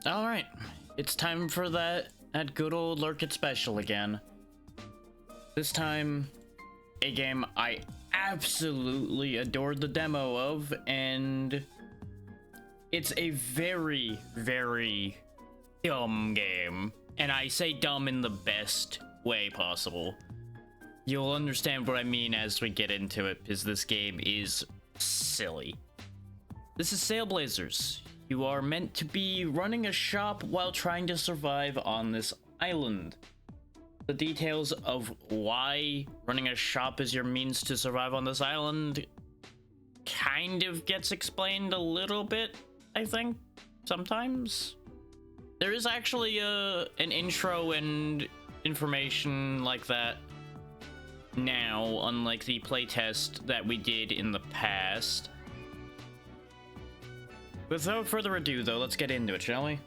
Alright, it's time for that good old lurkit special again. This time, a game I absolutely adored the demo of, and it's a very, very dumb game. And I say dumb in the best way possible. You'll understand what I mean as we get into it, because this game is silly. This is Saleblazers. You are meant to be running a shop while trying to survive on this island. The details of why running a shop is your means to survive on this island kind of gets explained a little bit, I think, sometimes. There is actually an intro and information like that now, unlike the playtest that we did in the past. Without further ado, though, let's get into it, shall we?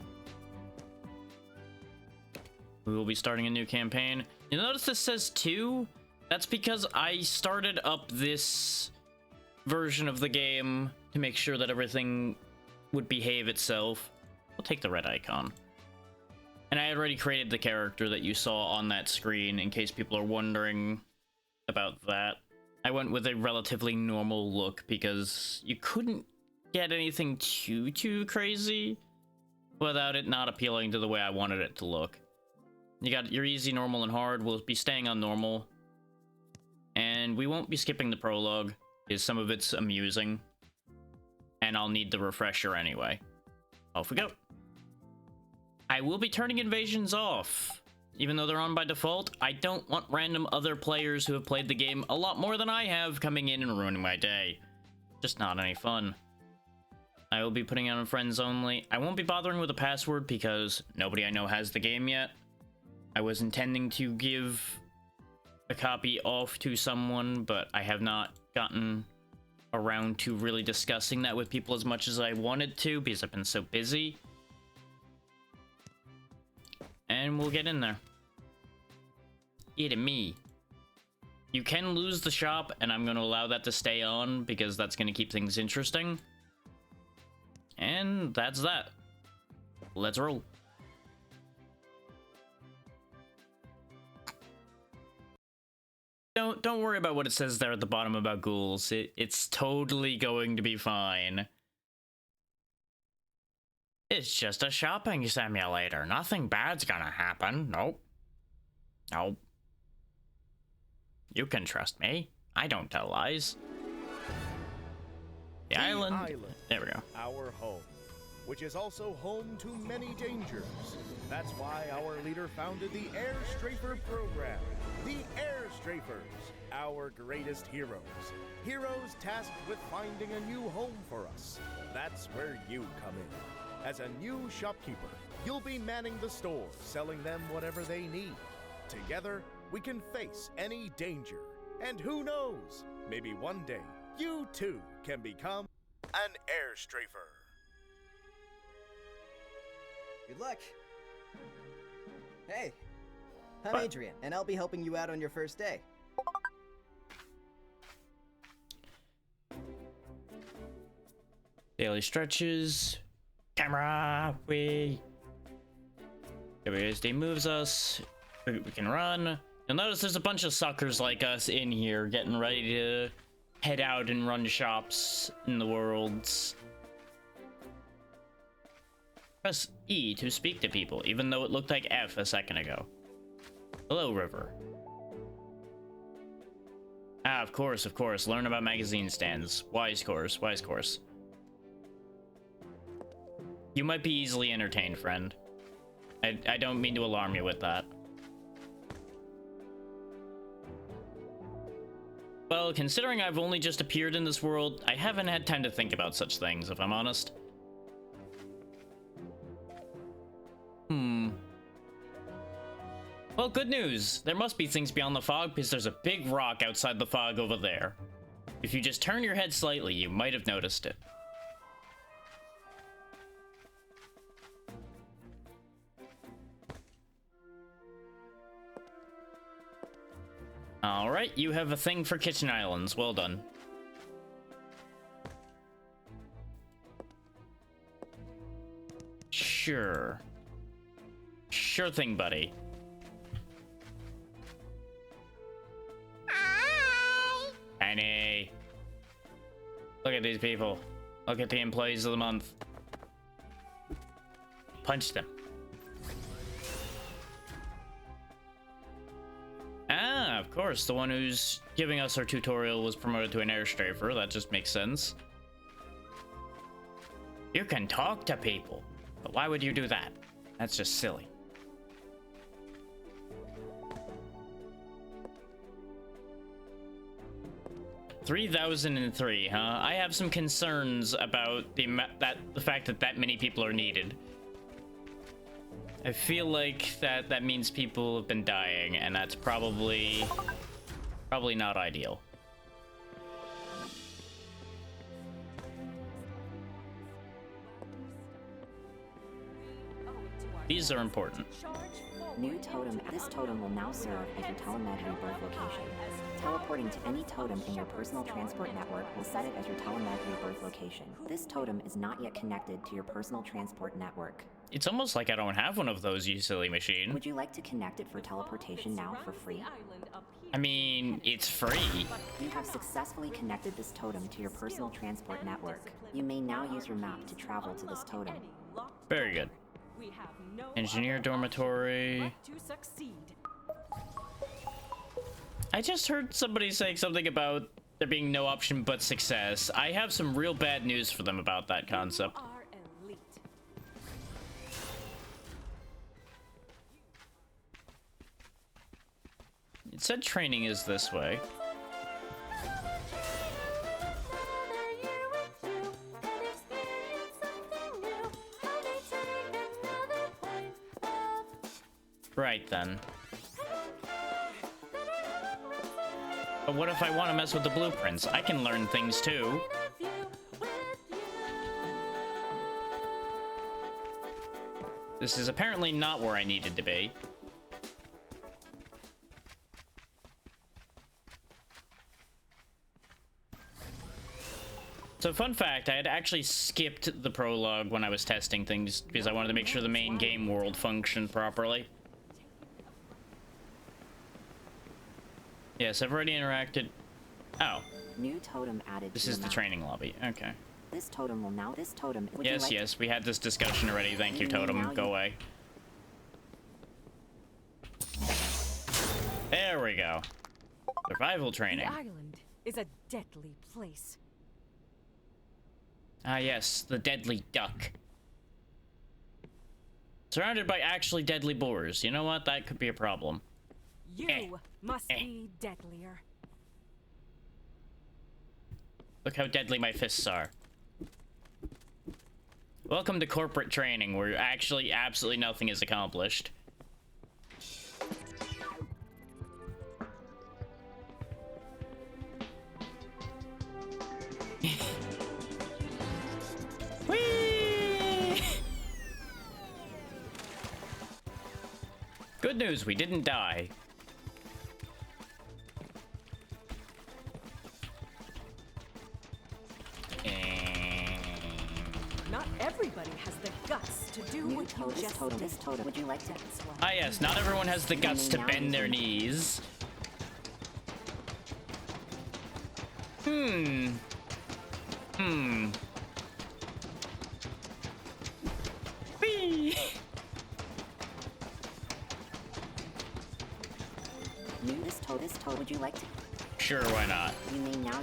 We will be starting a new campaign. You notice this says 2? That's because I started up this version of the game to make sure that everything would behave itself. I'll take the red icon. And I had already created the character that you saw on that screen, in case people are wondering about that. I went with a relatively normal look because you couldn't get anything too crazy without it not appealing to the way I wanted it to look. You got your easy, normal, and hard. We'll be staying on normal. And we won't be skipping the prologue, because some of it's amusing. And I'll need the refresher anyway. Off we go. I will be turning invasions off. Even though they're on by default, I don't want random other players who have played the game a lot more than I have coming in and ruining my day. Just not any fun. I will be putting it on friends only. I won't be bothering with a password because nobody I know has the game yet. I was intending to give a copy off to someone, but I have not gotten around to really discussing that with people as much as I wanted to because I've been so busy. And we'll get in there. It me. You can lose the shop, and I'm going to allow that to stay on because that's going to keep things interesting. And that's that. Let's roll. Don't worry about what it says there at the bottom about ghouls. It's totally going to be fine. It's just a shopping simulator. Nothing bad's gonna happen. Nope. Nope. You can trust me. I don't tell lies. The island. There we go. Our home, which is also home to many dangers. That's why our leader founded the Air Strafer program. The Air Strafers, our greatest heroes. Heroes tasked with finding a new home for us. That's where you come in. As a new shopkeeper, you'll be manning the store, selling them whatever they need. Together, we can face any danger. And who knows, maybe one day, you too can become an Air Strafer. Good luck. Hey, I'm Adrian, and I'll be helping you out on your first day. Daily stretches. Camera, we. WASD moves us. We can run. You'll notice there's a bunch of suckers like us in here getting ready to head out and run shops in the worlds. Press E to speak to people, even though it looked like F a second ago. Hello, River. Ah, of course. Learn about magazine stands. Wise course. You might be easily entertained, friend. I don't mean to alarm you with that. Well, considering I've only just appeared in this world, I haven't had time to think about such things, if I'm honest. Well, good news. There must be things beyond the fog, because there's a big rock outside the fog over there. If you just turn your head slightly, you might have noticed it. Alright, you have a thing for kitchen islands. Well done. Shh. Sure. Sure thing, buddy. Hi. Tiny. Look at these people. Look at the employees of the month. Punch them. Ah, of course. The one who's giving us our tutorial was promoted to an air strafer. That just makes sense. You can talk to people. But why would you do that? That's just silly. $3,003, huh? I have some concerns about the fact that many people are needed. I feel like that means people have been dying, and that's probably not ideal. These are important. New totem. This totem will now serve as your telemetry birth location. Teleporting to any totem in your personal transport network will set it as your telemetry birth location. This totem is not yet connected to your personal transport network. It's almost like I don't have one of those, you silly machine. Would you like to connect it for teleportation now for free? I mean, it's free. You have successfully connected this totem to your personal transport network. You may now use your map to travel to this totem. Very good. Engineer dormitory. I just heard somebody saying something about there being no option but success. I have some real bad news for them about that concept. It said training is this way. Right then. But what if I want to mess with the blueprints? I can learn things too. This is apparently not where I needed to be. So fun fact, I had actually skipped the prologue when I was testing things because I wanted to make sure the main game world functioned properly. Yes, I've already interacted. Oh. New totem added. This is the training lobby. Okay. This totem will now. This totem. Yes, yes, we had this discussion already. Thank you, totem. Go away. There we go. Survival training. The island is a deadly place. Ah, yes, the deadly duck. Surrounded by actually deadly boars. You know what? That could be a problem. You must be deadlier. Look how deadly my fists are. Welcome to corporate training, where actually absolutely nothing is accomplished. Whee! Good news, we didn't die. Not everybody has the guts to do what you just did. This totem. Would you like to? Ah, yes, not everyone has the guts to bend their knees. Whee! This totem. Would you like to? Sure, why not? You may now.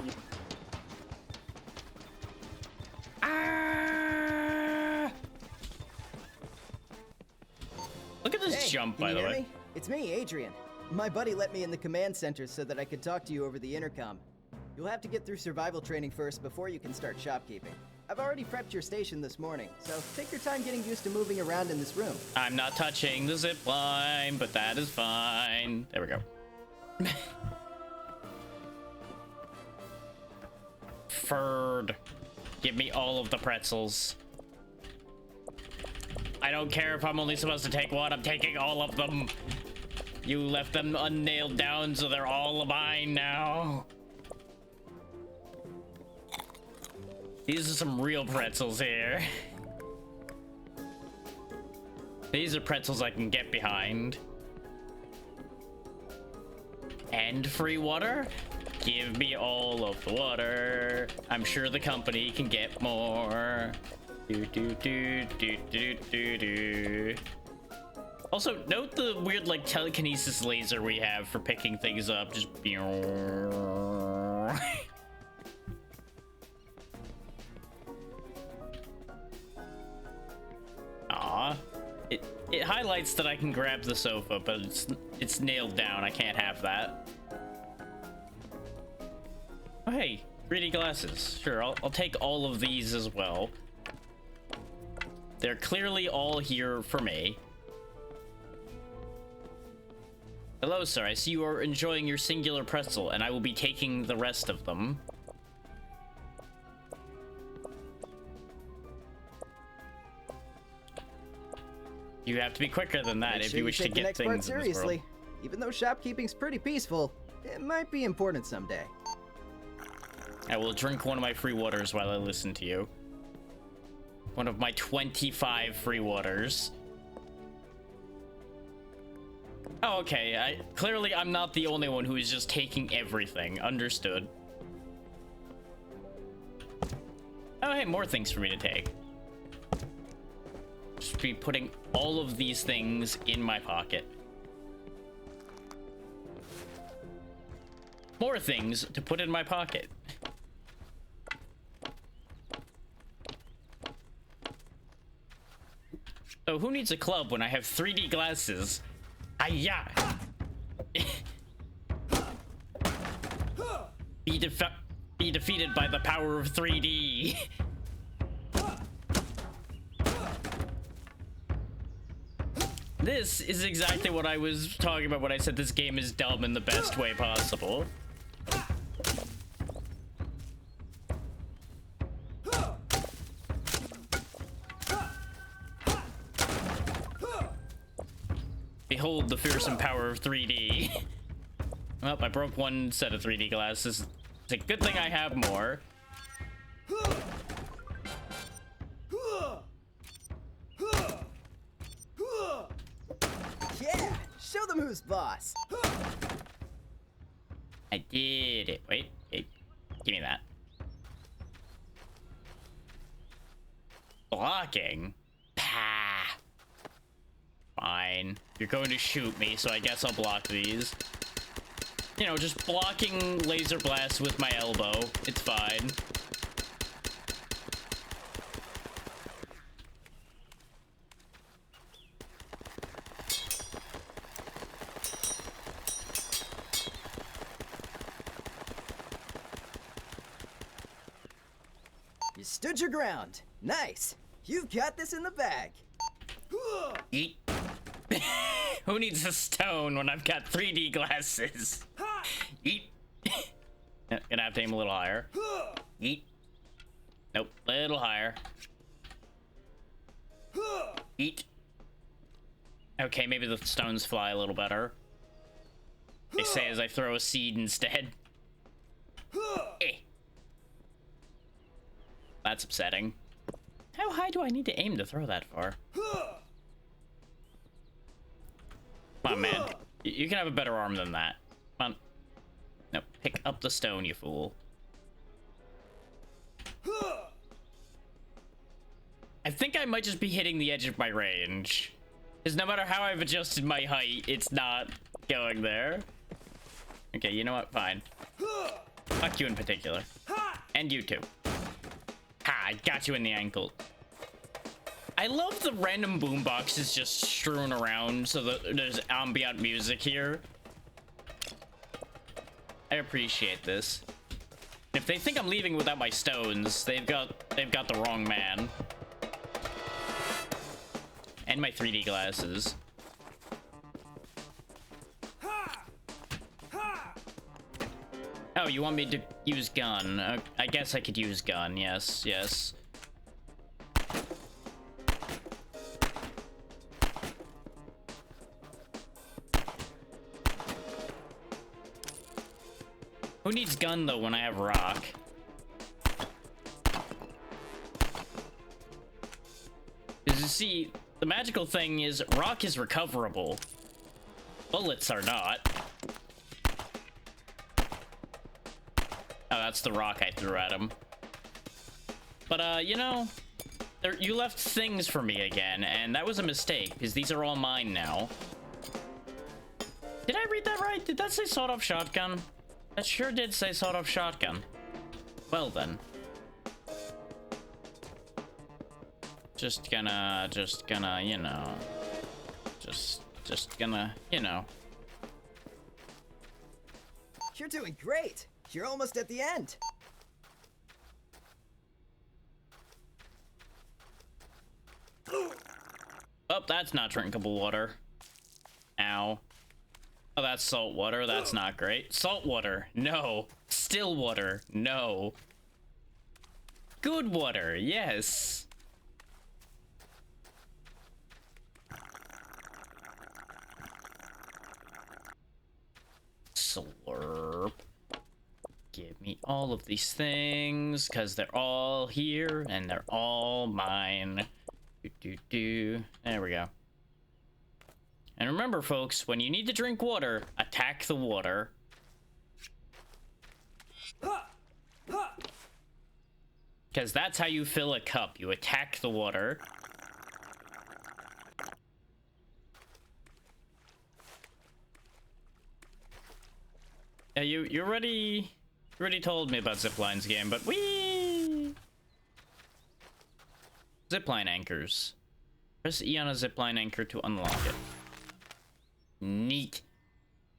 Look at this jump, by the way. Me? It's me, Adrian. My buddy let me in the command center so that I could talk to you over the intercom. You'll have to get through survival training first before you can start shopkeeping. I've already prepped your station this morning, so take your time getting used to moving around in this room. I'm not touching the zip line, but that is fine. There we go. Ferd. Give me all of the pretzels. I don't care if I'm only supposed to take one, I'm taking all of them. You left them unnailed down, so they're all mine now. These are some real pretzels here. These are pretzels I can get behind. And free water? Give me all of the water. I'm sure the company can get more. Do do do do do do do. Also, note the weird like telekinesis laser we have for picking things up. Just Aw. It highlights that I can grab the sofa, but it's nailed down. I can't have that. Oh, hey, 3D glasses. Sure, I'll take all of these as well. They're clearly all here for me. Hello, sir. I see you are enjoying your singular pretzel, and I will be taking the rest of them. You have to be quicker than that if you wish to get things in this world. Even though shopkeeping's pretty peaceful, it might be important someday. I will drink one of my free waters while I listen to you. One of my 25 free waters. Oh, okay. Clearly, I'm not the only one who is just taking everything. Understood. Oh, hey, more things for me to take. Just be putting all of these things in my pocket. More things to put in my pocket. So who needs a club when I have 3D glasses? Hiya! Be defeated by the power of 3D. This is exactly what I was talking about when I said this game is dumb in the best way possible. Behold the fearsome power of 3D. Well, I broke one set of 3D glasses. It's a good thing I have more. Yeah, show them who's boss. I did it. Wait, give me that. Blocking? Pah. Fine. You're going to shoot me, so I guess I'll block these. You know, just blocking laser blasts with my elbow. It's fine. You stood your ground. Nice. You've got this in the bag. Eat. Who needs a stone when I've got 3D glasses? Eat. Gonna have to aim a little higher. Eat. Nope, little higher. Eat. Okay, maybe the stones fly a little better. They say as I throw a seed instead. Eh. That's upsetting. How high do I need to aim to throw that far? Come on, man. You can have a better arm than that. Come on. No, pick up the stone, you fool. I think I might just be hitting the edge of my range. Because no matter how I've adjusted my height, it's not going there. Okay, you know what? Fine. Fuck you in particular. And you too. Ha, I got you in the ankle. I love the random boomboxes just strewn around so that there's ambient music here. I appreciate this. If they think I'm leaving without my stones, they've got the wrong man. And my 3D glasses. Oh, you want me to use gun? I guess I could use gun. Yes, yes. Who needs gun though when I have rock? Because you see, The magical thing is rock is recoverable. Bullets are not. Oh, that's the rock I threw at him. But, you know, you left things for me again, and that was a mistake, because these are all mine now. Did I read that right? Did that say sawed-off shotgun? That sure did say sawed-off shotgun. Well, then. Just gonna, you know. Just gonna, you know. You're doing great. You're almost at the end. Oh, that's not drinkable water. Ow. Oh, that's salt water. That's not great. Salt water. No. Still water. No. Good water. Yes. Slurp. Give me all of these things, because they're all here, and they're all mine. There we go. And remember, folks, when you need to drink water, attack the water. Because that's how you fill a cup. You attack the water. Yeah, you already told me about ziplines game, but whee! Zipline anchors. Press E on a zipline anchor to unlock it. Neat.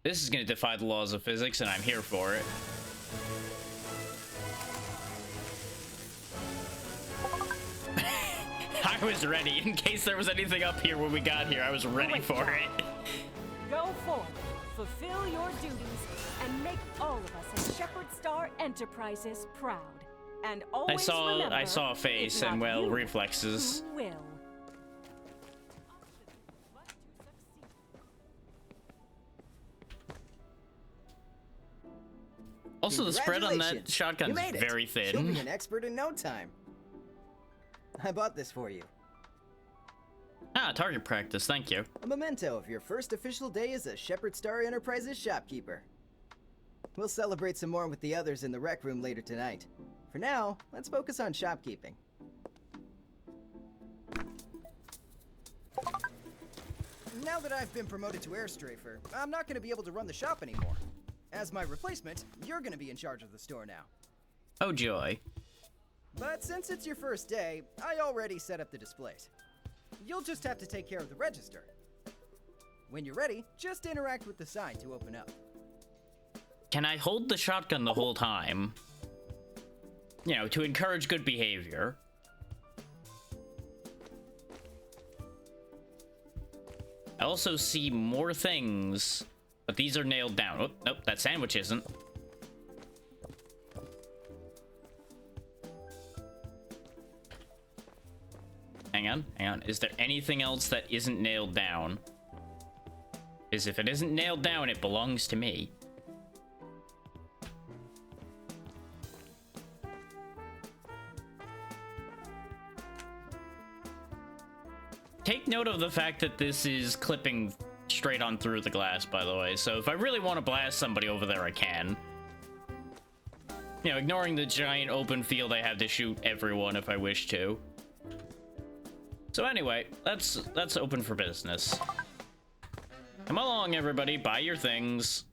This is gonna defy the laws of physics, and I'm here for it. I was ready. In case there was anything up here when we got here, I was ready for it. Go forth, fulfill your duties, and make all of us at Shepherd Star Enterprises proud. And always remember, I saw a face and, well, reflexes. Who will. Also, the spread on that shotgun You is made it. very thin. You'll be an expert in no time. I bought this for you. Ah, target practice, thank you. A memento of your first official day as a Shepherd Star Enterprises shopkeeper. We'll celebrate some more with the others in the rec room later tonight. For now, let's focus on shopkeeping. Now that I've been promoted to Air Strafer, I'm not going to be able to run the shop anymore. As my replacement, you're going to be in charge of the store now. Oh, joy. But since it's your first day, I already set up the displays. You'll just have to take care of the register. When you're ready, just interact with the sign to open up. Can I hold the shotgun the whole time? You know, to encourage good behavior. I also see more things, but these are nailed down. Oh, nope, that sandwich isn't. Hang on. Is there anything else that isn't nailed down? Because if it isn't nailed down, it belongs to me. Take note of the fact that this is clipping straight on through the glass, by the way. So if I really want to blast somebody over there, I can. You know, ignoring the giant open field I have to shoot everyone if I wish to. So anyway, let's open for business. Come along, everybody. Buy your things.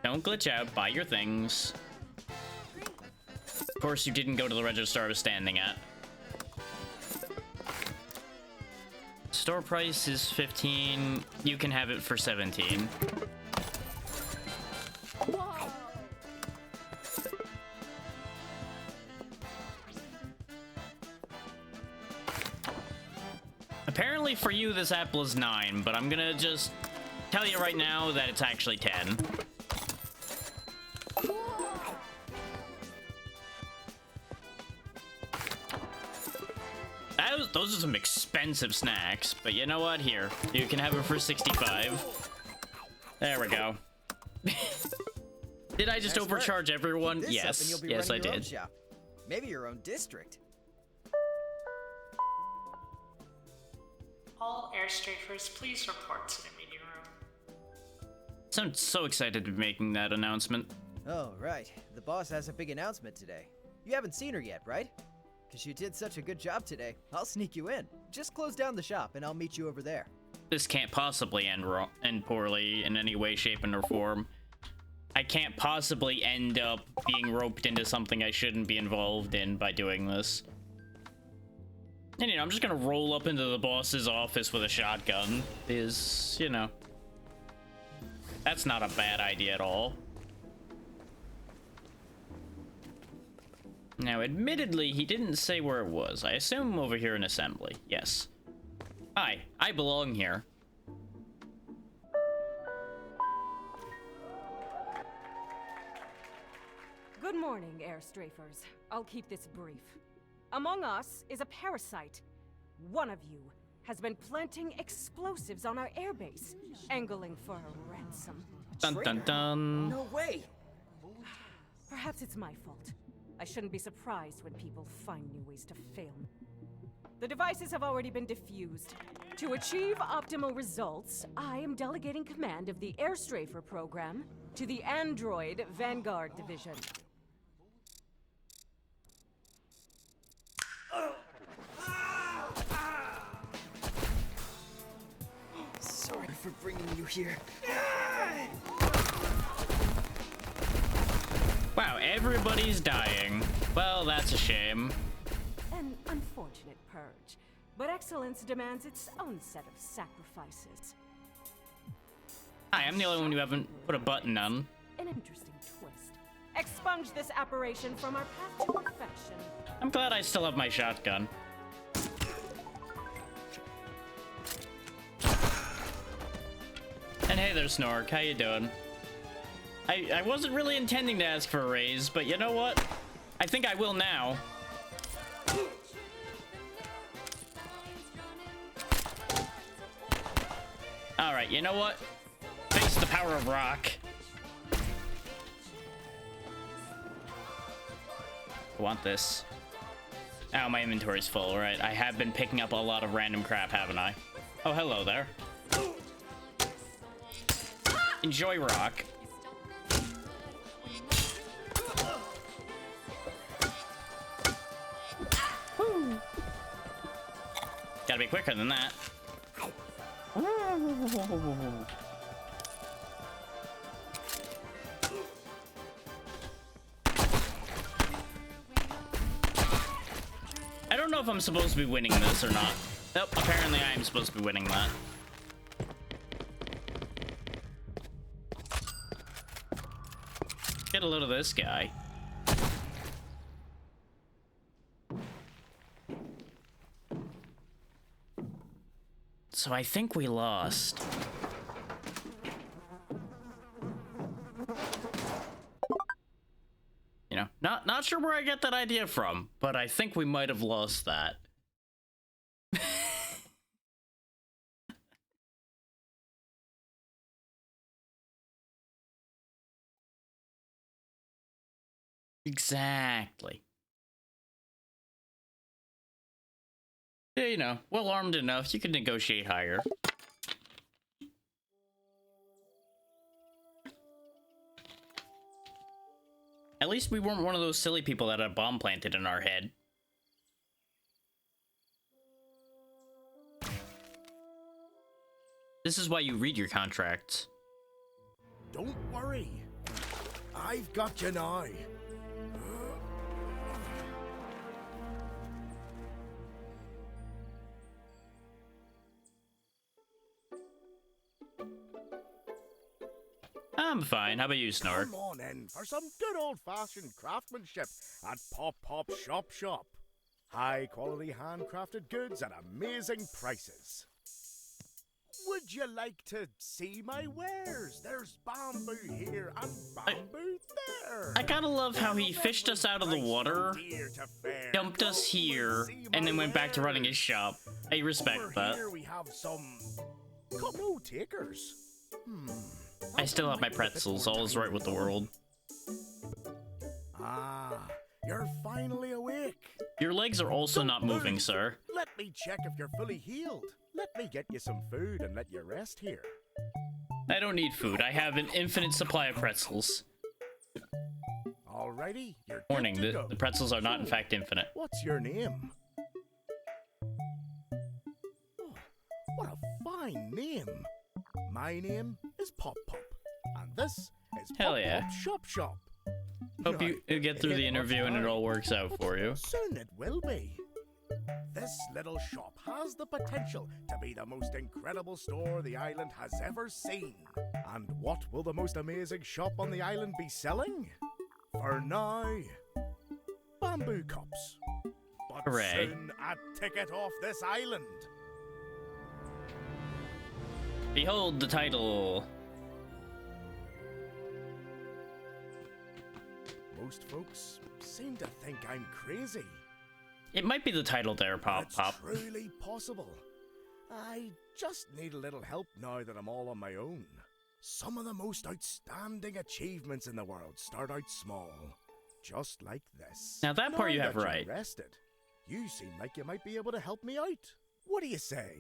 Don't glitch out. Buy your things. Of course, you didn't go to the register I was standing at. Store price is 15. You can have it for 17. Apparently for you, this apple is 9, but I'm gonna just tell you right now that it's actually 10. Those are some expensive snacks, but you know what? Here, you can have it for 65. There we go. Did I just overcharge everyone? Yes, yes I did. Maybe your own district. All air strafers, please report to the meeting room. Sounds so excited to be making that announcement. Oh, right. The boss has a big announcement today. You haven't seen her yet, right? Because you did such a good job today, I'll sneak you in. Just close down the shop and I'll meet you over there. This can't possibly end poorly in any way, shape, or form. I can't possibly end up being roped into something I shouldn't be involved in by doing this. And, I'm just gonna roll up into the boss's office with a shotgun. Is, that's not a bad idea at all. Now, admittedly, he didn't say where it was. I assume over here in assembly. Yes. Hi, I belong here. Good morning, air strafers. I'll keep this brief. Among us is a parasite. One of you has been planting explosives on our airbase, angling for a ransom. Dun dun dun. No way! Perhaps it's my fault. I shouldn't be surprised when people find new ways to fail me. The devices have already been defused. To achieve optimal results, I am delegating command of the Air Strafer program to the Android Vanguard Division. Sorry for bringing you here. Wow, everybody's dying. Well, that's a shame. An unfortunate purge, but excellence demands its own set of sacrifices. Hi, I'm the only one who haven't put a button on. An interesting twist. Expunge this aberration from our path to perfection. I'm glad I still have my shotgun. And hey there, Snork. How you doing? I wasn't really intending to ask for a raise, but you know what? I think I will now. Alright, you know what? Face the power of rock. I want this. Ow, my inventory's full, right? I have been picking up a lot of random crap, haven't I? Oh, hello there. Enjoy rock. Woo. Gotta be quicker than that. I don't know if I'm supposed to be winning this or not. Nope, apparently I am supposed to be winning that. Get a load of this guy. So I think we lost. Not sure where I get that idea from, but I think we might have lost that. Exactly. Yeah, well armed enough, you can negotiate higher. At least we weren't one of those silly people that had a bomb planted in our head. This is why you read your contracts. Don't worry. I've got you now. I'm fine. How about you, Snork? Come on in for some good old-fashioned craftsmanship at Pop Pop Shop Shop. High-quality handcrafted goods at amazing prices. Would you like to see my wares? There's bamboo here and bamboo there. I gotta love how he fished us out of the water, dumped us here, and then went back to running his shop. I respect that. Here we have some no takers. I still have my pretzels. All is right with the world. Ah, you're finally awake. Your legs are also not moving, sir. Let Let me check if you're fully healed. Let me get you some food and let you rest here. I don't need food. I have an infinite supply of pretzels. Alrighty, you're Warning, good to go. the pretzels are not in fact infinite. What's your name? Oh, what a fine name. My name is Pop Pop, and this is Hell Pop yeah. Pop Shop Shop. Hope you get through the interview and it all works out for you. Soon it will be. This little shop has the potential to be the most incredible store the island has ever seen. And what will the most amazing shop on the island be selling? For now, bamboo cups. But Hooray. soon a ticket off this island. Behold the title. Most folks seem to think I'm crazy. It might be the title there, Pop It's Pop. truly possible. I just need a little help now that I'm all on my own. Some of the most outstanding achievements in the world start out small, just like this. Now that part you have that you're right. rested, you seem like you might be able to help me out. What do you say?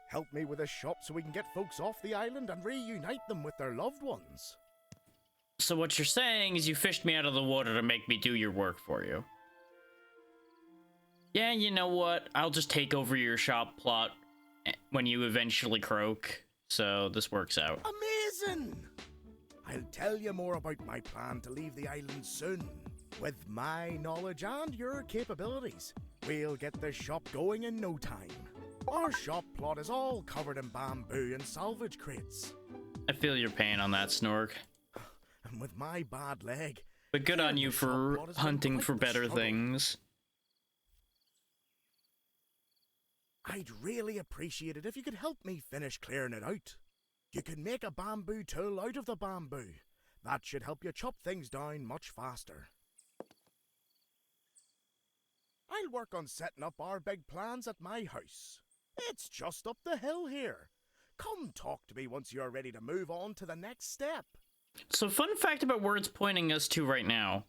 Help me with a shop so we can get folks off the island and reunite them with their loved ones. So what you're saying is you fished me out of the water to make me do your work for you. Yeah, you know what? I'll just take over your shop plot when you eventually croak. So this works out. Amazing! I'll tell you more about my plan to leave the island soon. With my knowledge and your capabilities, we'll get the shop going in no time. Our shop plot is all covered in bamboo and salvage crates. I feel your pain on that, Snork. And with my bad leg... But good on clearing you the shop for plot has been hunting quite for the better struggle. things. I'd really appreciate it if you could help me finish clearing it out. You can make a bamboo tool out of the bamboo. That should help you chop things down much faster. I'll work on setting up our big plans at my house. It's just up the hill here. Come talk to me once you're ready to move on to the next step. So fun fact about where it's pointing us to right now.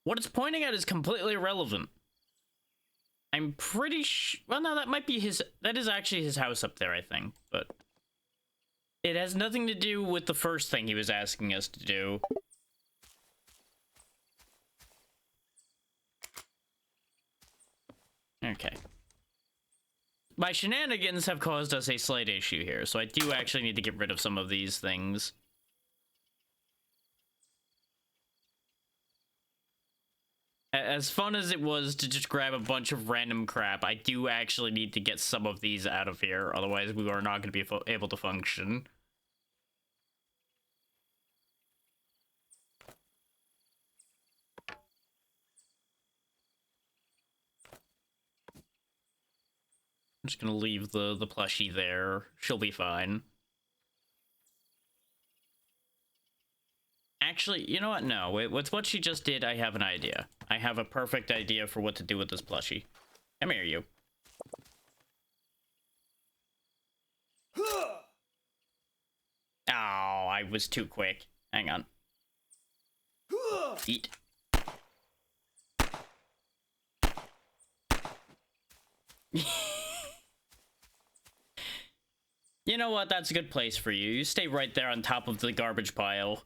What it's pointing at is completely irrelevant. I'm pretty well, no, that might be his... That is actually his house up there, I think. But it has nothing to do with the first thing he was asking us to do. Okay. My shenanigans have caused us a slight issue here, so I do actually need to get rid of some of these things. As fun as it was to just grab a bunch of random crap, I do actually need to get some of these out of here, otherwise we are not going to be able to function. I'm just going to leave the plushie there. She'll be fine. Actually, you know what? No, with what she just did, I have an idea. I have a perfect idea for what to do with this plushie. Come here, you. Oh, I was too quick. Hang on. Eat. You know what? That's a good place for you. You stay right there on top of the garbage pile.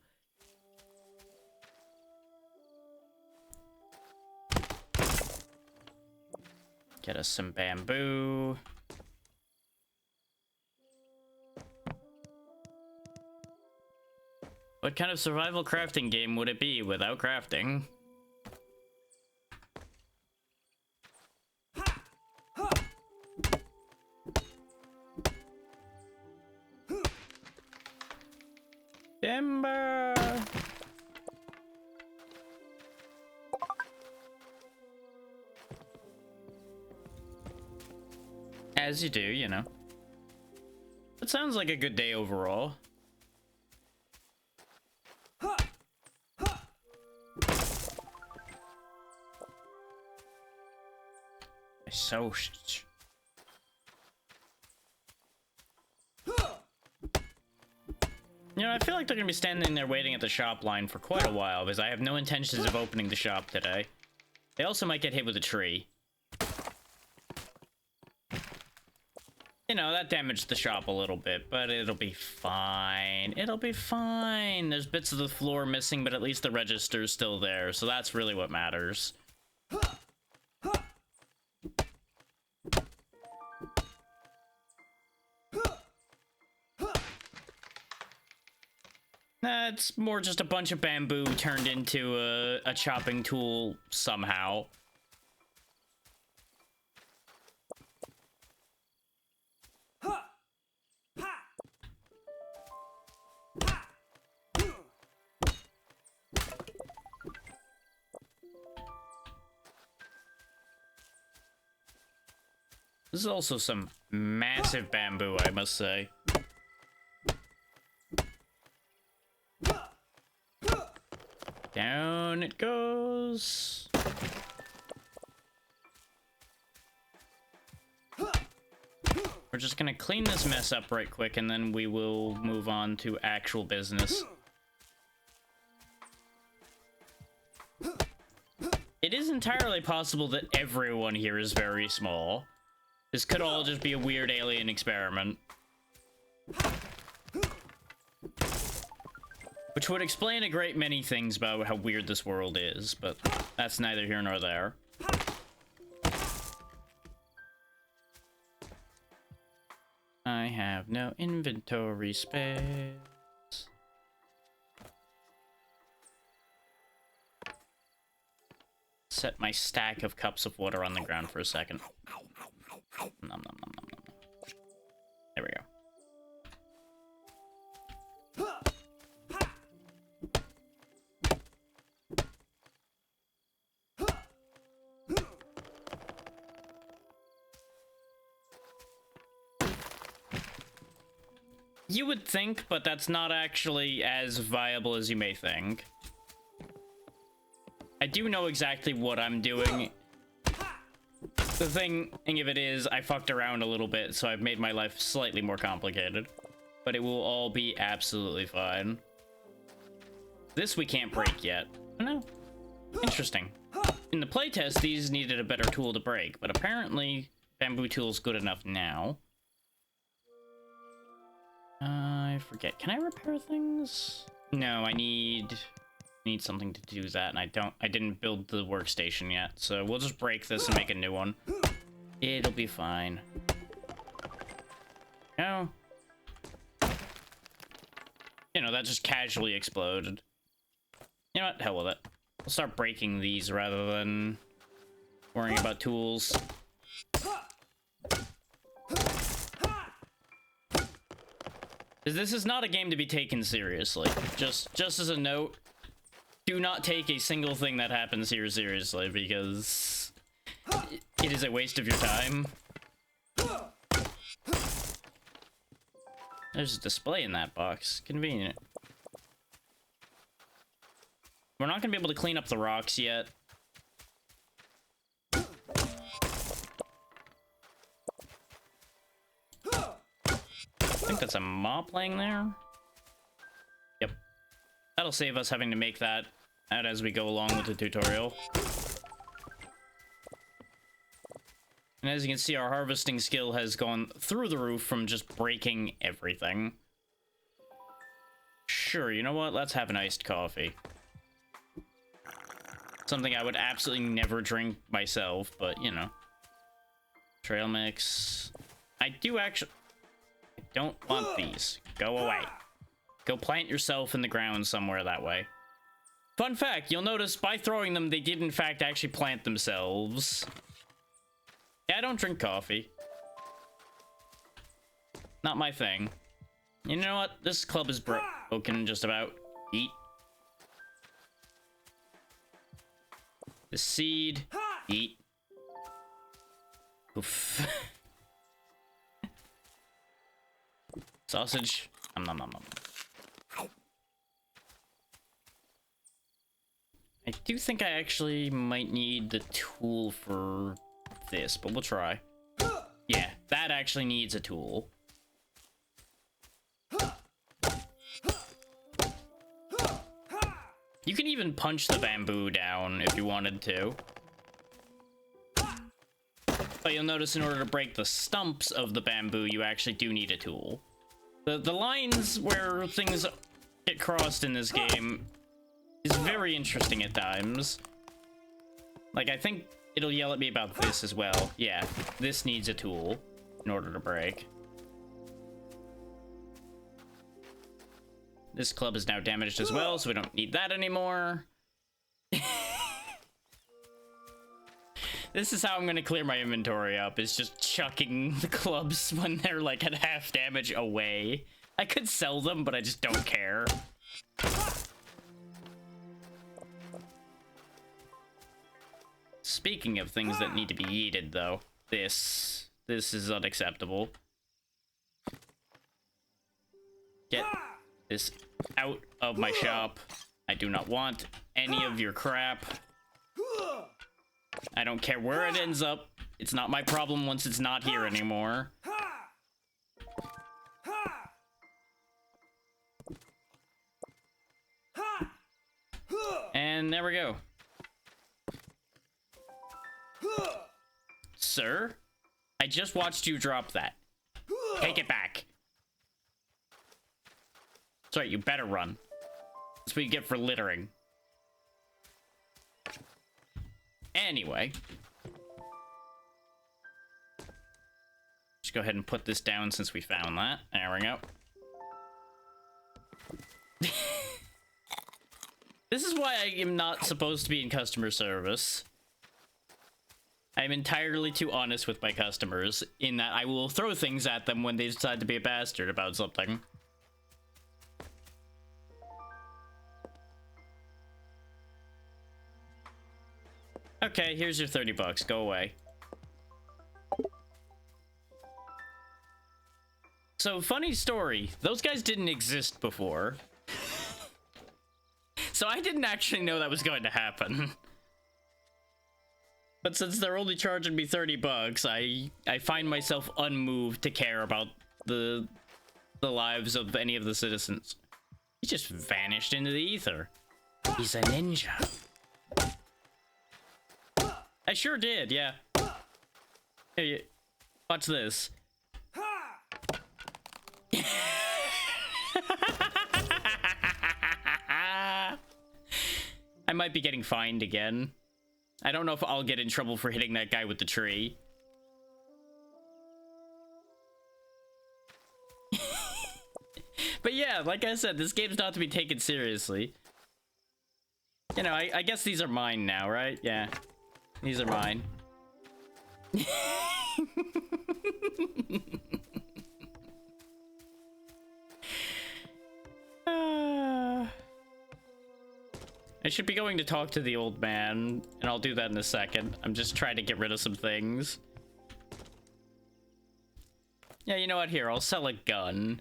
Get us some bamboo. What kind of survival crafting game would it be without crafting? Timber! As you do, you know. It sounds like a good day overall. So... You know, I feel like they're gonna be standing there waiting at the shop line for quite a while, because I have no intentions of opening the shop today. They also might get hit with a tree. You know, that damaged the shop a little bit, but it'll be fine. It'll be fine. There's bits of the floor missing, but at least the register's still there, so that's really what matters. It's more just a bunch of bamboo turned into a chopping tool somehow. This is also some massive bamboo, I must say. Down it goes. We're just gonna clean this mess up right quick, and then we will move on to actual business. It is entirely possible that everyone here is very small. This could all just be a weird alien experiment. Which would explain a great many things about how weird this world is, but that's neither here nor there. I have no inventory space. Set my stack of cups of water on the ground for a second. Nom, nom, nom, nom, nom. There we go. You would think, but that's not actually as viable as you may think. I do know exactly what I'm doing. The thing of it is, I fucked around a little bit, so I've made my life slightly more complicated. But it will all be absolutely fine. This we can't break yet. Oh, no. Interesting. In the playtest, these needed a better tool to break, but apparently bamboo tool's good enough now. I forget. Can I repair things? No, I need something to do that, and I didn't build the workstation yet, so we'll just break this and make a new one. It'll be fine. No. You know, that just casually exploded. You know what? Hell with it. We'll start breaking these rather than worrying about tools. This is not a game to be taken seriously. Just as a note, do not take a single thing that happens here seriously, because it is a waste of your time. There's a display in that box. Convenient. We're not gonna be able to clean up the rocks yet. I think that's a mob playing there. Yep. That'll save us having to make that out as we go along with the tutorial. And as you can see, our harvesting skill has gone through the roof from just breaking everything. Sure, you know what? Let's have an iced coffee. Something I would absolutely never drink myself, but, you know. Trail mix. I do actually... I don't want these. Go away. Go plant yourself in the ground somewhere that way. Fun fact, you'll notice by throwing them, they did in fact actually plant themselves. Yeah, I don't drink coffee. Not my thing. You know what? This club is broken just about. Eat. The seed. Eat. Oof. Sausage. Nom nom nom nom. I do think I actually might need the tool for this, but we'll try. Yeah, that actually needs a tool. You can even punch the bamboo down if you wanted to. But you'll notice in order to break the stumps of the bamboo, you actually do need a tool. The lines where things get crossed in this game is very interesting at times. Like, I think it'll yell at me about this as well. Yeah, this needs a tool in order to break. This club is now damaged as well, so we don't need that anymore. This is how I'm gonna clear my inventory up, is just chucking the clubs when they're like at half damage away. I could sell them, but I just don't care. Speaking of things that need to be yeeted, though, this is unacceptable. Get this out of my shop. I do not want any of your crap. I don't care where it ends up. It's not my problem once it's not here anymore. And there we go. Sir, I just watched you drop that. Take it back. Sorry, you better run. That's what you get for littering. Anyway. Just go ahead and put this down since we found that. There we go. This is why I am not supposed to be in customer service. I'm entirely too honest with my customers in that I will throw things at them when they decide to be a bastard about something. Okay, here's your 30 bucks. Go away. So, funny story. Those guys didn't exist before. So I didn't actually know that was going to happen. But since they're only charging me 30 bucks, I find myself unmoved to care about the lives of any of the citizens. He just vanished into the ether. He's a ninja. I sure did, yeah. Hey, watch this. I might be getting fined again. I don't know if I'll get in trouble for hitting that guy with the tree. But yeah, like I said, this game's not to be taken seriously. You know, I guess these are mine now, right? Yeah. These are mine. I should be going to talk to the old man, and I'll do that in a second. I'm just trying to get rid of some things. Yeah, you know what? Here, I'll sell a gun.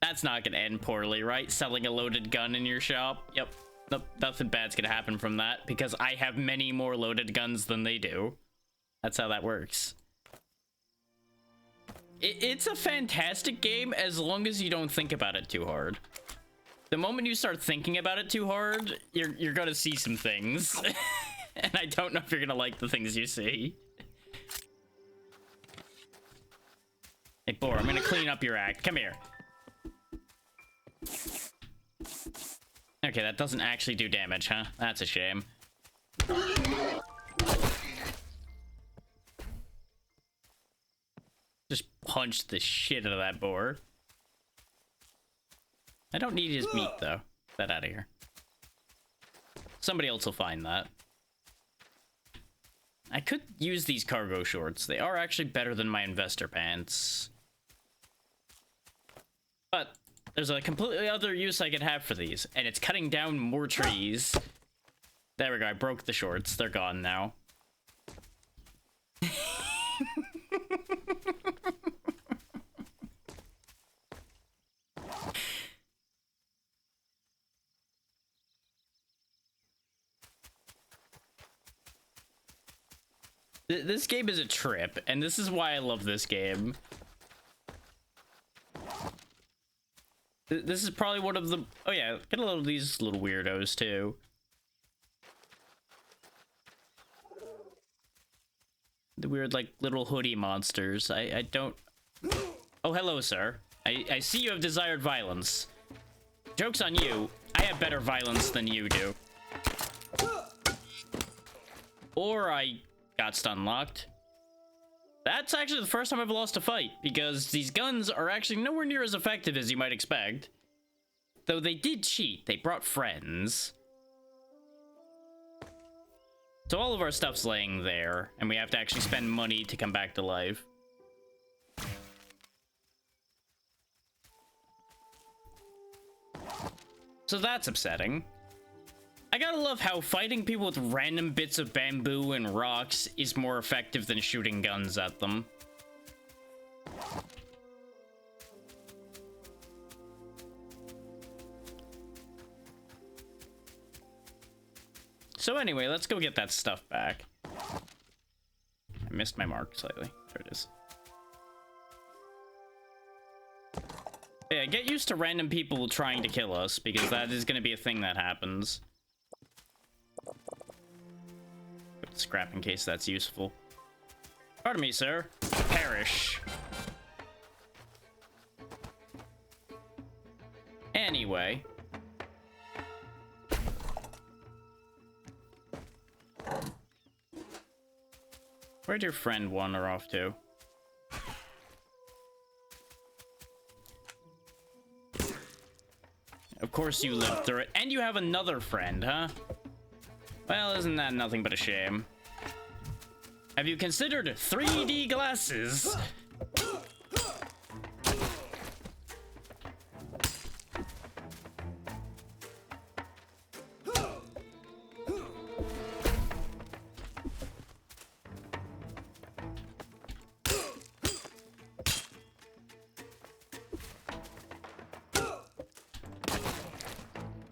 That's not gonna end poorly, right? Selling a loaded gun in your shop? Yep. Nope, nothing bad's gonna happen from that, because I have many more loaded guns than they do. That's how that works. It's a fantastic game as long as you don't think about it too hard. The moment you start thinking about it too hard, you're gonna see some things. And I don't know if you're gonna like the things you see. Hey, Boar, I'm gonna clean up your act. Come here. Okay, that doesn't actually do damage, huh? That's a shame. Just punched the shit out of that boar. I don't need his meat, though. Get that out of here. Somebody else will find that. I could use these cargo shorts. They are actually better than my investor pants. But there's a completely other use I could have for these, and it's cutting down more trees. There we go, I broke the shorts. They're gone now. This game is a trip, and this is why I love this game. This is probably one of the... Oh yeah, get a load of these little weirdos, too. The weird, like, little hoodie monsters. I don't... Oh, hello, sir. I see you have desired violence. Joke's on you. I have better violence than you do. Or I got stun locked. That's actually the first time I've lost a fight, because these guns are actually nowhere near as effective as you might expect. Though they did cheat. They brought friends. So all of our stuff's laying there, and we have to actually spend money to come back to life. So that's upsetting. I gotta love how fighting people with random bits of bamboo and rocks is more effective than shooting guns at them. So anyway, let's go get that stuff back. I missed my mark slightly. There it is. Yeah, get used to random people trying to kill us, because that is going to be a thing that happens. Put scrap in case that's useful. Pardon me, sir. Perish. Anyway. Where'd your friend wander off to? Of course you lived through it. And you have another friend, huh? Well, isn't that nothing but a shame? Have you considered 3D glasses?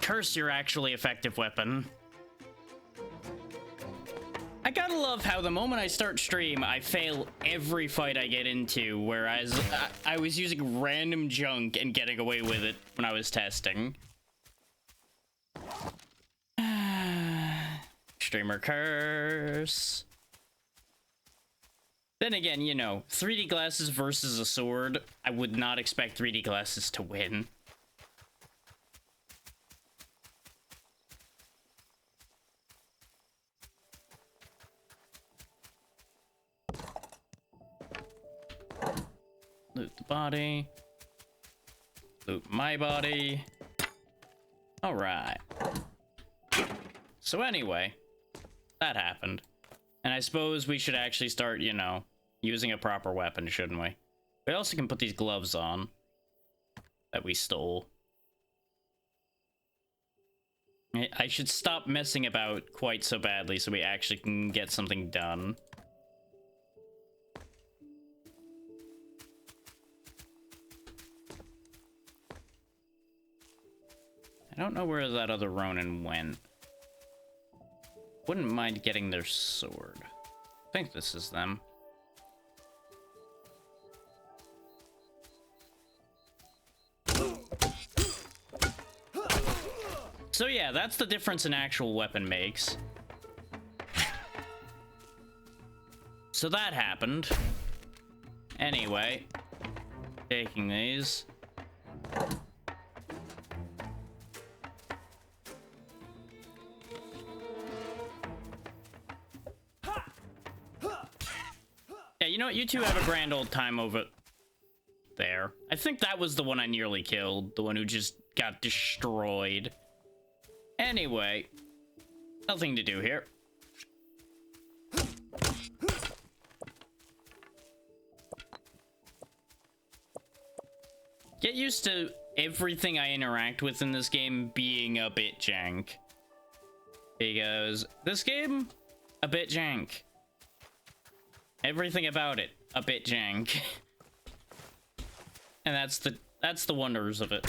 Curse your actually effective weapon. I gotta love how the moment I start stream, I fail every fight I get into, whereas I was using random junk and getting away with it when I was testing. Streamer curse. Then again, you know, 3D glasses versus a sword, I would not expect 3D glasses to win. Loot the body. Loot my body. Alright. So anyway, that happened. And I suppose we should actually start, you know, using a proper weapon, shouldn't we? We also can put these gloves on that we stole. I should stop messing about quite so badly so we actually can get something done. I don't know where that other Ronin went. Wouldn't mind getting their sword. I think this is them. So yeah, that's the difference an actual weapon makes. So that happened. Anyway, taking these. Yeah, you know what? You two have a grand old time over there. I think that was the one I nearly killed. The one who just got destroyed. Anyway, nothing to do here. Get used to everything I interact with in this game being a bit jank. Because this game, a bit jank. Everything about it, a bit jank. And that's the wonders of it.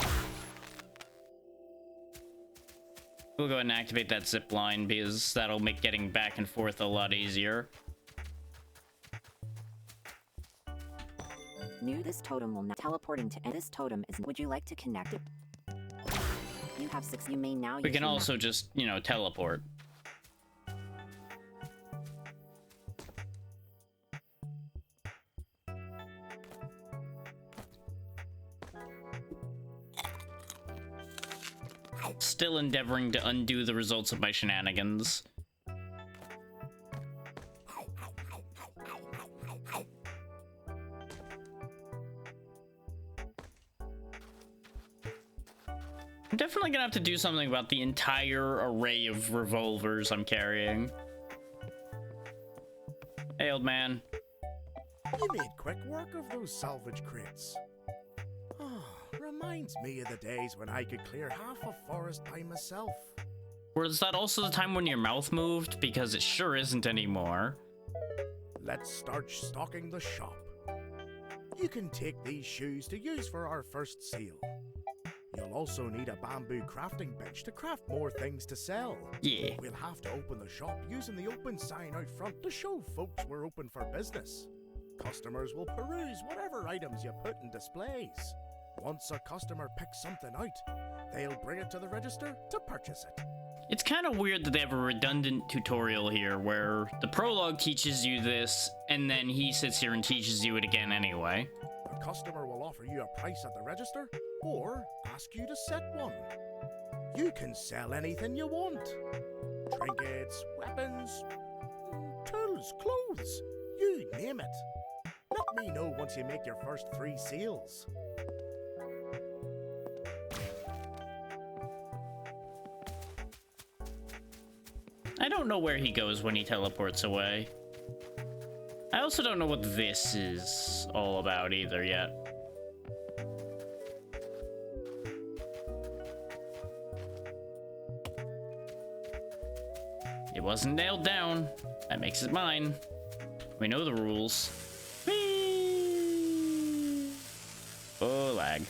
We'll go ahead and activate that zip line because that'll make getting back and forth a lot easier. This totem will not teleporting to this totem is. Would you like to connect it? You have 6. You may now. We can also just, you know, teleport. Still endeavoring to undo the results of my shenanigans. I'm definitely gonna have to do something about the entire array of revolvers I'm carrying. Hey, old man. You made quick work of those salvage crates. Oh, reminds me of the days when I could clear half a forest by myself. Was that also the time when your mouth moved? Because it sure isn't anymore. Let's start stocking the shop. You can take these shoes to use for our first sale. You'll also need a bamboo crafting bench to craft more things to sell. Yeah. We'll have to open the shop using the open sign out front to show folks we're open for business. Customers will peruse whatever items you put in displays. Once a customer picks something out, they'll bring it to the register to purchase it. It's kind of weird that they have a redundant tutorial here where the prologue teaches you this, and then he sits here and teaches you it again anyway. The customer will offer you a price at the register, or ask you to set one. You can sell anything you want. Trinkets, weapons, tools, clothes, you name it. Let me know once you make your first 3 sales. I don't know where he goes when he teleports away. I also don't know what this is all about either yet. It wasn't nailed down. That makes it mine. We know the rules. Whee! Oh, lag.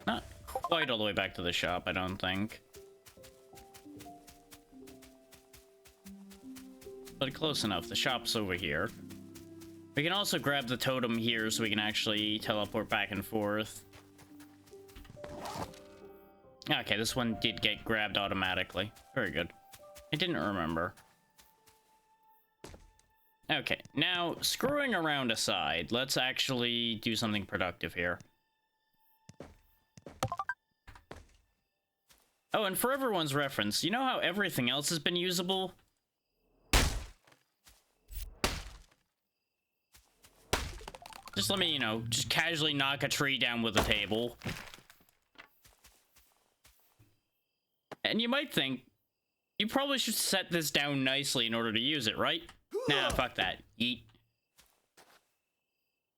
Not quite all the way back to the shop, I don't think. But close enough. The shop's over here. We can also grab the totem here so we can actually teleport back and forth. Okay, this one did get grabbed automatically. Very good. I didn't remember. Okay, now, screwing around aside, let's actually do something productive here. Oh, and for everyone's reference, you know how everything else has been usable? Just let me, you know, just casually knock a tree down with a table. And you might think, you probably should set this down nicely in order to use it, right? Nah, fuck that. Yeet.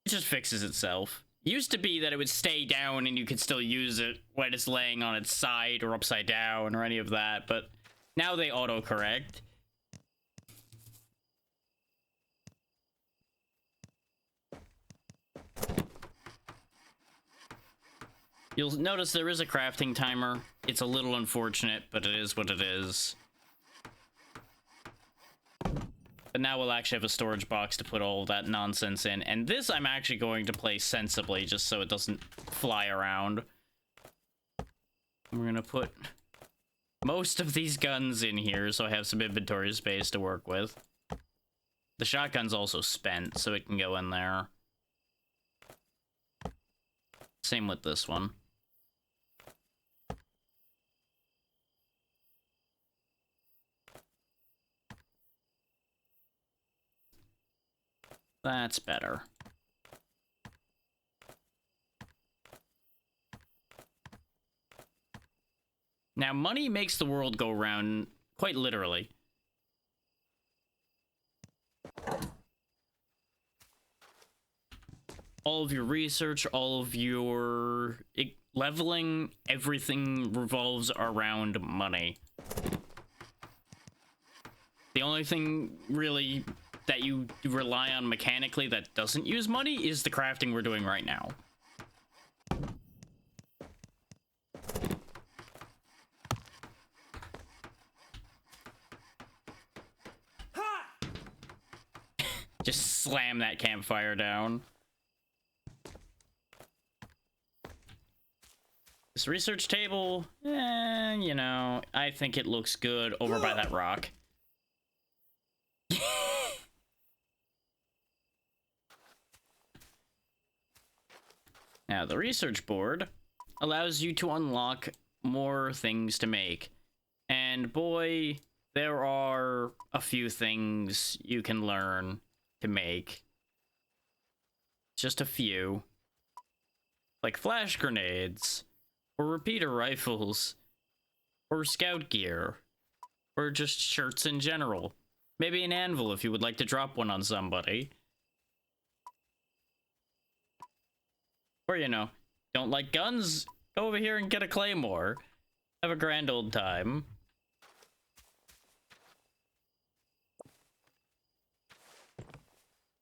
It just fixes itself. Used to be that it would stay down and you could still use it when it's laying on its side or upside down or any of that, but now they autocorrect. You'll notice there is a crafting timer. It's a little unfortunate, but it is what it is. But now we'll actually have a storage box to put all of that nonsense in. And this I'm actually going to place sensibly, just so it doesn't fly around. We're gonna put most of these guns in here, so I have some inventory space to work with. The shotgun's also spent, so it can go in there. Same with this one. That's better. Now, money makes the world go round, quite literally. All of your research, all of your leveling, everything revolves around money. The only thing, really, that you rely on mechanically that doesn't use money is the crafting we're doing right now. Just slam that campfire down. This research table, you know, I think it looks good over by that rock. Now, the research board allows you to unlock more things to make. And boy, there are a few things you can learn to make. Just a few. Like flash grenades, or repeater rifles, or scout gear, or just shirts in general. Maybe an anvil if you would like to drop one on somebody. Or, you know, don't like guns? Go over here and get a claymore. Have a grand old time.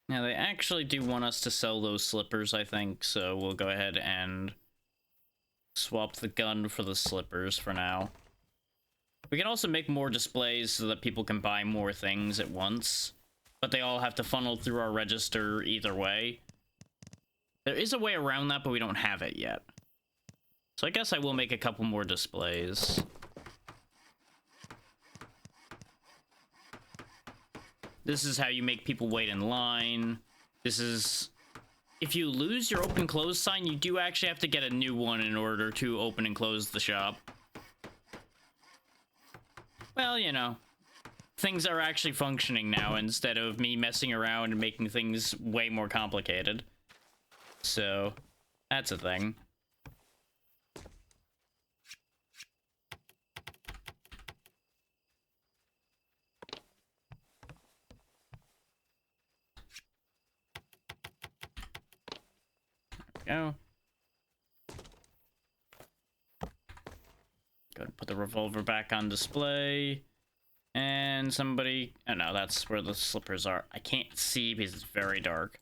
Now, they actually do want us to sell those slippers, I think, so we'll go ahead and swap the gun for the slippers for now. We can also make more displays so that people can buy more things at once, but they all have to funnel through our register either way. There is a way around that, but we don't have it yet. So I guess I will make a couple more displays. This is how you make people wait in line. This is... If you lose your open close sign, you do actually have to get a new one in order to open and close the shop. Well, you know, things are actually functioning now instead of me messing around and making things way more complicated. So, that's a thing. There we go. Go ahead and put the revolver back on display. And somebody... Oh no, that's where the slippers are. I can't see because it's very dark.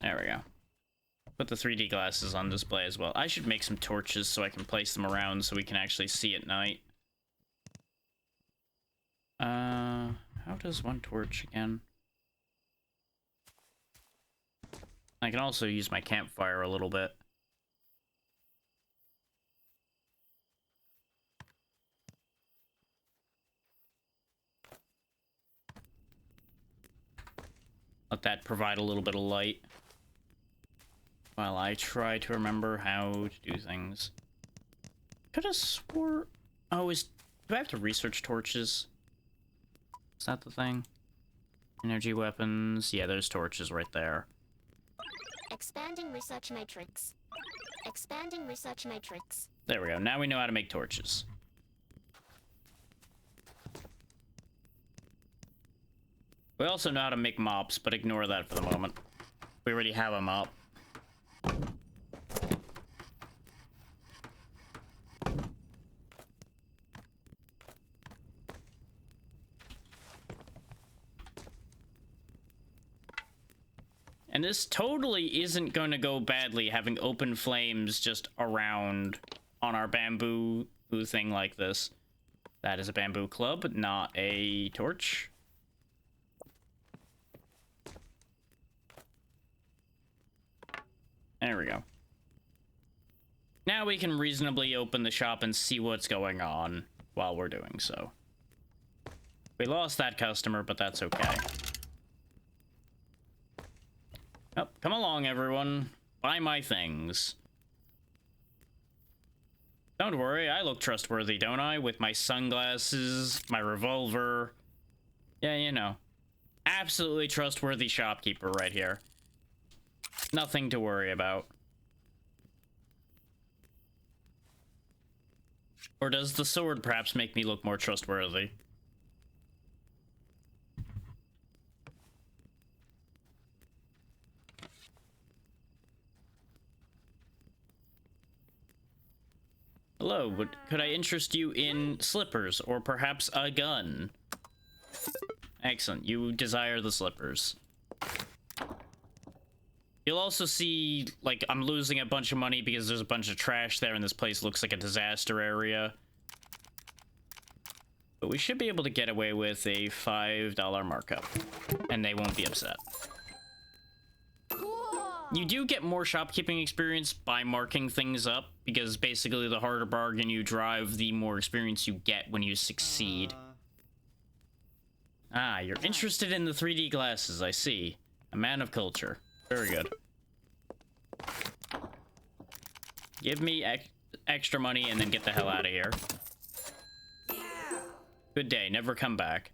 There we go. Put the 3D glasses on display as well. I should make some torches so I can place them around so we can actually see at night. How does one torch again? I can also use my campfire a little bit. Let that provide a little bit of light. While I try to remember how to do things. Could have swore... Oh, do I have to research torches? Is that the thing? Energy weapons. Yeah, there's torches right there. Expanding research matrix. Expanding research matrix. There we go. Now we know how to make torches. We also know how to make mops, but ignore that for the moment. We already have a mop. And this totally isn't going to go badly having open flames just around on our bamboo thing like this. That is a bamboo club, not a torch. There we go. Now we can reasonably open the shop and see what's going on while we're doing so. We lost that customer, but that's okay. Oh, come along, everyone. Buy my things. Don't worry, I look trustworthy, don't I? With my sunglasses, my revolver. Yeah, you know. Absolutely trustworthy shopkeeper right here. Nothing to worry about. Or does the sword perhaps make me look more trustworthy? Hello, could I interest you in slippers or perhaps a gun? Excellent, you desire the slippers. You'll also see, like, I'm losing a bunch of money because there's a bunch of trash there and this place looks like a disaster area. But we should be able to get away with a $5 markup, and they won't be upset. You do get more shopkeeping experience by marking things up, because basically the harder bargain you drive, the more experience you get when you succeed. Ah, you're interested in the 3D glasses, I see. A man of culture. Very good. Give me extra money and then get the hell out of here. Good day, never come back.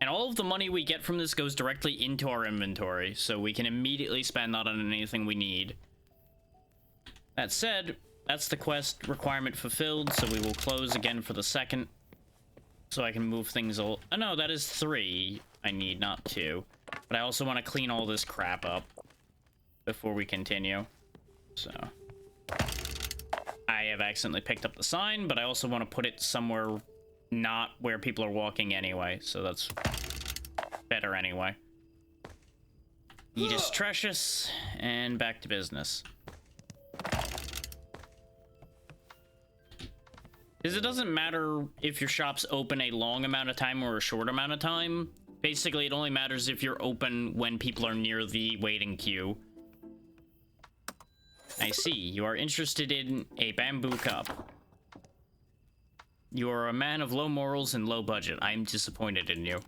And all of the money we get from this goes directly into our inventory, so we can immediately spend that on anything we need. That said, that's the quest requirement fulfilled, so we will close again for the second. So I can move things all... Oh no, that is 3 I need, not 2. But I also want to clean all this crap up before we continue. So... I have accidentally picked up the sign, but I also want to put it somewhere not where people are walking anyway, so that's better anyway. Eat is Trecious, and back to business. Because it doesn't matter if your shop's open a long amount of time or a short amount of time. Basically, it only matters if you're open when people are near the waiting queue. I see. You are interested in a bamboo cup. You are a man of low morals and low budget. I am disappointed in you.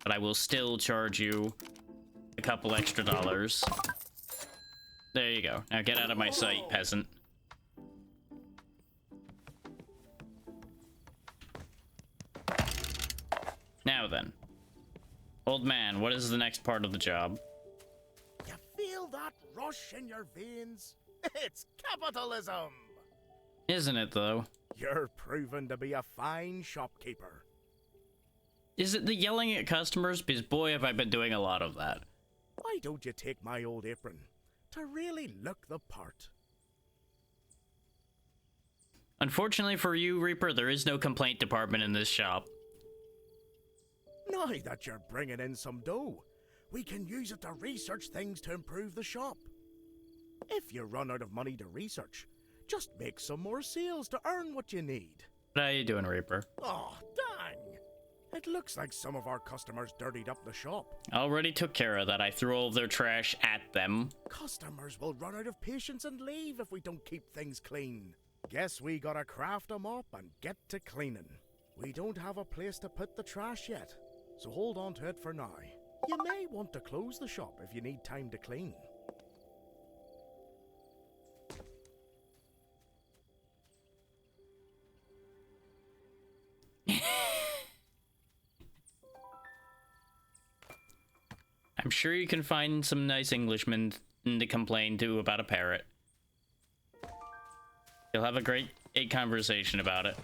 But I will still charge you a couple extra dollars. There you go. Now get out of my sight, peasant. Now then. Old man, what is the next part of the job? You feel that rush in your veins? It's capitalism! Isn't it, though? You're proven to be a fine shopkeeper. Is it the yelling at customers? Because boy, have I been doing a lot of that. Why don't you take my old apron to really look the part? Unfortunately for you, Reaper, there is no complaint department in this shop. Now that you're bringing in some dough, we can use it to research things to improve the shop. If you run out of money to research, just make some more sales to earn what you need. How you doing, Reaper? Oh, dang! It looks like some of our customers dirtied up the shop. Already took care of that. I threw all of their trash at them. Customers will run out of patience and leave if we don't keep things clean. Guess we gotta craft a mop and get to cleaning. We don't have a place to put the trash yet, so hold on to it for now. You may want to close the shop if you need time to clean. I'm sure you can find some nice Englishmen to complain to about a parrot. You'll have a conversation about it.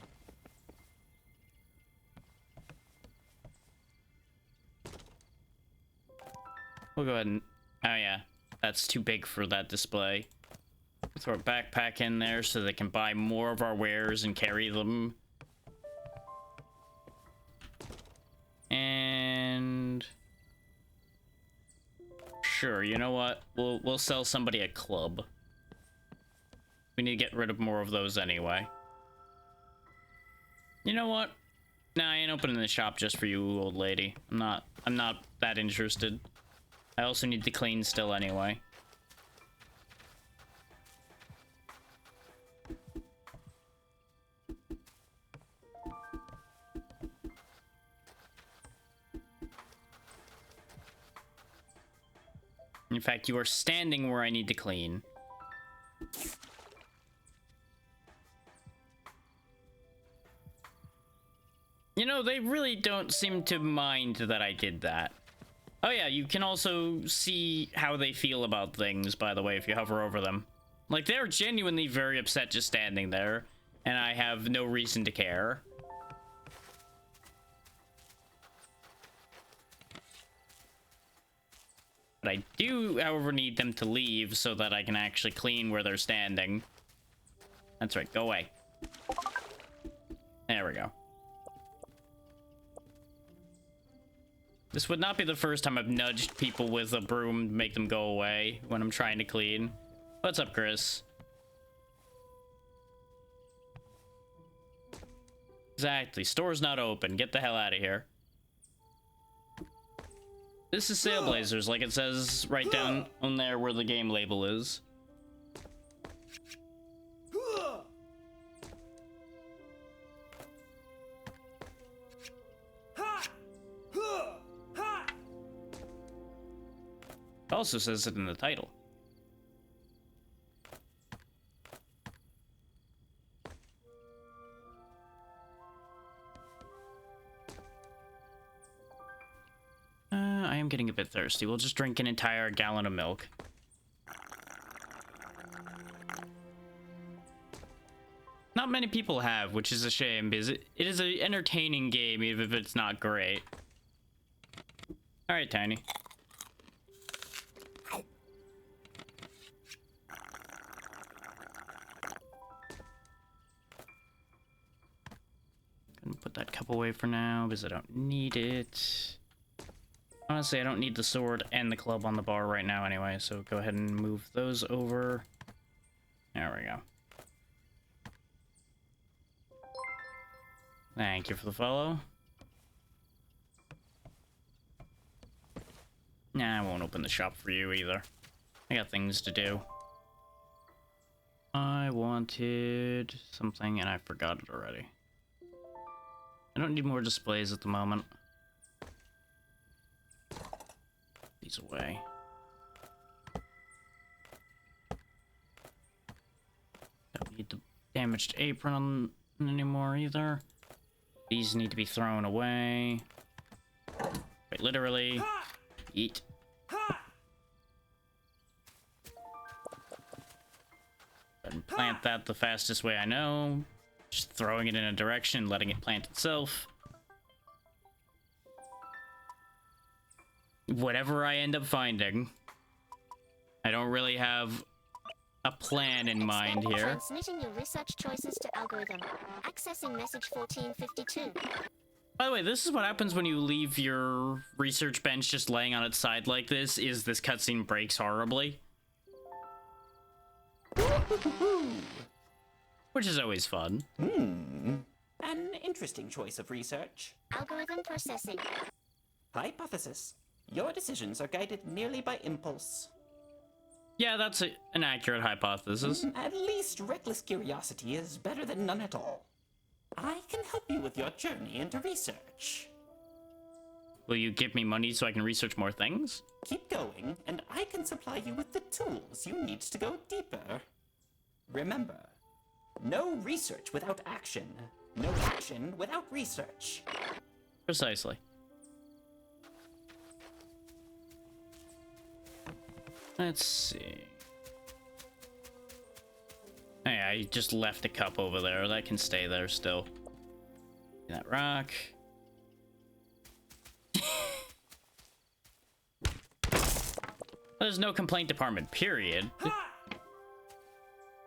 We'll go ahead and... Oh yeah, that's too big for that display. Throw a backpack in there so they can buy more of our wares and carry them. And... Sure, you know what? We'll sell somebody a club. We need to get rid of more of those anyway. You know what? Nah, I ain't opening the shop just for you, old lady. I'm not that interested. I also need to clean still anyway. In fact, you are standing where I need to clean. You know, they really don't seem to mind that I did that. Oh yeah, you can also see how they feel about things, by the way, if you hover over them. Like, they're genuinely very upset just standing there, and I have no reason to care. But I do, however, need them to leave so that I can actually clean where they're standing. That's right, go away. There we go. This would not be the first time I've nudged people with a broom to make them go away when I'm trying to clean. What's up, Chris? Exactly. Store's not open. Get the hell out of here. This is Saleblazers, like it says right down on there where the game label is. It also says it in the title. am getting a bit thirsty. We'll just drink an entire gallon of milk. Not many people have, which is a shame, because it is an entertaining game, even if it's not great. Alright, Tiny. Gonna put that cup away for now, because I don't need it. Honestly, I don't need the sword and the club on the bar right now anyway, so go ahead and move those over. There we go. Thank you for the follow. Nah, I won't open the shop for you either. I got things to do. I wanted something and I forgot it already. I don't need more displays at the moment. These away. Don't need the damaged apron anymore either. These need to be thrown away. Wait, literally. Eat. And plant that the fastest way I know. Just throwing it in a direction, letting it plant itself. Whatever I end up finding. I don't really have a plan in mind here. Transmitting your research choices to algorithm. Accessing message 1452. By the way, this is what happens when you leave your research bench just laying on its side like this, is this cutscene breaks horribly. Which is always fun. An interesting choice of research. Algorithm processing. Hypothesis. Your decisions are guided merely by impulse. Yeah, that's an accurate hypothesis. At least reckless curiosity is better than none at all. I can help you with your journey into research. Will you give me money so I can research more things? Keep going, and I can supply you with the tools you need to go deeper. Remember, no research without action. No action without research. Precisely. Let's see. Hey, I just left a cup over there. That can stay there still. That rock. There's no complaint department, period.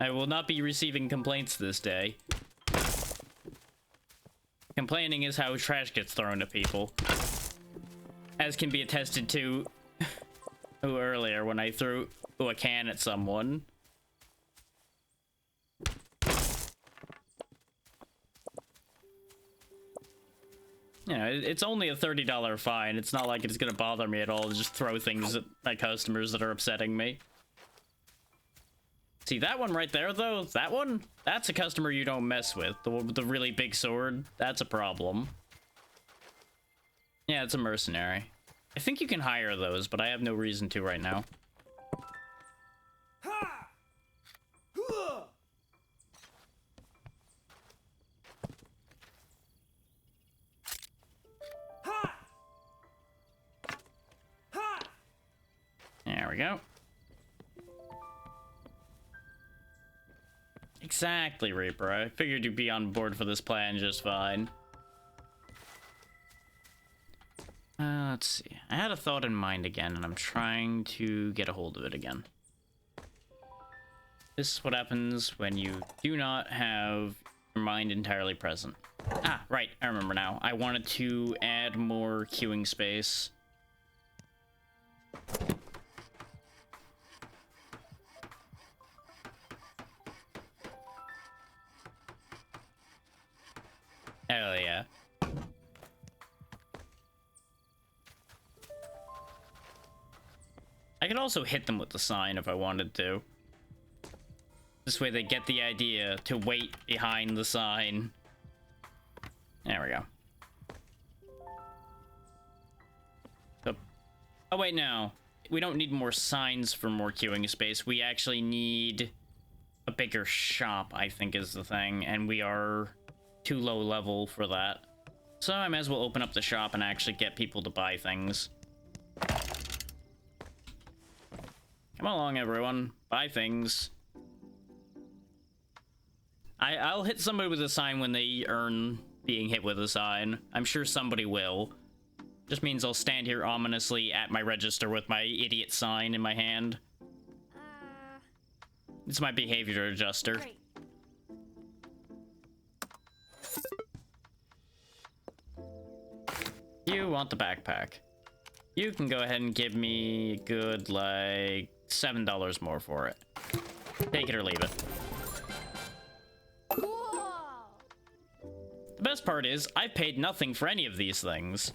I will not be receiving complaints this day. Complaining is how trash gets thrown at people. As can be attested to earlier when I threw a can at someone. You know, it's only a $30 fine. It's not like it's gonna bother me at all to just throw things at my customers that are upsetting me. See, that one right there, though, that one? That's a customer you don't mess with. The one with the really big sword, that's a problem. Yeah, it's a mercenary. I think you can hire those, but I have no reason to right now. There we go. Exactly, Reaper. I figured you'd be on board for this plan just fine. Let's see. I had a thought in mind again, and I'm trying to get a hold of it again. This is what happens when you do not have your mind entirely present. Ah, right. I remember now. I wanted to add more queuing space. Hell yeah. I could also hit them with the sign if I wanted to. This way they get the idea to wait behind the sign. There we go. So, oh wait, no. We don't need more signs for more queuing space. We actually need a bigger shop, I think is the thing. And we are too low level for that. So I might as well open up the shop and actually get people to buy things. Come along, everyone. Buy things. I'll hit somebody with a sign when they earn being hit with a sign. I'm sure somebody will. Just means I'll stand here ominously at my register with my idiot sign in my hand. It's my behavior adjuster. Great. You want the backpack. You can go ahead and give me a good, like, $7 more for it. Take it or leave it. The best part is, I've paid nothing for any of these things.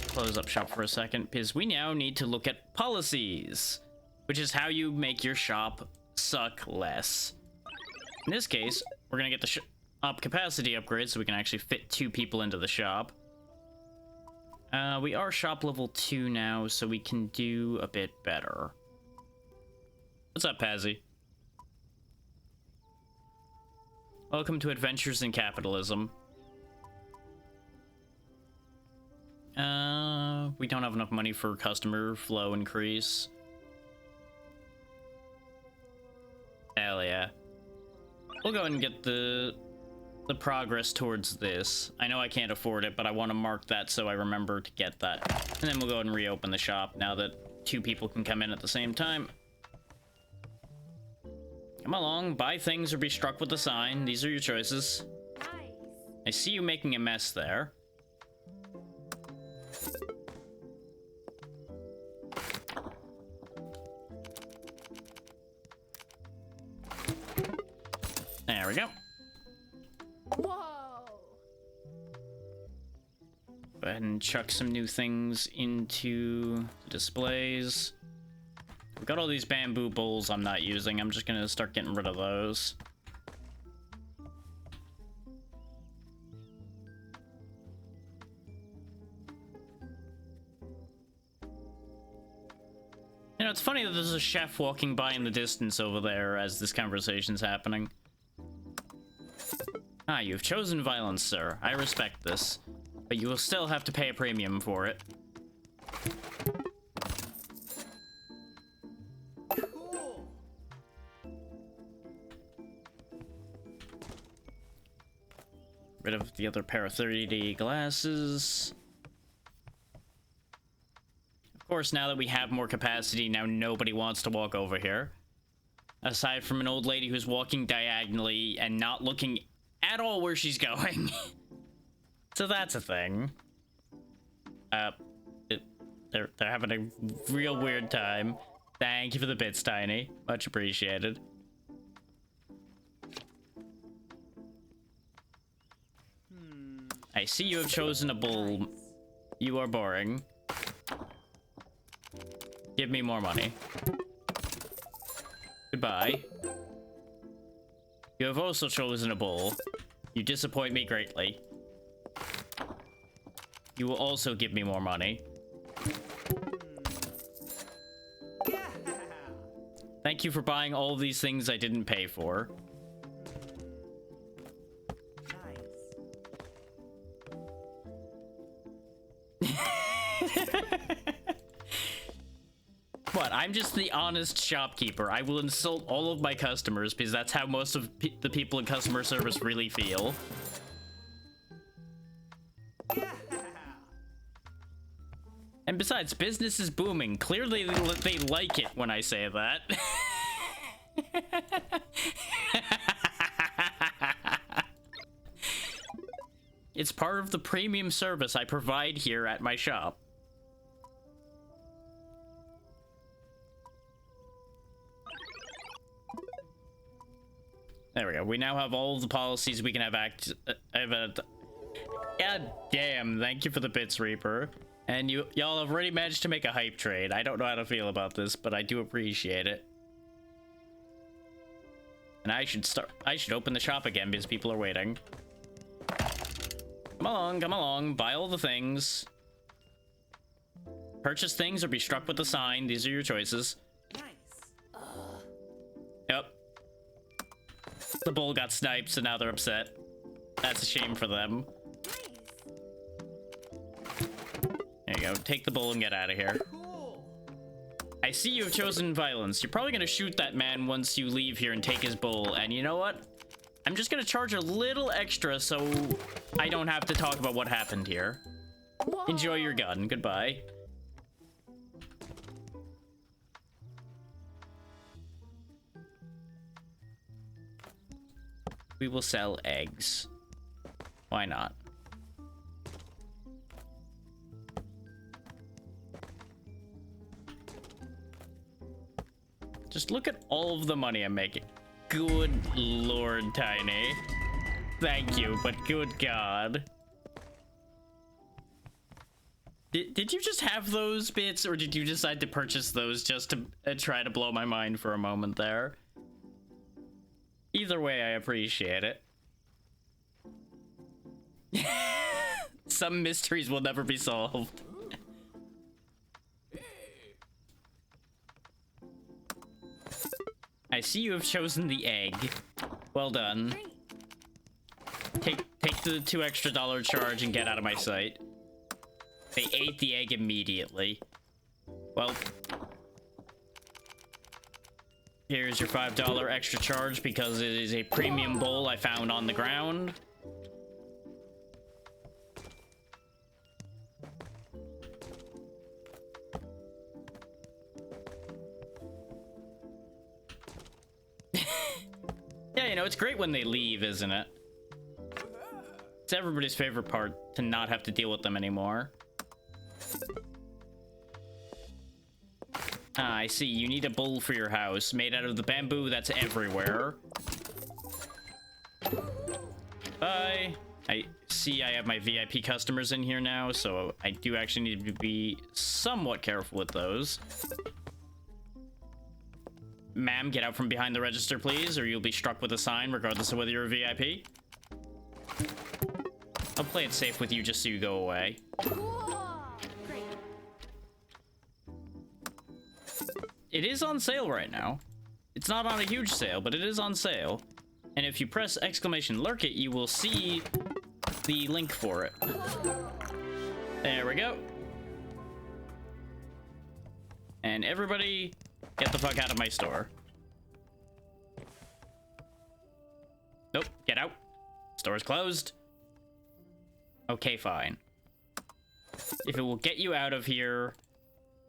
Close up shop for a second, because we now need to look at policies, which is how you make your shop suck less. In this case, we're gonna get the shop capacity upgrade so we can actually fit 2 people into the shop. We are shop level 2 now, so we can do a bit better. What's up, Pazzy? Welcome to Adventures in Capitalism. We don't have enough money for customer flow increase. Hell yeah. We'll go ahead and get the progress towards this. I know I can't afford it, but I want to mark that so I remember to get that. And then we'll go ahead and reopen the shop now that 2 people can come in at the same time. Come along, buy things or be struck with a sign. These are your choices. Nice. I see you making a mess there. There we go. Whoa. Go ahead and chuck some new things into the displays. We've got all these bamboo bowls I'm not using. I'm just gonna start getting rid of those. You know, it's funny that there's a chef walking by in the distance over there as this conversation's happening. Ah, you've chosen violence, sir. I respect this. But you will still have to pay a premium for it. Cool. Rid of the other pair of 30D glasses. Of course, now that we have more capacity, now nobody wants to walk over here. Aside from an old lady who's walking diagonally and not looking at all where she's going. So that's a thing. They're having a real weird time. Thank you for the bits, Tiny. Much appreciated. I see you have chosen a bull. You are boring. Give me more money. Goodbye. You have also chosen a bull. You disappoint me greatly. You will also give me more money. Thank you for buying all these things I didn't pay for. What? I'm just the honest shopkeeper. I will insult all of my customers because that's how most of the people in customer service really feel. And besides, business is booming. Clearly, they like it when I say that. It's part of the premium service I provide here at my shop. There we go. We now have all of the policies we can have God damn, thank you for the bits, Reaper. And y'all have already managed to make a hype trade. I don't know how to feel about this, but I do appreciate it. And I should open the shop again because people are waiting. Come along, buy all the things. Purchase things or be struck with a sign. These are your choices. Nice. Yep. The bull got sniped, so now they're upset. That's a shame for them. Nice. There you go. Take the bull and get out of here. I see you have chosen violence. You're probably gonna shoot that man once you leave here and take his bull. And you know what? I'm just gonna charge a little extra so I don't have to talk about what happened here. Whoa. Enjoy your gun. Goodbye. We will sell eggs. Why not? Just look at all of the money I'm making. Good Lord, Tiny. Thank you, but good God. Did you just have those bits, or did you decide to purchase those just to try to blow my mind for a moment there? Either way, I appreciate it. Some mysteries will never be solved. I see you have chosen the egg. Well done. Take the $2 extra charge and get out of my sight. They ate the egg immediately. Well, here's your $5 extra charge because it is a premium bowl I found on the ground. Yeah, you know, it's great when they leave, isn't it? It's everybody's favorite part, to not have to deal with them anymore. Ah, I see. You need a bowl for your house, made out of the bamboo that's everywhere. Bye. I see I have my VIP customers in here now, so I do actually need to be somewhat careful with those. Ma'am, get out from behind the register, please, or you'll be struck with a sign, regardless of whether you're a VIP. I'll play it safe with you just so you go away. It is on sale right now. It's not on a huge sale, but it is on sale. And if you press exclamation lurkit, you will see the link for it. There we go. And everybody, get the fuck out of my store. Nope, get out. Store's closed. Okay, fine. If it will get you out of here,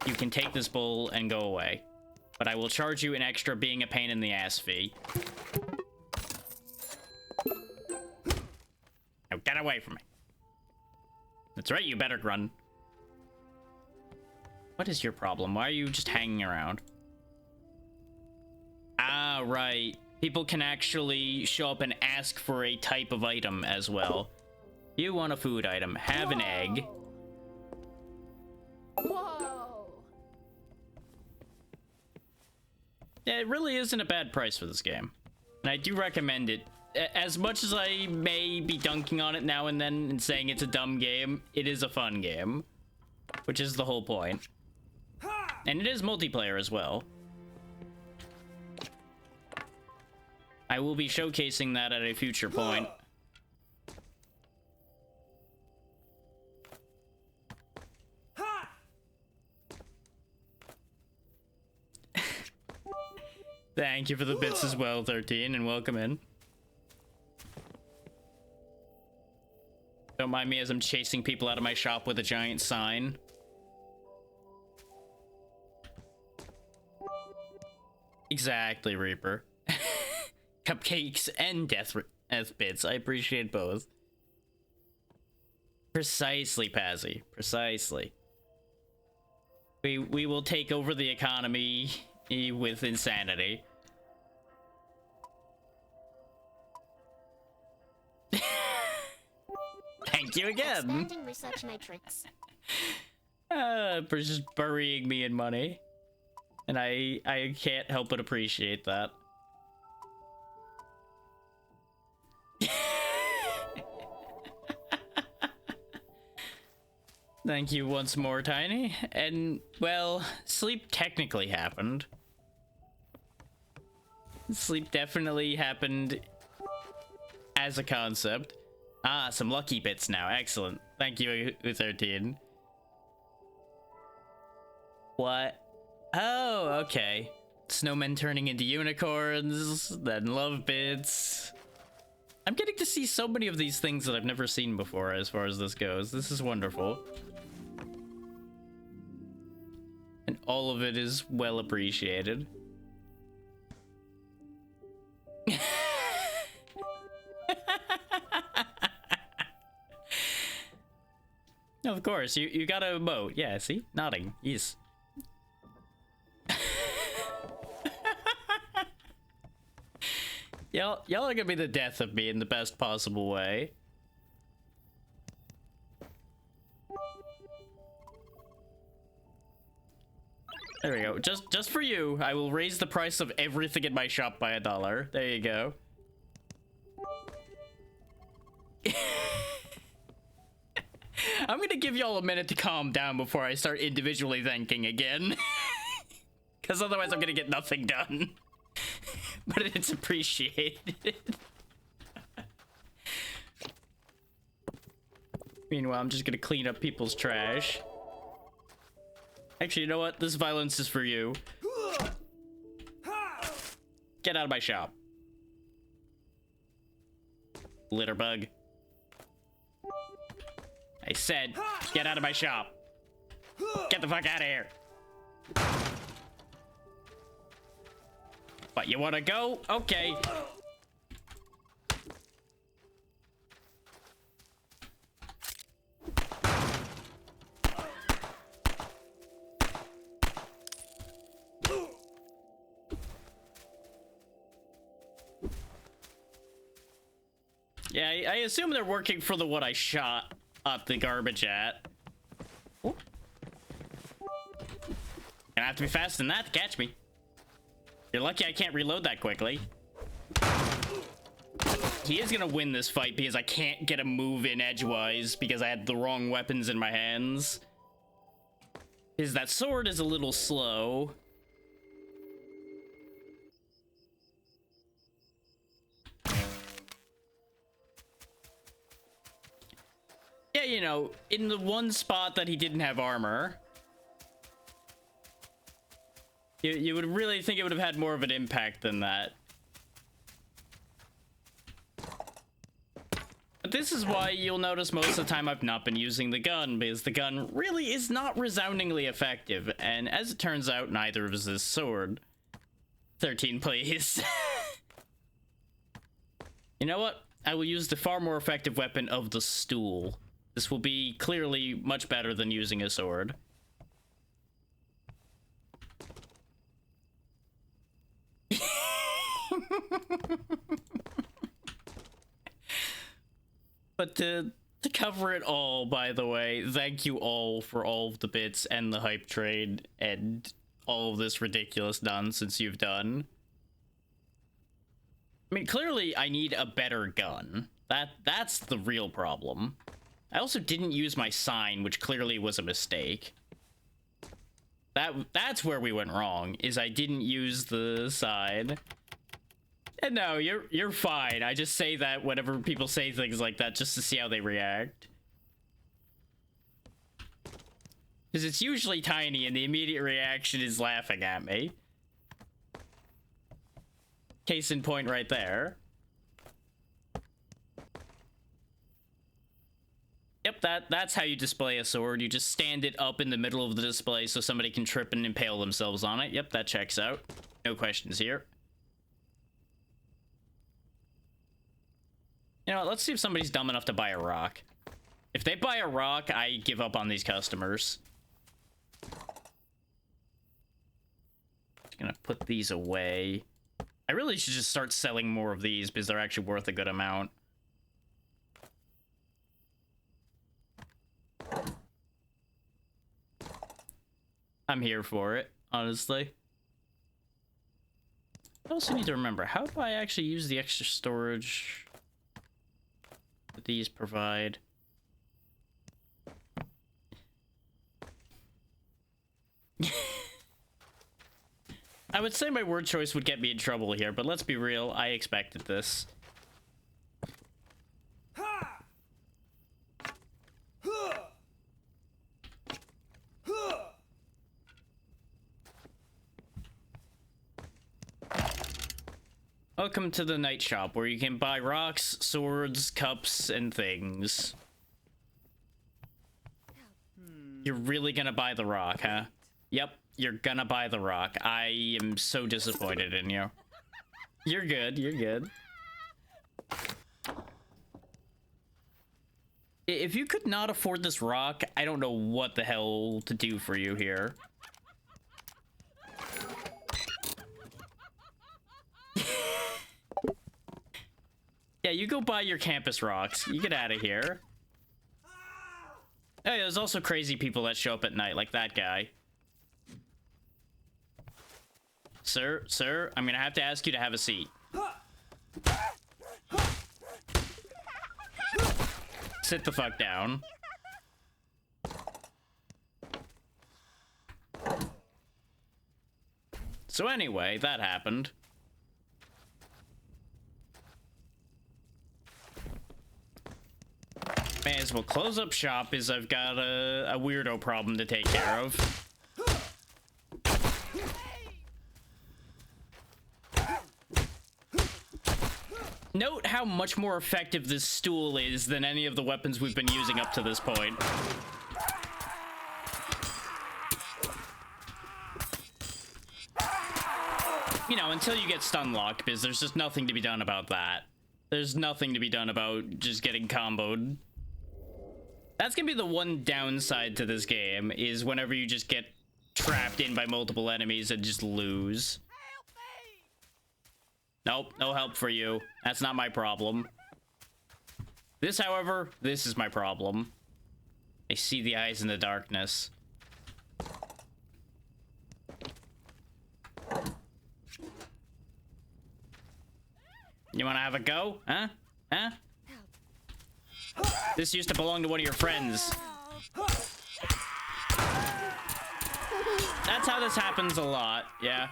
you can take this bowl and go away. But I will charge you an extra being a pain in the ass fee. Now get away from me. That's right, you better run. What is your problem? Why are you just hanging around? Ah, right. People can actually show up and ask for a type of item as well. You want a food item. Have an egg. Whoa! Yeah, it really isn't a bad price for this game. And I do recommend it. As much as I may be dunking on it now and then and saying it's a dumb game, it is a fun game. Which is the whole point. And it is multiplayer as well. I will be showcasing that at a future point. Thank you for the bits as well, 13, and welcome in. Don't mind me as I'm chasing people out of my shop with a giant sign. Exactly, Reaper. Cupcakes and death bits. I appreciate both. Precisely, Pazzy. Precisely. We will take over the economy with insanity. Thank you again. Expanding research matrix. For just burying me in money. And I can't help but appreciate that. Thank you once more, Tiny. And, well, sleep technically happened. Sleep definitely happened as a concept. Ah, some lucky bits now. Excellent. Thank you, U13. What? Oh, okay. Snowmen turning into unicorns, then love bits. I'm getting to see so many of these things that I've never seen before as far as this goes. This is wonderful. And all of it is well appreciated. Of course, you gotta emote. Yeah, see? Nodding. Yes. Y'all are gonna be the death of me in the best possible way. There we go. Just for you, I will raise the price of everything in my shop by $1. There you go. I'm gonna give y'all a minute to calm down before I start individually thanking again. Because otherwise I'm gonna get nothing done. But it's appreciated. Meanwhile, I'm just gonna clean up people's trash. Actually, you know what? This violence is for you. Get out of my shop. Litterbug. I said, get out of my shop. Get the fuck out of here. But you wanna go? Okay. Yeah, I assume they're working for the one I shot up the garbage at. Ooh. Gonna have to be faster than that to catch me. You're lucky I can't reload that quickly. He is gonna win this fight because I can't get a move in edgewise because I had the wrong weapons in my hands. Because that sword is a little slow. Yeah, you know, in the one spot that he didn't have armor, you would really think it would have had more of an impact than that. But this is why you'll notice most of the time I've not been using the gun, because the gun really is not resoundingly effective, and as it turns out, neither is this sword. 13, please. You know what? I will use the far more effective weapon of the stool. This will be clearly much better than using a sword. But to cover it all, by the way, thank you all for all of the bits and the hype trade and all of this ridiculous nonsense you've done. I mean, clearly I need a better gun. That's the real problem. I also didn't use my sign, which clearly was a mistake. That's where we went wrong, is I didn't use the sign. And no, you're fine. I just say that whenever people say things like that just to see how they react. Because it's usually tiny and the immediate reaction is laughing at me. Case in point right there. Yep, that's how you display a sword. You just stand it up in the middle of the display so somebody can trip and impale themselves on it. Yep, that checks out. No questions here. You know what, let's see if somebody's dumb enough to buy a rock. If they buy a rock, I give up on these customers. Just gonna put these away. I really should just start selling more of these because they're actually worth a good amount. I'm here for it, honestly. I also need to remember, how do I actually use the extra storage that these provide? I would say my word choice would get me in trouble here, but let's be real, I expected this. Welcome to the night shop where you can buy rocks, swords, cups, and things. You're really gonna buy the rock, huh? Yep, you're gonna buy the rock. I am so disappointed in you. You're good, you're good. If you could not afford this rock, I don't know what the hell to do for you here. Yeah, you go buy your campus rocks. You get out of here. Hey, there's also crazy people that show up at night, like that guy. Sir, I'm gonna have to ask you to have a seat. Sit the fuck down. So anyway, that happened. May as well close up shop, as I've got a weirdo problem to take care of. Note how much more effective this stool is than any of the weapons we've been using up to this point. You know, until you get stun locked, because there's just nothing to be done about that. There's nothing to be done about just getting comboed. That's gonna be the one downside to this game, is whenever you just get trapped in by multiple enemies and just lose. Nope, no help for you. That's not my problem. This, however, this is my problem. I see the eyes in the darkness. You wanna have a go? Huh? Huh? This used to belong to one of your friends. That's how this happens a lot, yeah.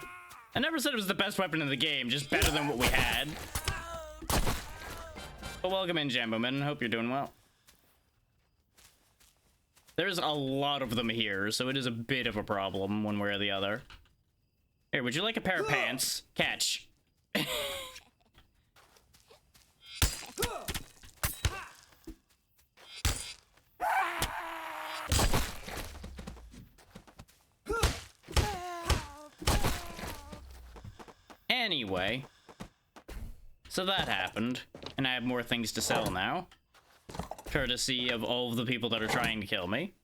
I never said it was the best weapon in the game, just better than what we had. But welcome in, Jamboman. Hope you're doing well. There's a lot of them here, so it is a bit of a problem one way or the other. Here, would you like a pair of pants? Catch. Anyway, so that happened, and I have more things to sell now, courtesy of all of the people that are trying to kill me.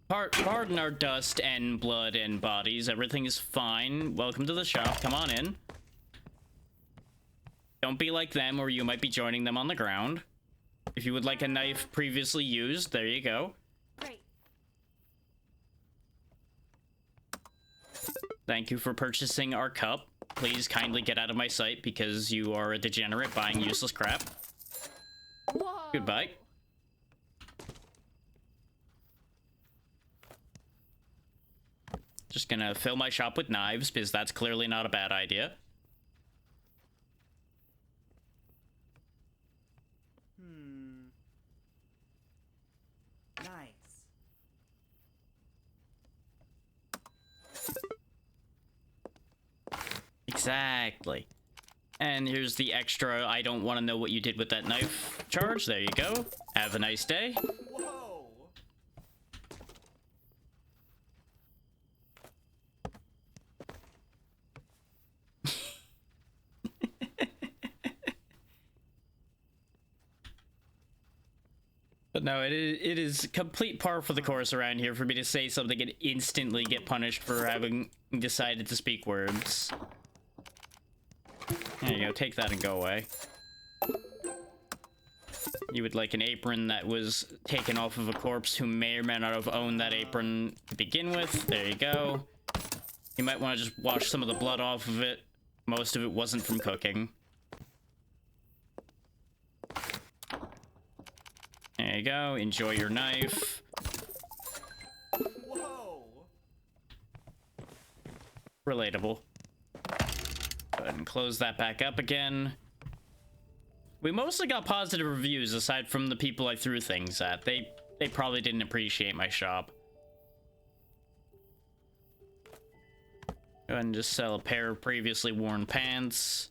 Pardon our dust and blood and bodies. Everything is fine. Welcome to the shop. Come on in. Don't be like them, or you might be joining them on the ground. If you would like a knife previously used, there you go. Great. Thank you for purchasing our cup. Please kindly get out of my sight, because you are a degenerate buying useless crap. Whoa. Goodbye. Just gonna fill my shop with knives, because that's clearly not a bad idea. Nice. Exactly. And here's the extra I don't want to know what you did with that knife charge. There you go. Have a nice day. Whoa. But no, it is complete par for the course around here for me to say something and instantly get punished for having decided to speak words. There you go, take that and go away. You would like an apron that was taken off of a corpse who may or may not have owned that apron to begin with. There you go. You might want to just wash some of the blood off of it. Most of it wasn't from cooking. There you go. Enjoy your knife. Whoa. Relatable. Go ahead and close that back up again. We mostly got positive reviews aside from the people I threw things at. They probably didn't appreciate my shop. Go ahead and just sell a pair of previously worn pants.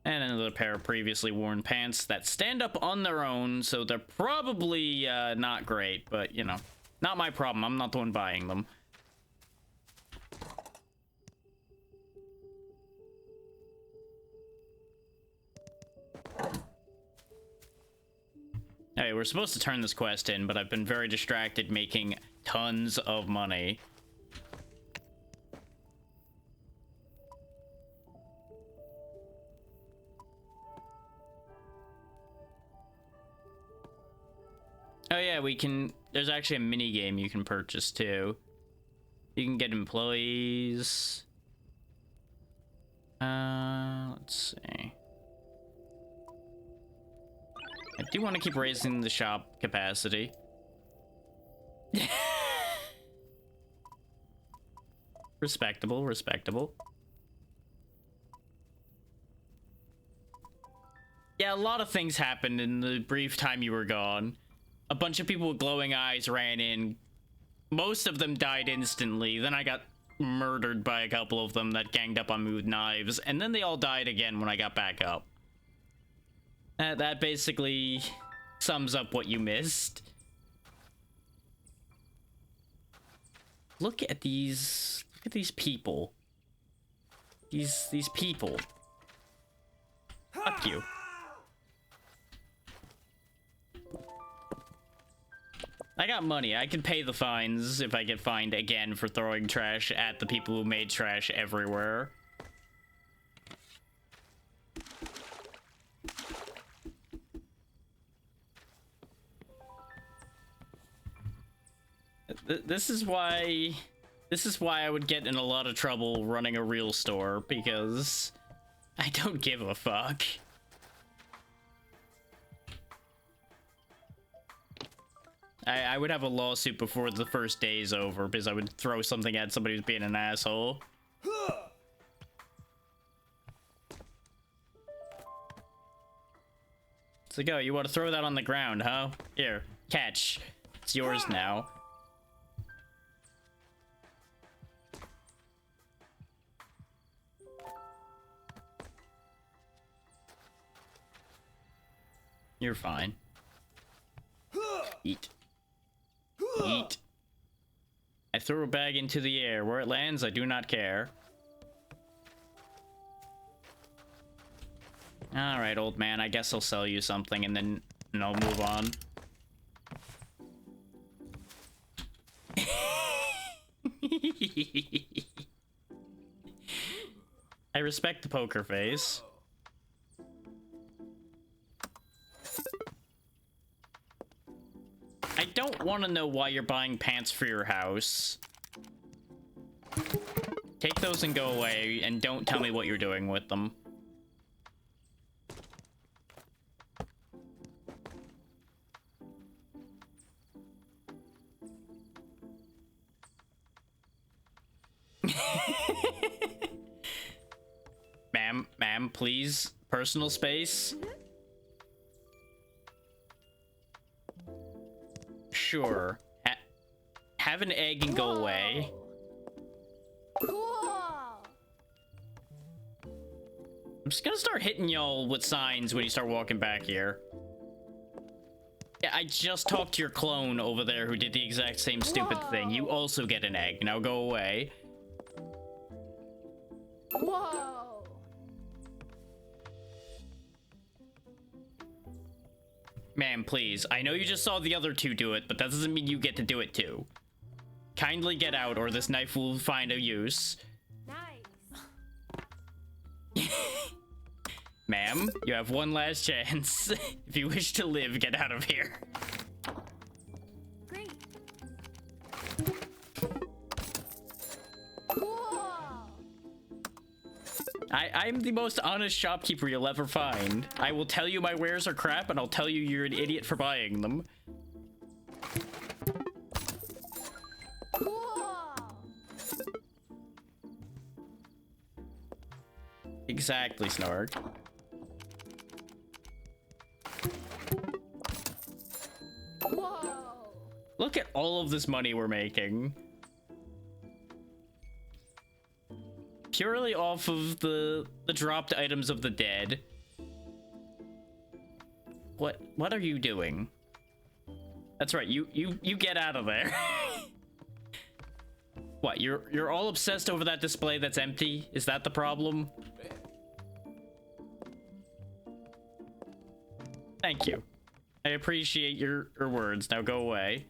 And another pair of previously worn pants that stand up on their own, so they're probably not great, but, you know, not my problem. I'm not the one buying them. Hey, we're supposed to turn this quest in, but I've been very distracted making tons of money. Oh yeah, we can... There's actually a mini game you can purchase too. You can get employees. Let's see. I do want to keep raising the shop capacity. Respectable, respectable. Yeah, a lot of things happened in the brief time you were gone. A bunch of people with glowing eyes ran in. Most of them died instantly. Then I got murdered by a couple of them that ganged up on me with knives. And then they all died again when I got back up. That basically sums up what you missed. Look at these people. These people. Fuck you. I got money. I can pay the fines if I get fined again for throwing trash at the people who made trash everywhere. This is why I would get in a lot of trouble running a real store, because I don't give a fuck. I would have a lawsuit before the first day is over because I would throw something at somebody who's being an asshole. So go, you want to throw that on the ground, huh? Here, catch. It's yours now. You're fine. Eat. Eat. I throw a bag into the air. Where it lands, I do not care. Alright, old man. I guess I'll sell you something and then I'll move on. I respect the poker face. I don't want to know why you're buying pants for your house. Take those and go away, and don't tell me what you're doing with them. Ma'am, please. Personal space. Sure. Have an egg and go away. Cool. I'm just gonna start hitting y'all with signs when you start walking back here. Yeah, I just talked to your clone over there who did the exact same stupid thing. You also get an egg. Now go away. Whoa. Ma'am, please. I know you just saw the other two do it, but that doesn't mean you get to do it too. Kindly get out, or this knife will find a use. Nice. Ma'am, you have one last chance. If you wish to live, get out of here. Great. Cool. I'm the most honest shopkeeper you'll ever find. I will tell you my wares are crap, and I'll tell you you're an idiot for buying them. Cool. Exactly, Snark. Look at all of this money we're making. Purely off of the dropped items of the dead. What are you doing? That's right, you get out of there. What, you're all obsessed over that display that's empty? Is that the problem? Thank you. I appreciate your words. Now go away.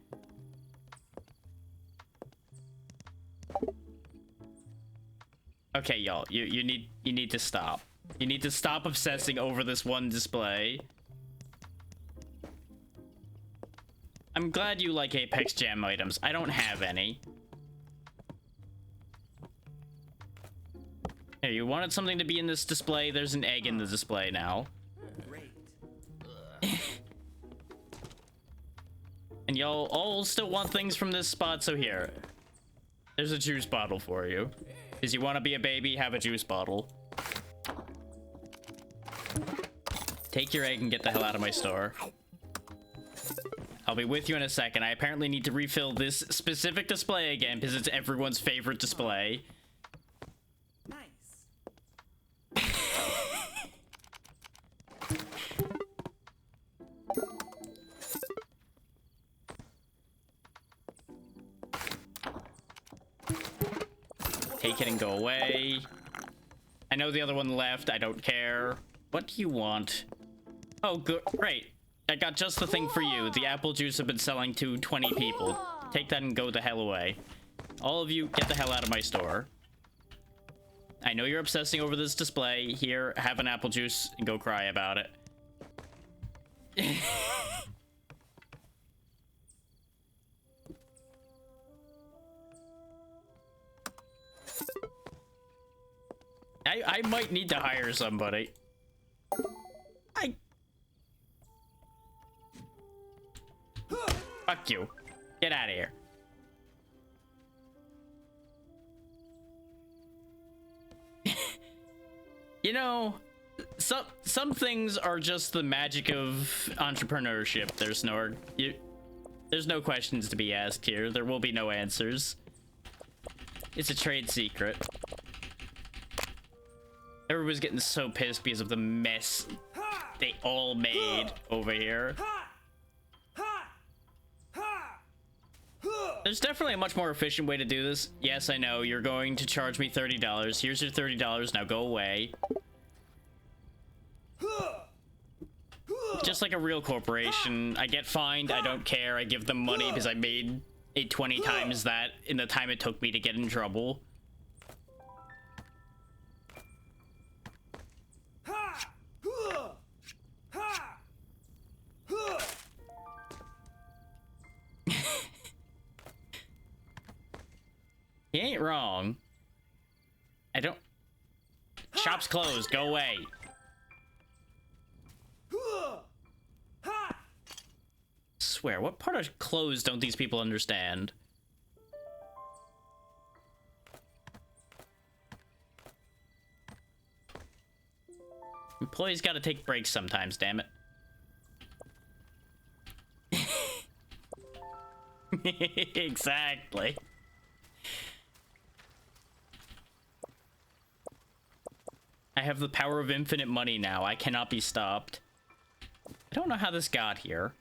Okay, y'all, you need to stop. You need to stop obsessing over this one display. I'm glad you like Apex Jam items. I don't have any. Here, you wanted something to be in this display. There's an egg in the display now. And y'all all still want things from this spot, so here. There's a juice bottle for you. Because you want to be a baby, have a juice bottle. Take your egg and get the hell out of my store. I'll be with you in a second. I apparently need to refill this specific display again because it's everyone's favorite display. Take it and go away. I know the other one left. I don't care. What do you want? Oh, good. Great. I got just the thing for you. The apple juice I've been selling to 20 people. Take that and go the hell away. All of you, get the hell out of my store. I know you're obsessing over this display. Here, have an apple juice and go cry about it. I might need to hire somebody. Fuck you. Get out of here. You know, some things are just the magic of entrepreneurship. There's no questions to be asked here. There will be no answers. It's a trade secret. Everybody's getting so pissed because of the mess they all made over here. There's definitely a much more efficient way to do this. Yes, I know. You're going to charge me $30. Here's your $30. Now go away. Just like a real corporation. I get fined. I don't care. I give them money because I made it 20 times that in the time it took me to get in trouble. He ain't wrong. I don't... Shop's closed. Go away. Swear, what part of closed don't these people understand? Employees gotta take breaks sometimes, damn it. Exactly. I have the power of infinite money now. I cannot be stopped. I don't know how this got here.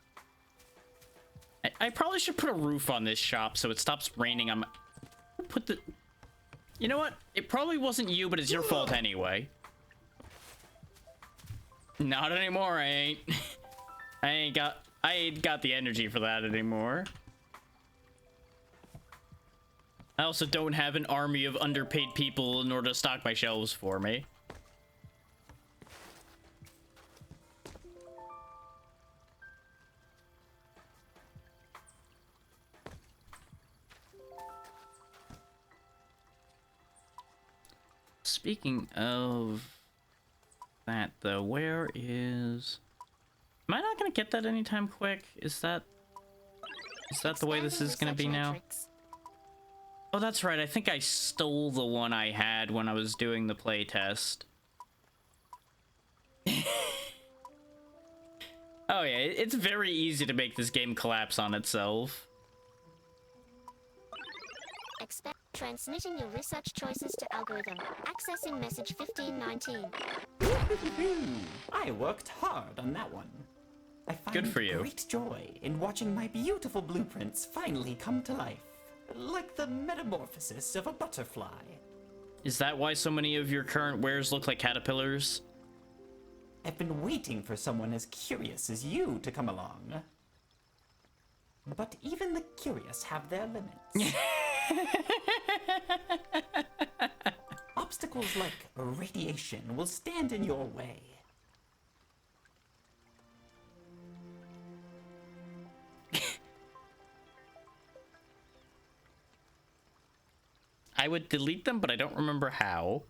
I probably should put a roof on this shop so it stops raining on my... Put the... You know what? It probably wasn't you, but it's your fault anyway. Not anymore, I ain't. I ain't got the energy for that anymore. I also don't have an army of underpaid people in order to stock my shelves for me. Speaking of that, though, where is... Am I not gonna get that anytime quick? Is that the way this is gonna be now? Oh, that's right. I think I stole the one I had when I was doing the playtest. Oh yeah, it's very easy to make this game collapse on itself. Transmitting your research choices to algorithm. Accessing message 1519. I worked hard on that one. I find Good for you. great joy in watching my beautiful blueprints finally come to life. Like the metamorphosis of a butterfly. Is that why so many of your current wares look like caterpillars? I've been waiting for someone as curious as you to come along. But even the curious have their limits. Obstacles like radiation will stand in your way. I would delete them, but I don't remember how.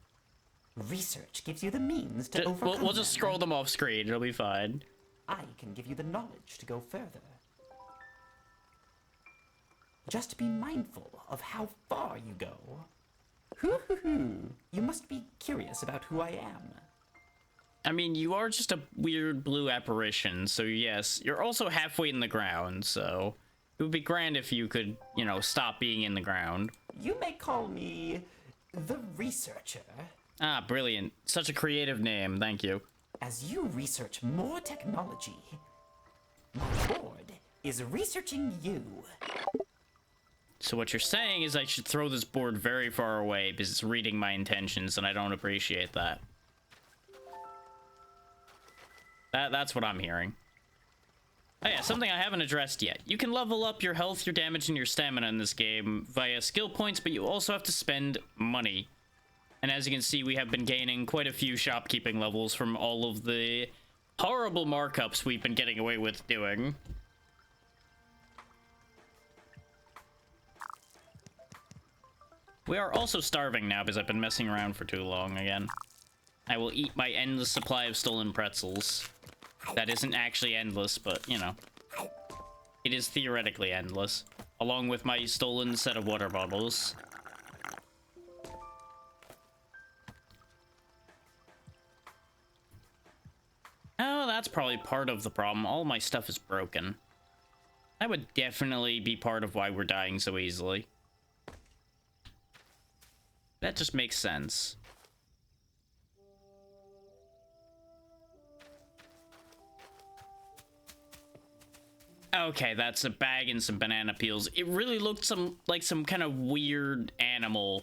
Research gives you the means to overcome We'll just them. scroll them off screen. It'll be fine. I can give you the knowledge to go further. Just be mindful of how far you go. You must be curious about who I am. I mean, you are just a weird blue apparition, so yes. You're also halfway in the ground, so it would be grand if you could, you know, stop being in the ground. You may call me the Researcher. Ah, brilliant. Such a creative name. Thank you. As you research more technology, my board is researching you. So what you're saying is I should throw this board very far away because it's reading my intentions, and I don't appreciate that. That's what I'm hearing. Oh yeah, something I haven't addressed yet. You can level up your health, your damage, and your stamina in this game via skill points, but you also have to spend money. And as you can see, we have been gaining quite a few shopkeeping levels from all of the horrible markups we've been getting away with doing. We are also starving now because I've been messing around for too long again. I will eat my endless supply of stolen pretzels. That isn't actually endless, but, you know. It is theoretically endless. Along with my stolen set of water bottles. Oh, that's probably part of the problem. All my stuff is broken. That would definitely be part of why we're dying so easily. That just makes sense. Okay, that's a bag and some banana peels. It really looked like some kind of weird animal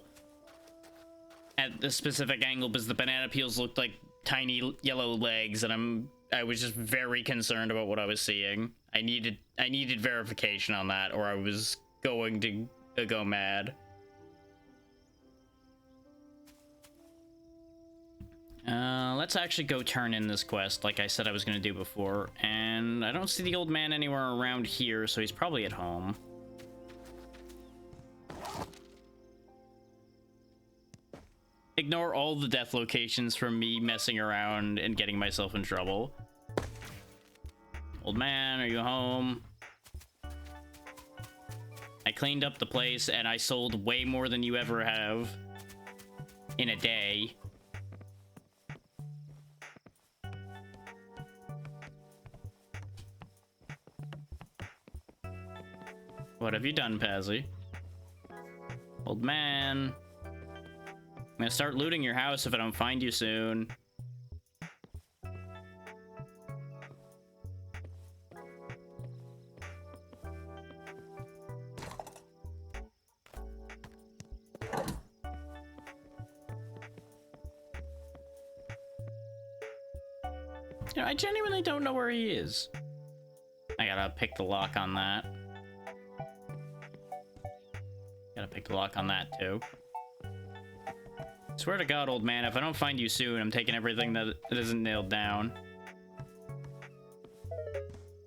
at the specific angle because the banana peels looked like tiny yellow legs, and I was just very concerned about what I was seeing. I needed verification on that, or I was going to go mad. Let's actually go turn in this quest like I said I was going to do before. And I don't see the old man anywhere around here, so he's probably at home. Ignore all the death locations from me messing around and getting myself in trouble. Old man, are you home? I cleaned up the place and I sold way more than you ever have in a day. What have you done, Pazzy? Old man. I'm gonna start looting your house if I don't find you soon. You know, I genuinely don't know where he is. I gotta pick the lock on that. Gotta pick the lock on that, too. Swear to God, old man, if I don't find you soon, I'm taking everything that isn't nailed down.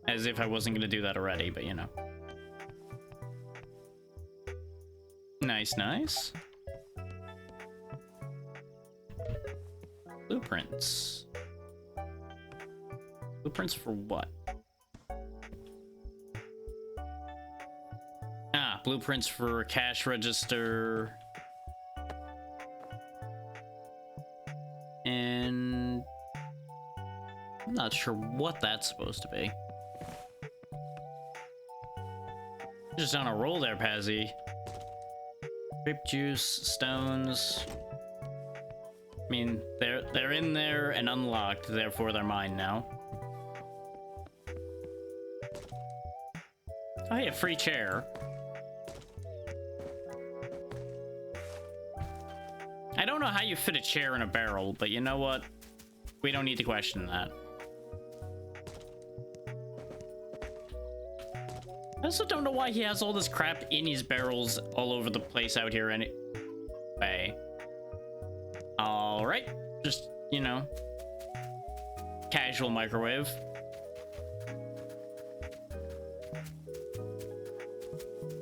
As if I wasn't gonna do that already, but you know. Nice, nice. Blueprints. Blueprints for what? Ah, blueprints for a cash register. And I'm not sure what that's supposed to be. Just on a roll there, Pazzy. Grape juice, stones. I mean, they're in there and unlocked, therefore they're mine now. Oh yeah, free chair. I don't know how you fit a chair in a barrel, but you know what? We don't need to question that. I also don't know why he has all this crap in his barrels all over the place out here anyway. Alright, just, you know, casual microwave.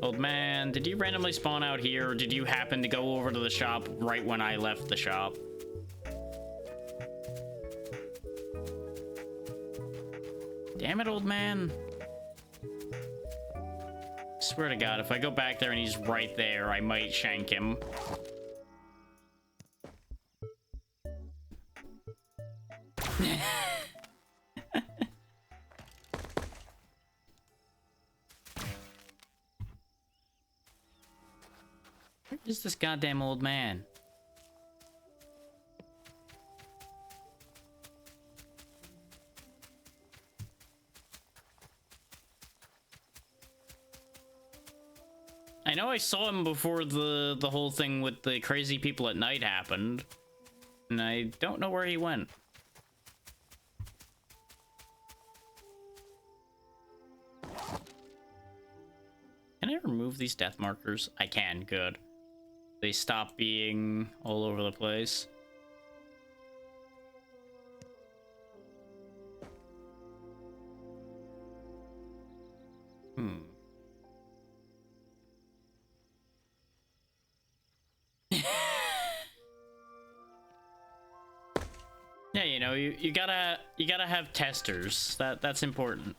Old man, did you randomly spawn out here, or did you happen to go over to the shop right when I left the shop? Damn it, old man. Swear to God, if I go back there and he's right there, I might shank him. Where is this goddamn old man? I know I saw him before the whole thing with the crazy people at night happened, and I don't know where he went. Can I remove these death markers? I can, good. They stop being all over the place. Yeah, you know, you gotta have testers. That's important.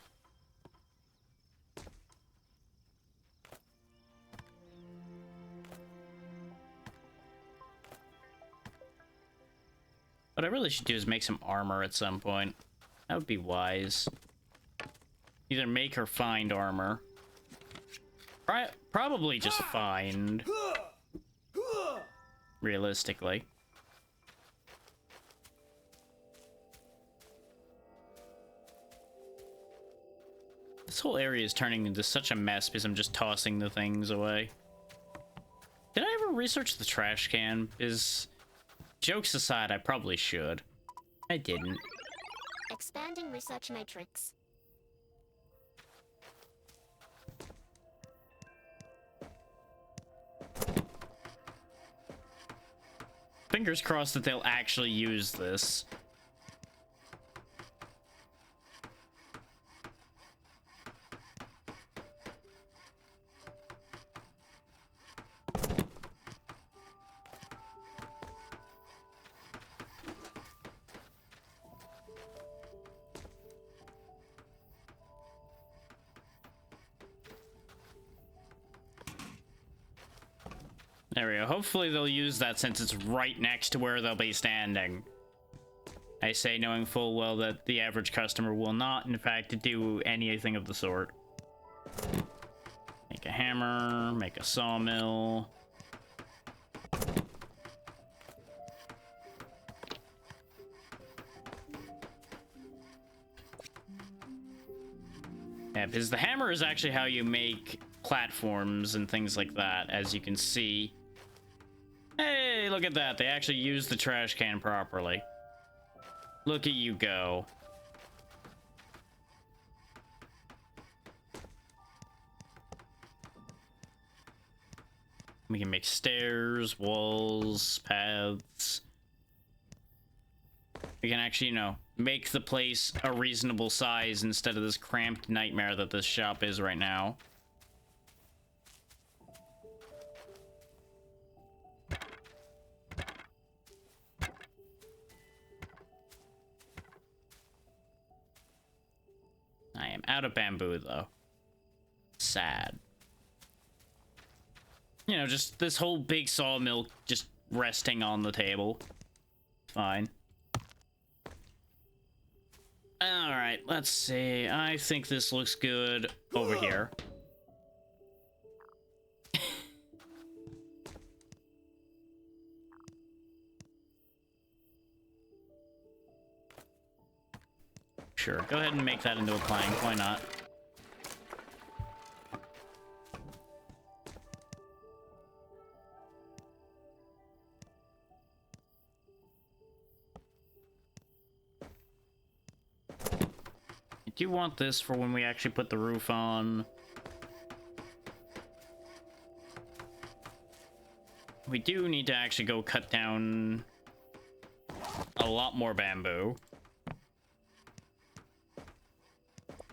What I really should do is make some armor at some point. That would be wise. Either make or find armor. Probably just find. Realistically. This whole area is turning into such a mess because I'm just tossing the things away. Did I ever research the trash can? Jokes aside, I probably should. I didn't. Expanding research matrix. Fingers crossed that they'll actually use this. There we go. Hopefully they'll use that since it's right next to where they'll be standing. I say knowing full well that the average customer will not, in fact, do anything of the sort. Make a hammer, make a sawmill. Yeah, because the hammer is actually how you make platforms and things like that, as you can see. Hey, look at that. They actually used the trash can properly. Look at you go. We can make stairs, walls, paths. We can actually, you know, make the place a reasonable size instead of this cramped nightmare that this shop is right now. I am out of bamboo, though. Sad. You know, just this whole big sawmill just resting on the table. Fine. Alright, let's see. I think this looks good over here. Sure, go ahead and make that into a plank. Why not? I do want this for when we actually put the roof on. We do need to actually go cut down a lot more bamboo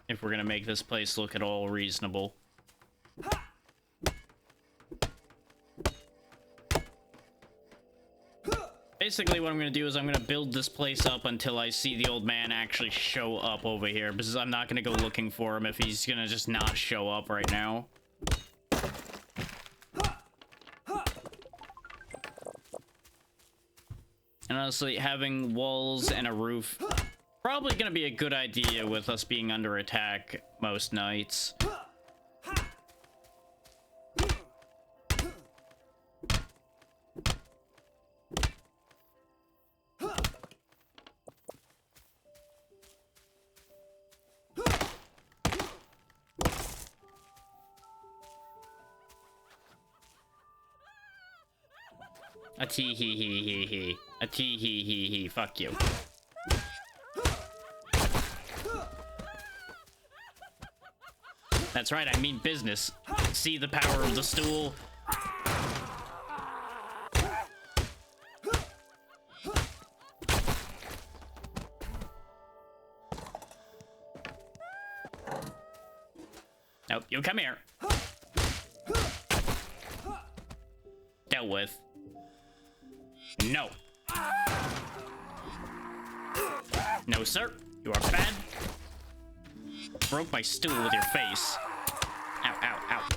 if we're gonna make this place look at all reasonable. Basically what I'm gonna do is I'm gonna build this place up until I see the old man actually show up over here, because I'm not gonna go looking for him if he's gonna just not show up right now. And honestly, having walls and a roof probably gonna be a good idea with us being under attack most nights. A tee hee hee hee hee. A tee hee hee hee. Fuck you. That's right, I mean business. See the power of the stool? Nope, you come here. Dealt with. No. No, sir. You are bad. Broke my stool with your face. Ow, ow, ow.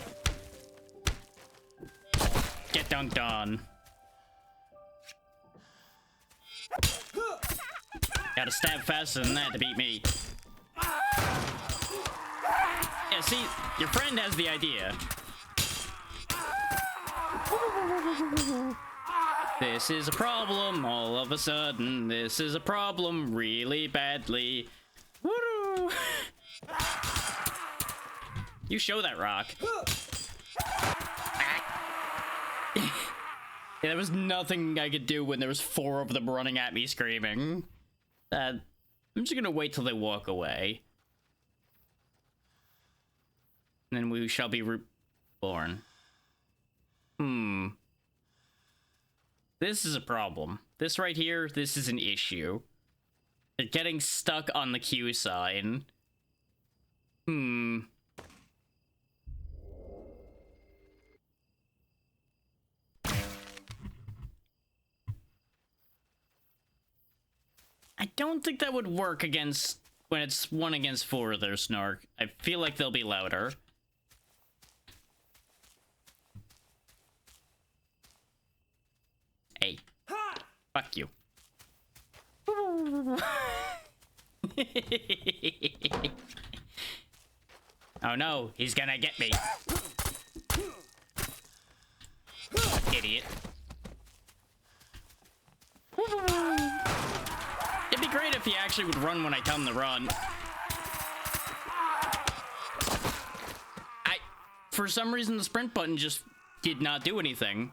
Get dunked on. Gotta stab faster than that to beat me. Yeah, see, your friend has the idea. This is a problem, all of a sudden. This is a problem, really badly. Woo! You show that rock. Yeah, there was nothing I could do when there was 4 of them running at me screaming. I'm just gonna wait till they walk away. And then we shall be reborn. This is a problem. This right here, this is an issue. They're getting stuck on the Q sign. I don't think that would work against when it's 1 against 4 there, Snark. I feel like they'll be louder. Hey. Fuck you. Oh no, he's gonna get me. Idiot. It'd be great if he actually would run when I tell him to run. For some reason, the sprint button just did not do anything.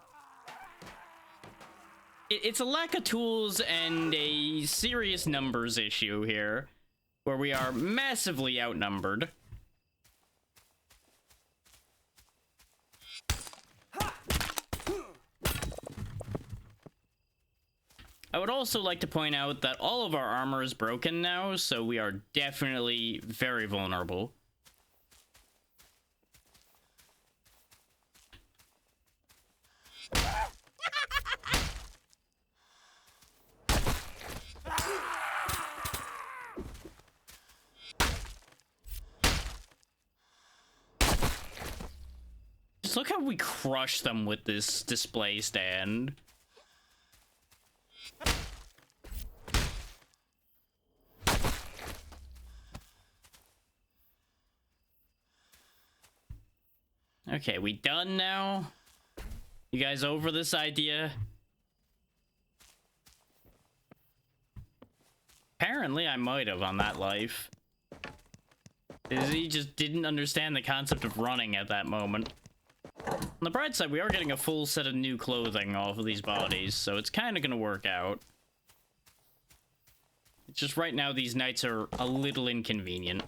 It's a lack of tools and a serious numbers issue here, where we are massively outnumbered. I would also like to point out that all of our armor is broken now, so we are definitely very vulnerable. Just look how we crush them with this display stand. Okay, we done now? You guys over this idea? apparently I might have on that life. He just didn't understand the concept of running at that moment. On the bright side, we are getting a full set of new clothing off of these bodies, so it's kind of gonna work out. It's just right now these knights are a little inconvenient.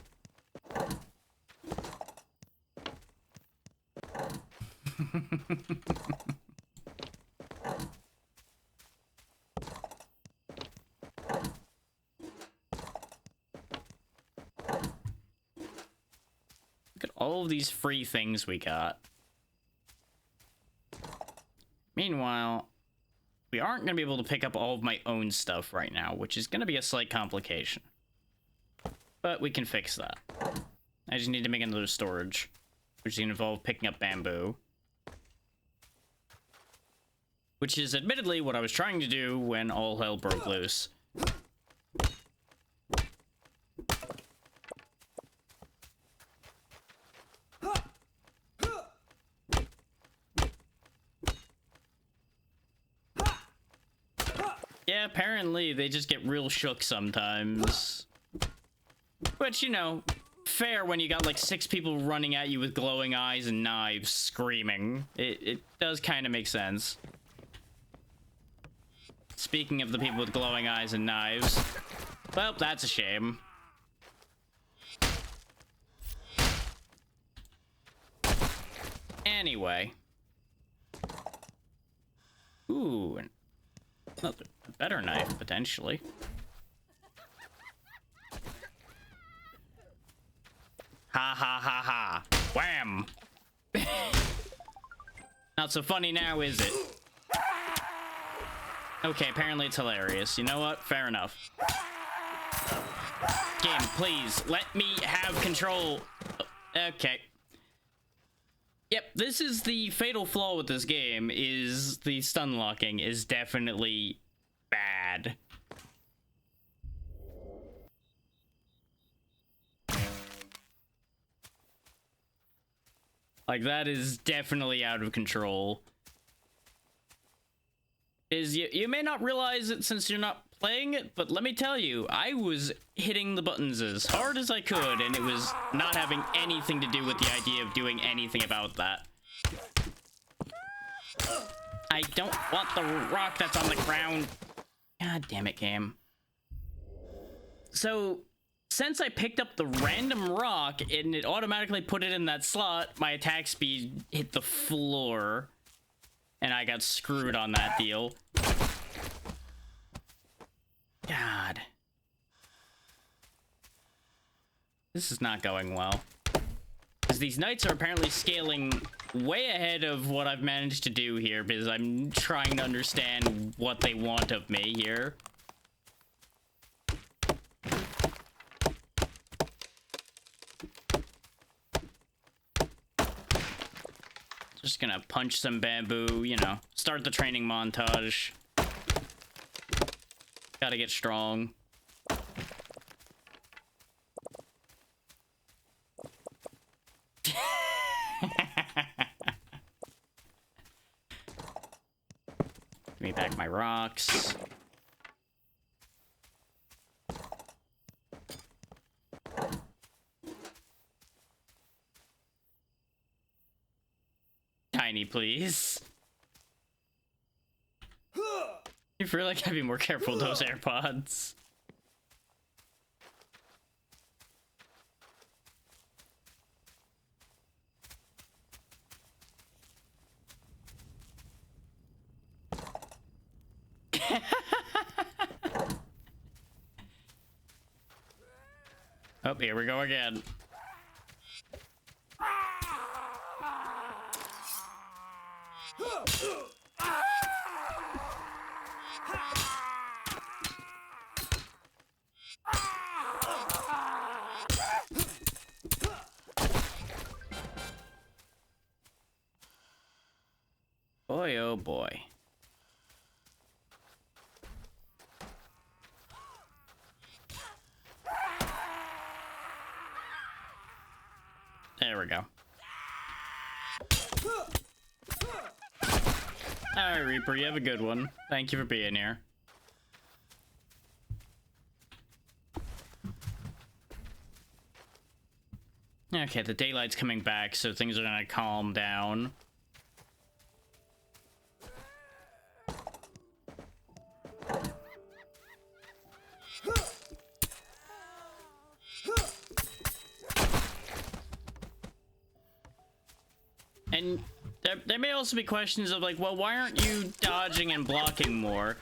Look at all of these free things we got. Meanwhile, we aren't going to be able to pick up all of my own stuff right now, which is going to be a slight complication. But we can fix that. I just need to make another storage, which is going to involve picking up bamboo. Which is admittedly what I was trying to do when all hell broke loose. Yeah, apparently they just get real shook sometimes. Which, you know, fair when you got like 6 people running at you with glowing eyes and knives screaming. It does kind of make sense. Speaking of the people with glowing eyes and knives, well, that's a shame. Anyway. Ooh, another better knife, potentially. Ha ha ha ha. Wham! Not so funny now, is it? Okay, apparently it's hilarious. You know what? Fair enough. Game, please, let me have control. Okay. Yep, this is the fatal flaw with this game, is the stun locking is definitely bad. Like, that is definitely out of control. You may not realize it since you're not playing it, but let me tell you, I was hitting the buttons as hard as I could, and it was not having anything to do with the idea of doing anything about that. I don't want the rock that's on the ground. God damn it, game. So, since I picked up the random rock and it automatically put it in that slot, my attack speed hit the floor. And I got screwed on that deal. God. This is not going well. Because these knights are apparently scaling way ahead of what I've managed to do here, because I'm trying to understand what they want of me here. Just gonna punch some bamboo, you know, start the training montage. Gotta get strong. Give me back my rocks. Tiny, please. You feel like I'd be more careful with those AirPods. Oh, here we go again. Boy, oh boy. There we go. Alright, Reaper, you have a good one. Thank you for being here. Okay, the daylight's coming back, so things are gonna calm down. And there may also be questions of like, well, why aren't you dodging and blocking more?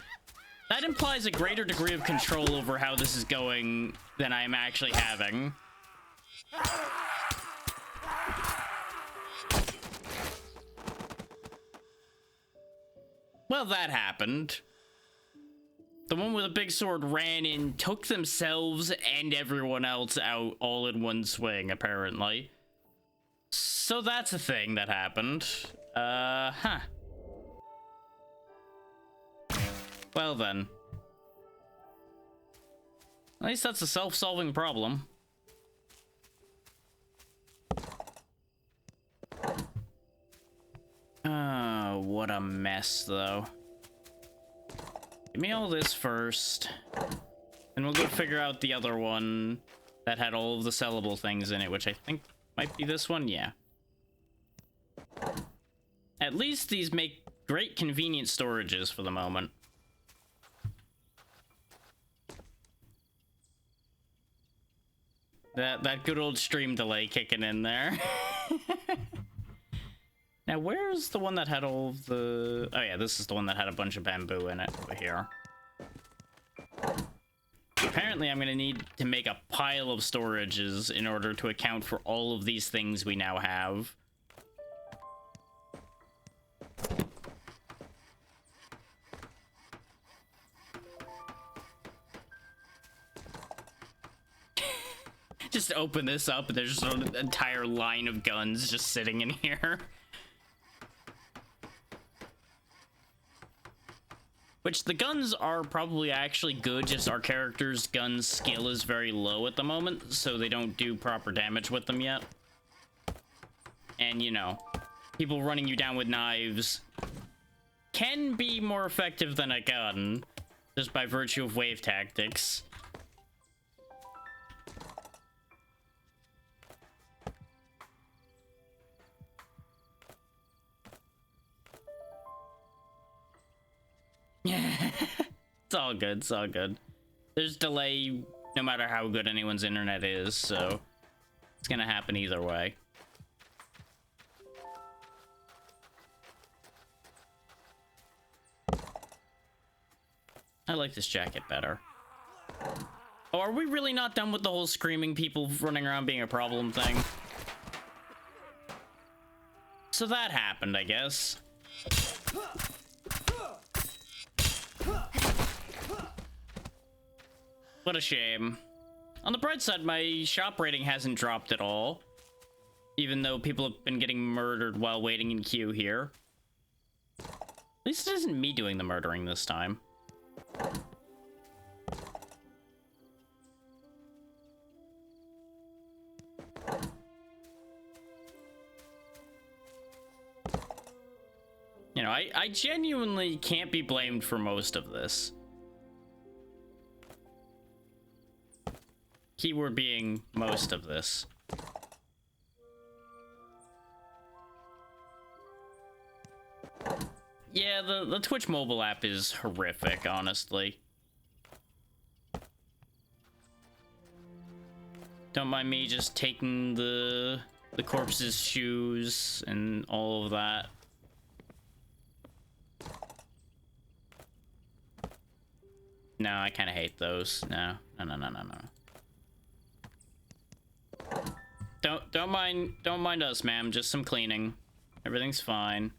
That implies a greater degree of control over how this is going than I am actually having. Well, that happened. The one with a big sword ran in, took themselves and everyone else out all in one swing, apparently. So that's a thing that happened. Huh. Well then. At least that's a self-solving problem. Oh, what a mess, though. Give me all this first. And we'll go figure out the other one that had all of the sellable things in it, which I think might be this one, yeah. At least these make great convenient storages for the moment. That good old stream delay kicking in there. Now, where's the one that had all of the... Oh yeah, this is the one that had a bunch of bamboo in it over here. Apparently, I'm gonna need to make a pile of storages in order to account for all of these things we now have. Just open this up and there's just an entire line of guns just sitting in here. Which, the guns are probably actually good, just our character's gun skill is very low at the moment, so they don't do proper damage with them yet. And, you know, people running you down with knives can be more effective than a gun, just by virtue of wave tactics. It's all good, it's all good. There's delay no matter how good anyone's internet is, so it's gonna happen either way. I like this jacket better. Oh, are we really not done with the whole screaming people running around being a problem thing? So that happened, I guess. What a shame. On the bright side, my shop rating hasn't dropped at all. Even though people have been getting murdered while waiting in queue here. At least it isn't me doing the murdering this time. You know, I genuinely can't be blamed for most of this. Keyword being most of this. Yeah, the Twitch mobile app is horrific, honestly. Don't mind me just taking the corpse's shoes and all of that. No, I kind of hate those. No. Don't mind us, ma'am. Just some cleaning. Everything's fine.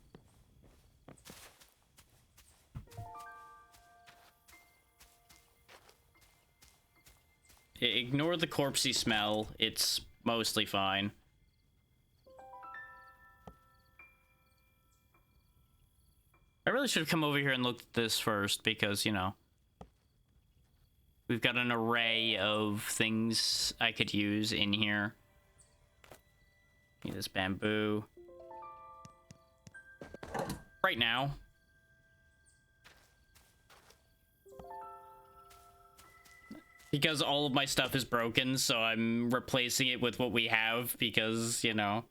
Ignore the corpsey smell. It's mostly fine. I really should have come over here and looked at this first because, you know, we've got an array of things I could use in here. Need this bamboo. Right now. Because all of my stuff is broken, so I'm replacing it with what we have because, you know,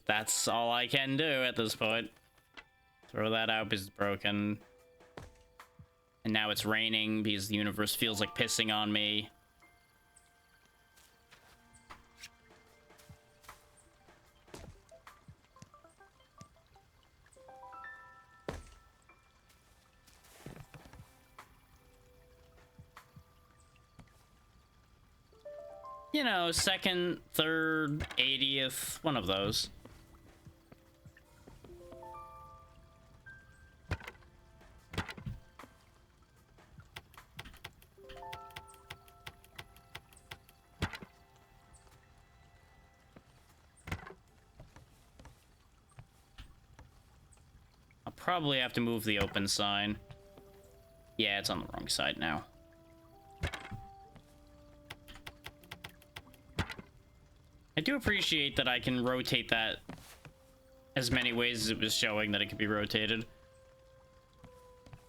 that's all I can do at this point. Throw that out because it's broken. And now it's raining because the universe feels like pissing on me. You know, second, third, 80th, one of those. I'll probably have to move the open sign. Yeah, it's on the wrong side now. I do appreciate that I can rotate that as many ways as it was showing that it could be rotated.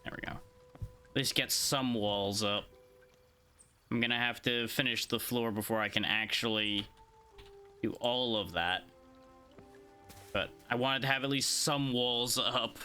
There we go. At least get some walls up. I'm gonna have to finish the floor before I can actually do all of that. But I wanted to have at least some walls up.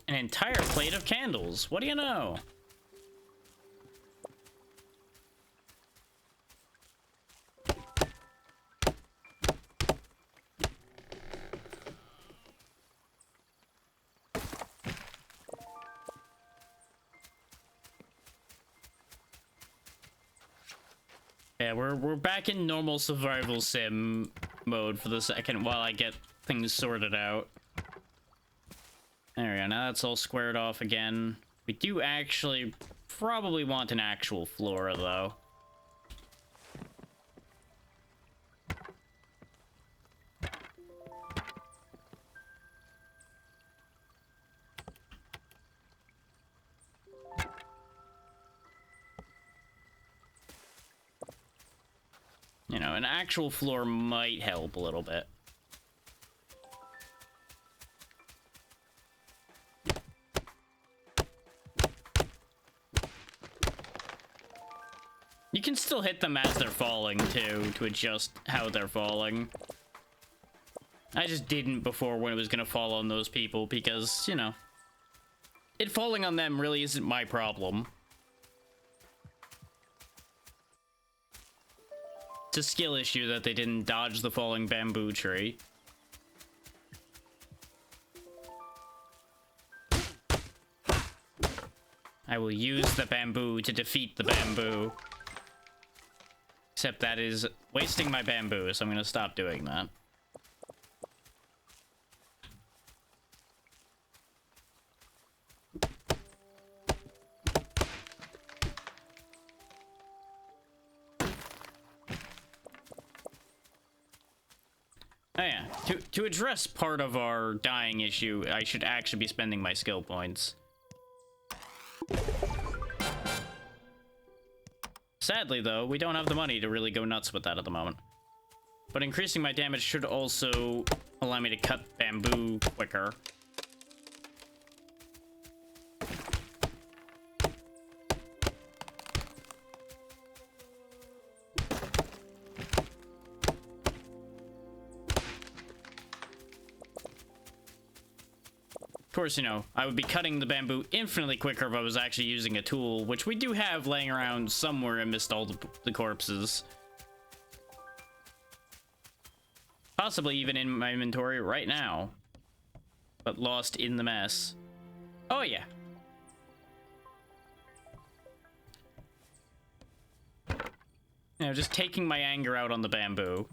An entire plate of candles. What do you know? Yeah, we're back in normal survival sim mode for the second while I get things sorted out. There we go, now that's all squared off again. We do actually probably want an actual floor, though. You know, an actual floor might help a little bit. You can still hit them as they're falling, too, to adjust how they're falling. I just didn't before when it was gonna fall on those people, because, you know, it falling on them really isn't my problem. It's a skill issue that they didn't dodge the falling bamboo tree. I will use the bamboo to defeat the bamboo. Except that is wasting my bamboo, so I'm gonna stop doing that. Oh yeah, to address part of our dying issue, I should actually be spending my skill points. Sadly, though, we don't have the money to really go nuts with that at the moment. But increasing my damage should also allow me to cut bamboo quicker. Of course, you know, I would be cutting the bamboo infinitely quicker if I was actually using a tool, which we do have laying around somewhere amidst all the corpses. Possibly even in my inventory right now. But lost in the mess. Oh, yeah. You know, just taking my anger out on the bamboo.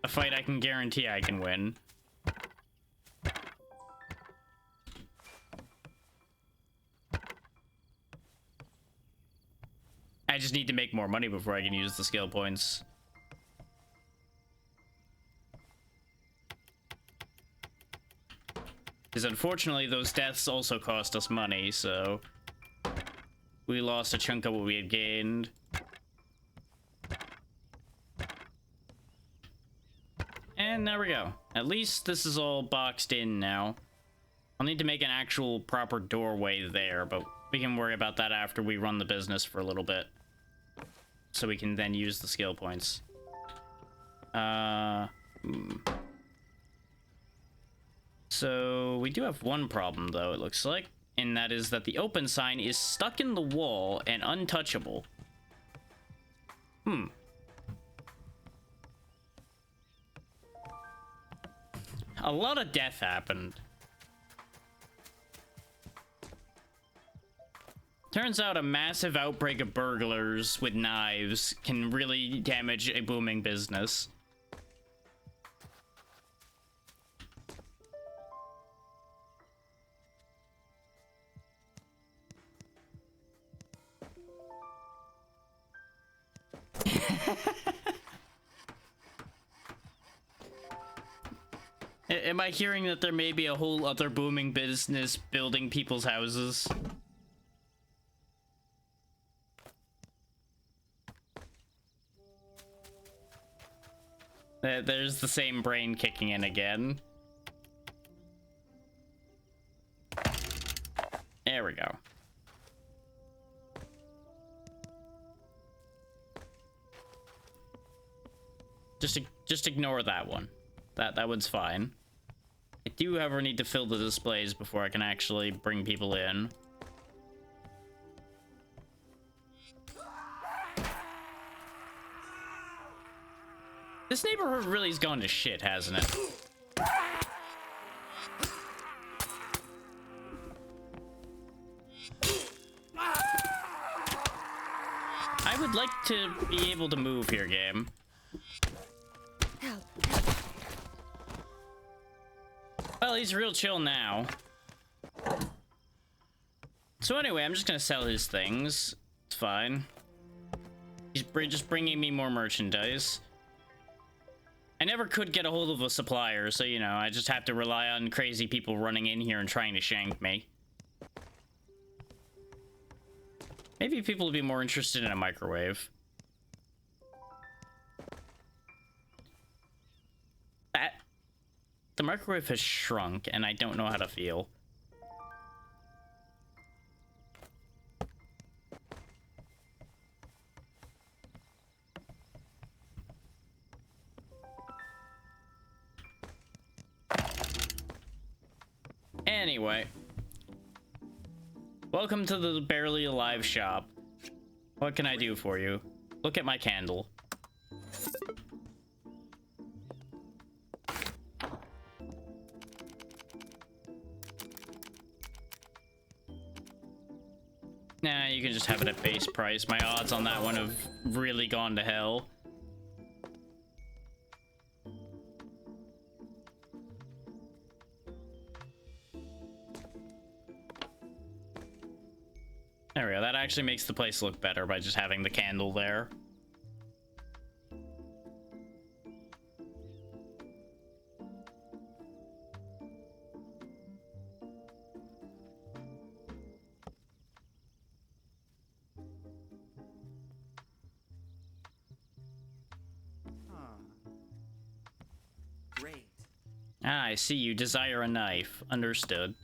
a fight I can guarantee I can win. I just need to make more money before I can use the skill points. Because unfortunately, those deaths also cost us money, so we lost a chunk of what we had gained. And there we go. At least this is all boxed in now. I'll need to make an actual proper doorway there, but we can worry about that after we run the business for a little bit. So we can then use the skill points. So we do have one problem, though, it looks like. And that is that the open sign is stuck in the wall and untouchable. A lot of death happened. Turns out a massive outbreak of burglars with knives can really damage a booming business. Am I hearing that there may be a whole other booming business building people's houses? There's the same brain kicking in again. There we go. Just ignore that one. That one's fine. I do, however, need to fill the displays before I can actually bring people in. This neighborhood really has gone to shit, hasn't it? I would like to be able to move here, game. Well, he's real chill now. So anyway, I'm just gonna sell his things. It's fine. He's just bringing me more merchandise. I never could get a hold of a supplier, so, you know, I just have to rely on crazy people running in here and trying to shank me. Maybe people would be more interested in a microwave. The microwave has shrunk, and I don't know how to feel. Anyway. Welcome to the Barely Alive shop. What can I do for you? Look at my candle. Nah, you can just have it at base price. My odds on that one have really gone to hell. There we go. That actually makes the place look better by just having the candle there. Great. Ah, I see you desire a knife. Understood.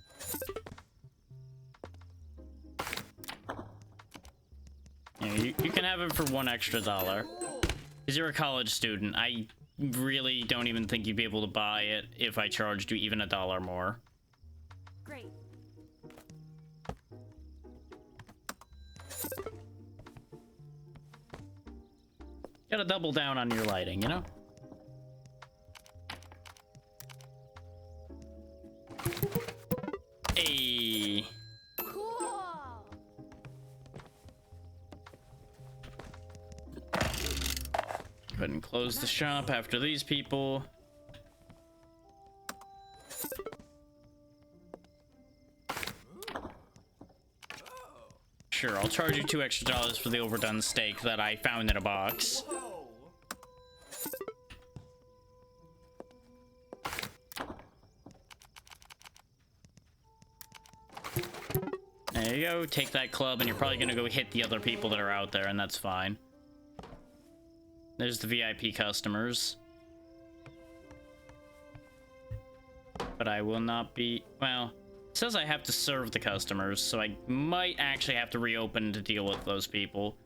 Yeah, you can have it for $1 extra. Because you're a college student, I really don't even think you'd be able to buy it if I charged you even $1 more. Great. Gotta double down on your lighting, you know? Hey. Cool. Go ahead and close the shop after these people. Sure, I'll charge you $2 extra for the overdone steak that I found in a box. There you go, take that club, and you're probably gonna go hit the other people that are out there, and that's fine. There's the VIP customers. But I will not be... well, it says I have to serve the customers, so I might actually have to reopen to deal with those people.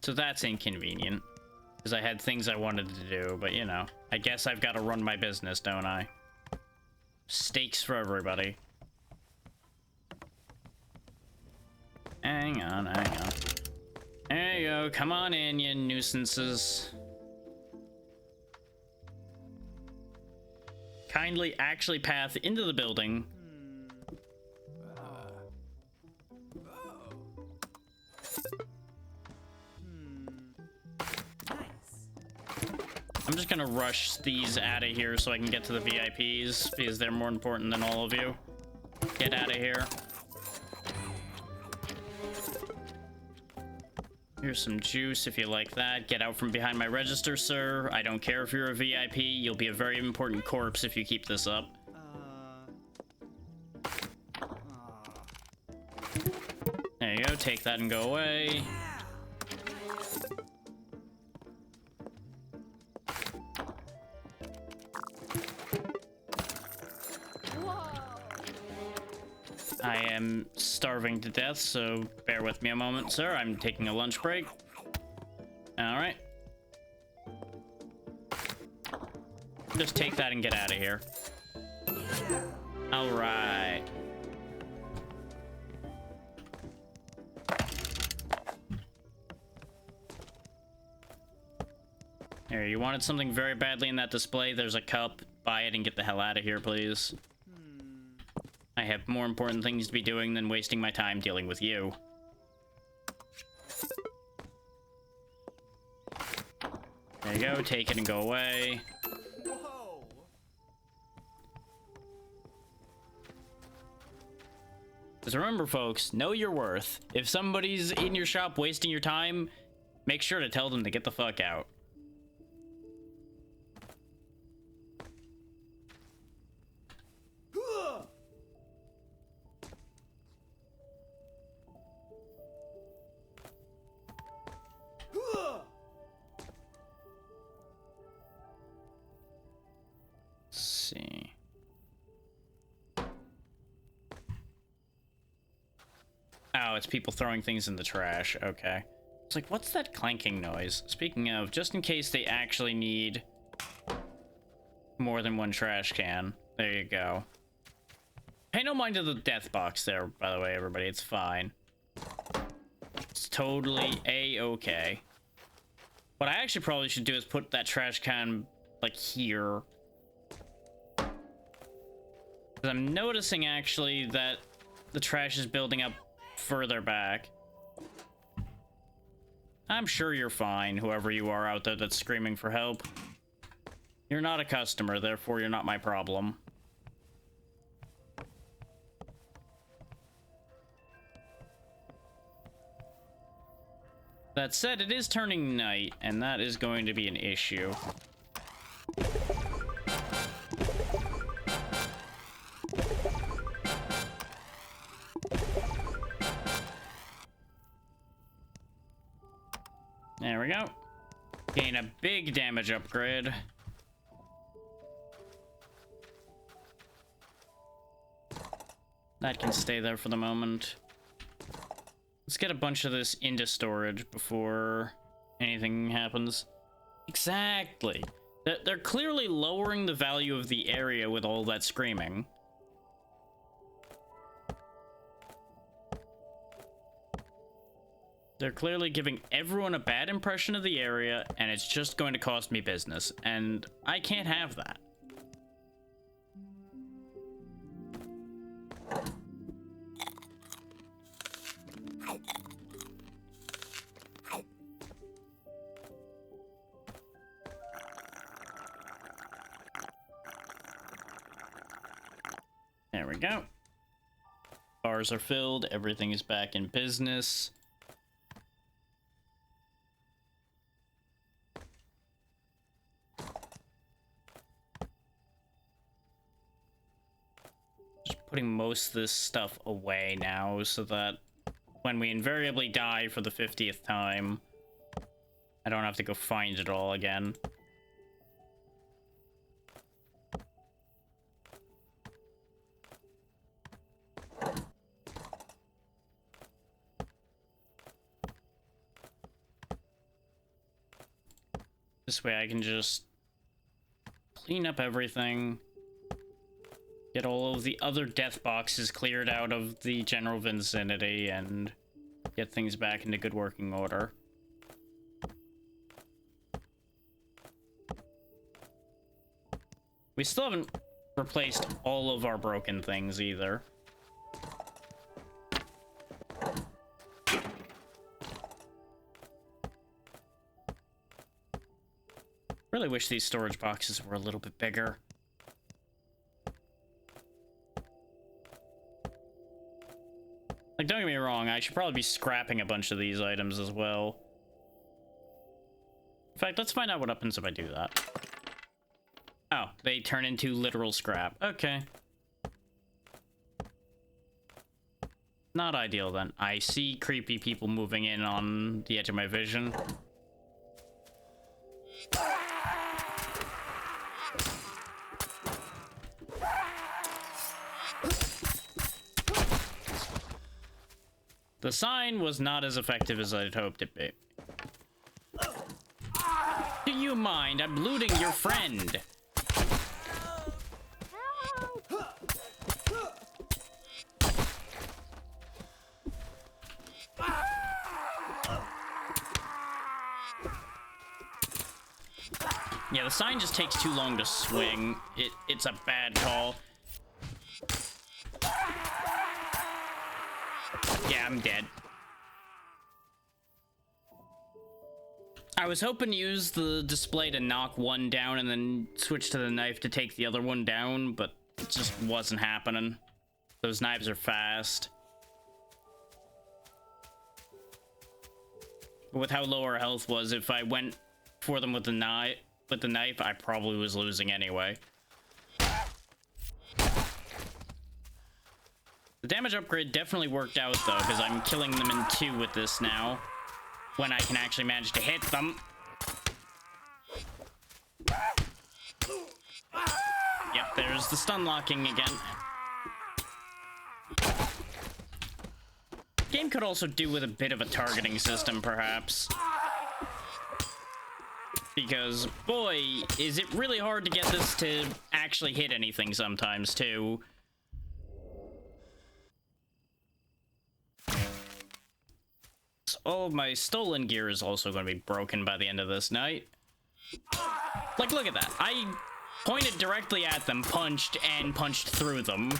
So that's inconvenient, because I had things I wanted to do, but you know, I guess I've got to run my business, don't I? Steaks for everybody. Hang on, hang on. There you go, come on in, you nuisances. Kindly actually path into the building. I'm just gonna rush these out of here so I can get to the VIPs, because they're more important than all of you. Get out of here. Here's some juice if you like that. Get out from behind my register, sir. I don't care if you're a VIP. You'll be a very important corpse if you keep this up. There you go. Take that and go away. I am starving to death, so bear with me a moment, sir. I'm taking a lunch break. All right. Just take that and get out of here. All right. Here, you wanted something very badly in that display. There's a cup. Buy it and get the hell out of here, please. I have more important things to be doing than wasting my time dealing with you. There you go, take it and go away. Whoa. Just remember, folks, know your worth. If somebody's in your shop wasting your time, make sure to tell them to get the fuck out. See. Oh, it's people throwing things in the trash. Okay. It's like, what's that clanking noise? Speaking of, just in case they actually need more than one trash can. There you go. Pay no mind to the death box there, by the way, everybody. It's fine. It's totally a-okay. What I actually probably should do is put that trash can, like, here. Because I'm noticing, actually, that the trash is building up further back. I'm sure you're fine, whoever you are out there that's screaming for help. You're not a customer, therefore you're not my problem. That said, it is turning night, and that is going to be an issue. There we go. Gain a big damage upgrade. That can stay there for the moment. Let's get a bunch of this into storage before anything happens. Exactly. They're clearly lowering the value of the area with all that screaming. They're clearly giving everyone a bad impression of the area, and it's just going to cost me business, and I can't have that. we go. Bars are filled. Everything is back in business. Just putting most of this stuff away now so that when we invariably die for the 50th time, I don't have to go find it all again. This way I can just clean up everything, get all of the other death boxes cleared out of the general vicinity, and get things back into good working order. We still haven't replaced all of our broken things either. Really wish these storage boxes were a little bit bigger. Like, don't get me wrong, I should probably be scrapping a bunch of these items as well. In fact, let's find out what happens if I do that. Oh, they turn into literal scrap. Okay. Not ideal then. I see creepy people moving in on the edge of my vision. The sign was not as effective as I'd hoped it be. Do you mind? I'm looting your friend. Yeah, the sign just takes too long to swing. It's a bad call. Yeah, I'm dead. I was hoping to use the display to knock one down and then switch to the knife to take the other one down, but it just wasn't happening. Those knives are fast. But with how low our health was, if I went for them with the knife, I probably was losing anyway. The damage upgrade definitely worked out, though, because I'm killing them in 2 with this now, when I can actually manage to hit them. Yep, there's the stun locking again. Game could also do with a bit of a targeting system, perhaps. Because, boy, is it really hard to get this to actually hit anything sometimes, too. All of my stolen gear is also going to be broken by the end of this night. Like, look at that. I pointed directly at them, punched, and punched through them.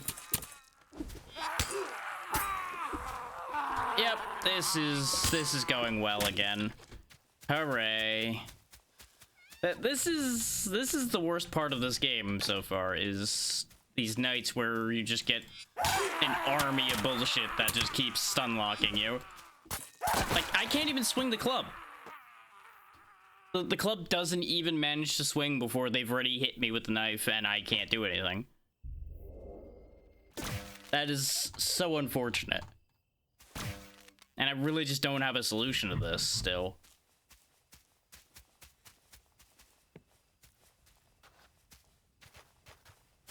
Yep, this is going well again. Hooray. This is the worst part of this game so far, is these nights where you just get an army of bullshit that just keeps stun locking you. Like, I can't even swing the club. The club doesn't even manage to swing before they've already hit me with the knife, and I can't do anything. That is so unfortunate. And I really just don't have a solution to this still.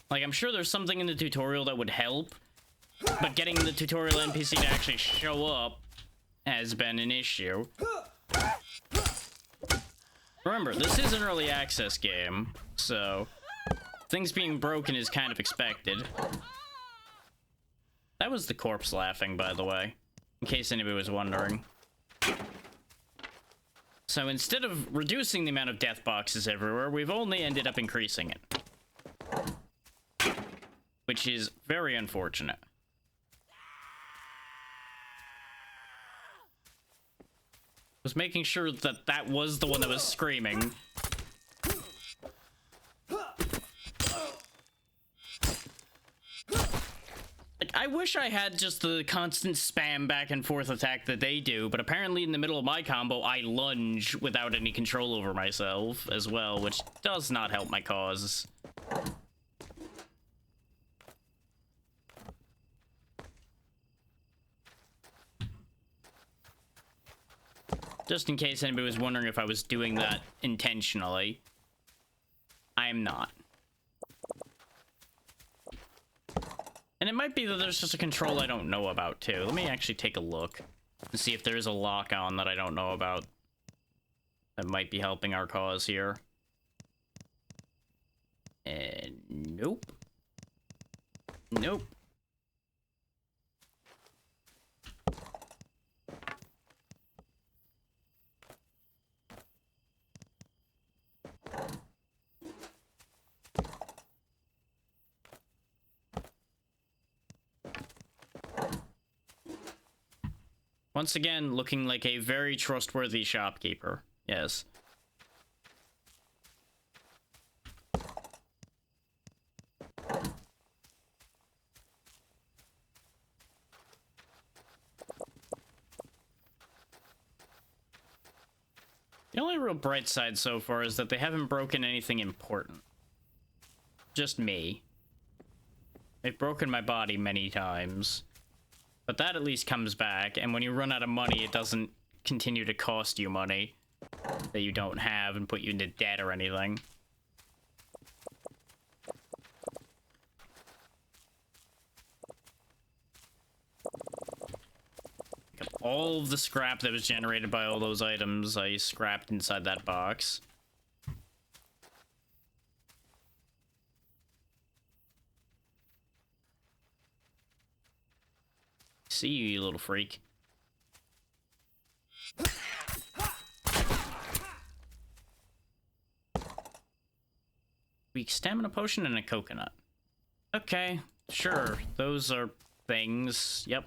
Like, I'm sure there's something in the tutorial that would help, but getting the tutorial NPC to actually show up has been an issue. Remember, this is an early access game, so things being broken is kind of expected. That was the corpse laughing, by the way, in case anybody was wondering. So instead of reducing the amount of death boxes everywhere, we've only ended up increasing it. Which is very unfortunate. Was making sure that that was the one that was screaming. I wish I had just the constant spam back and forth attack that they do, but apparently in the middle of my combo, I lunge without any control over myself as well, which does not help my cause. Just in case anybody was wondering if I was doing that intentionally, I am not. And it might be that there's just a control I don't know about, too. Let me actually take a look and see if there's a lock-on that I don't know about that might be helping our cause here. And nope. Nope. Once again, looking like a very trustworthy shopkeeper. Yes. The only real bright side so far is that they haven't broken anything important. Just me. They've broken my body many times. But that at least comes back, and when you run out of money, it doesn't continue to cost you money that you don't have and put you into debt or anything. All of the scrap that was generated by all those items I scrapped inside that box. See you, you little freak. Weak stamina potion and a coconut. Okay, sure. Those are things. Yep.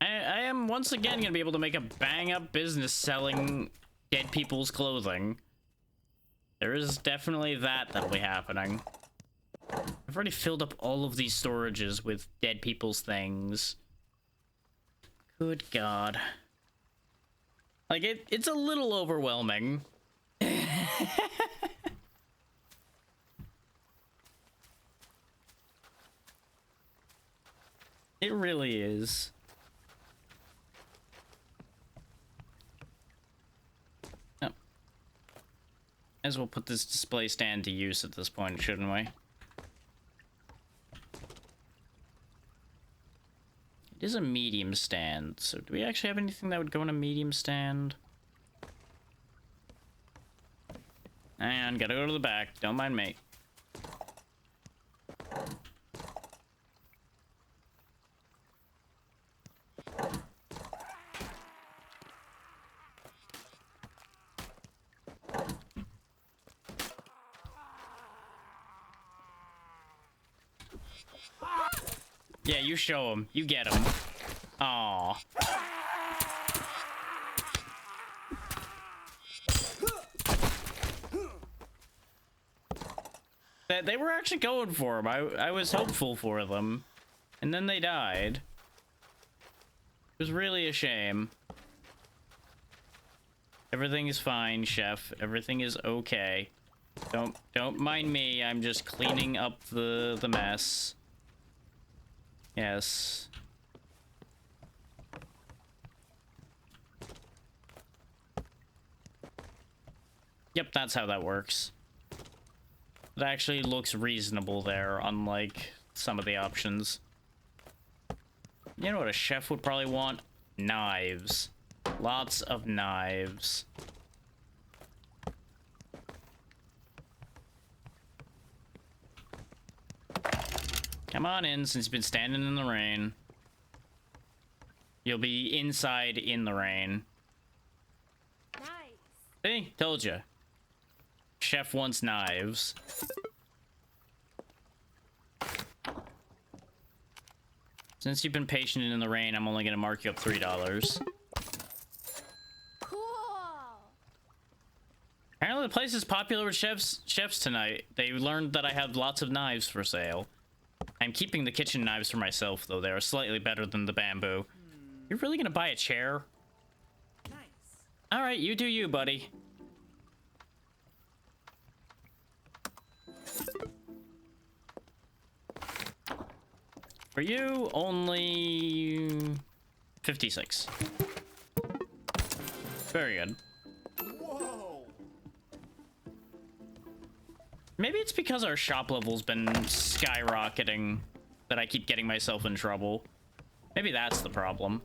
I am once again gonna be able to make a bang-up business selling dead people's clothing. There is definitely that'll be happening. I've already filled up all of these storages with dead people's things. Good God. Like, it's a little overwhelming. It really is. As well put this display stand to use at this point, shouldn't we? It is a medium stand, so do we actually have anything that would go in a medium stand? Hang on, gotta go to the back, don't mind me. Yeah, you show him. You get him. Aww. They were actually going for him. I was hopeful for them. And then they died. It was really a shame. Everything is fine, chef. Everything is okay. Don't mind me. I'm just cleaning up the mess. Yes. Yep, that's how that works. It actually looks reasonable there, unlike some of the options. You know what a chef would probably want? Knives. Lots of knives. Come on in, since you've been standing in the rain. You'll be inside in the rain. Nice. See? Told you. Chef wants knives. Since you've been patient in the rain, I'm only gonna mark you up $3. Apparently the place is popular with chefs tonight. They learned that I have lots of knives for sale. I'm keeping the kitchen knives for myself, though. They are slightly better than the bamboo. You're really gonna buy a chair? Nice. Alright, you do you, buddy. For you, only 56. Very good. Whoa! Maybe it's because our shop level's been skyrocketing that I keep getting myself in trouble. Maybe that's the problem.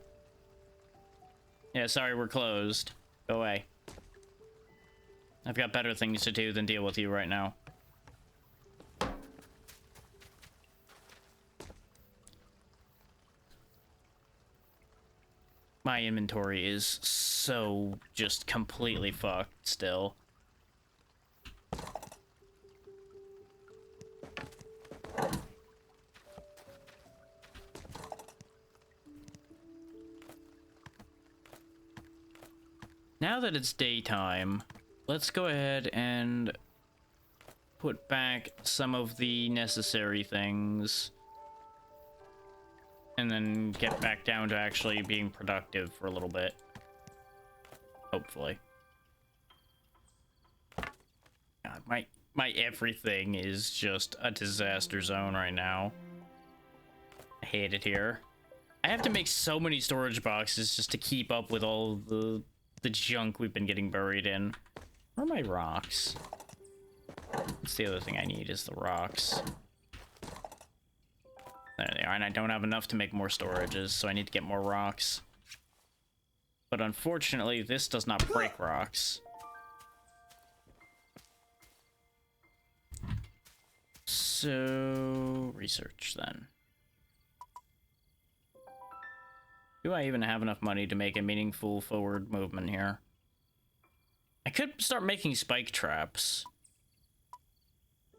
Yeah, sorry, we're closed. Go away. I've got better things to do than deal with you right now. My inventory is so just completely fucked still. Now that it's daytime, let's go ahead and put back some of the necessary things. And then get back down to actually being productive for a little bit. Hopefully. God, my everything is just a disaster zone right now. I hate it here. I have to make so many storage boxes just to keep up with all the junk we've been getting buried in. Where are my rocks? That's the other thing I need is the rocks. There they are, and I don't have enough to make more storages, so I need to get more rocks. But unfortunately, this does not break rocks. So, research then. Do I even have enough money to make a meaningful forward movement here? I could start making spike traps.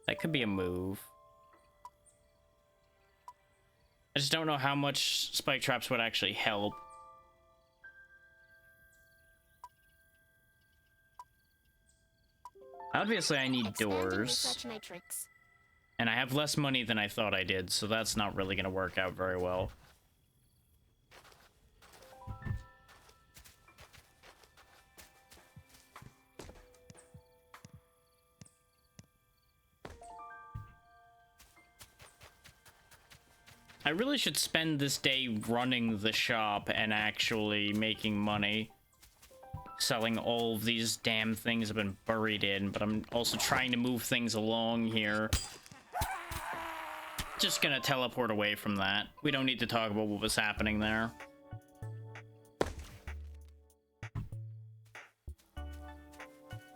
That could be a move. I just don't know how much spike traps would actually help. Obviously, I need doors. And I have less money than I thought I did, so that's not really going to work out very well. I really should spend this day running the shop and actually making money. Selling all of these damn things I've been buried in, but I'm also trying to move things along here. Just gonna teleport away from that. We don't need to talk about what was happening there.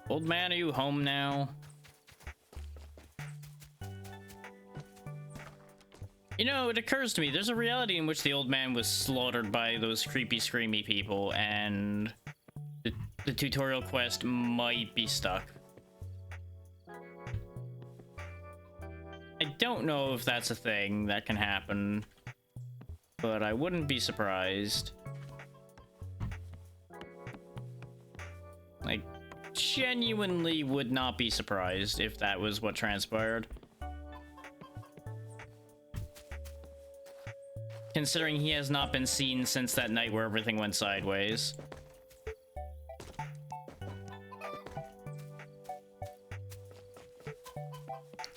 Old man, are you home now? You know, it occurs to me, there's a reality in which the old man was slaughtered by those creepy, screamy people, and the tutorial quest might be stuck. I don't know if that's a thing that can happen, but I wouldn't be surprised. Like, genuinely would not be surprised if that was what transpired. Considering he has not been seen since that night where everything went sideways.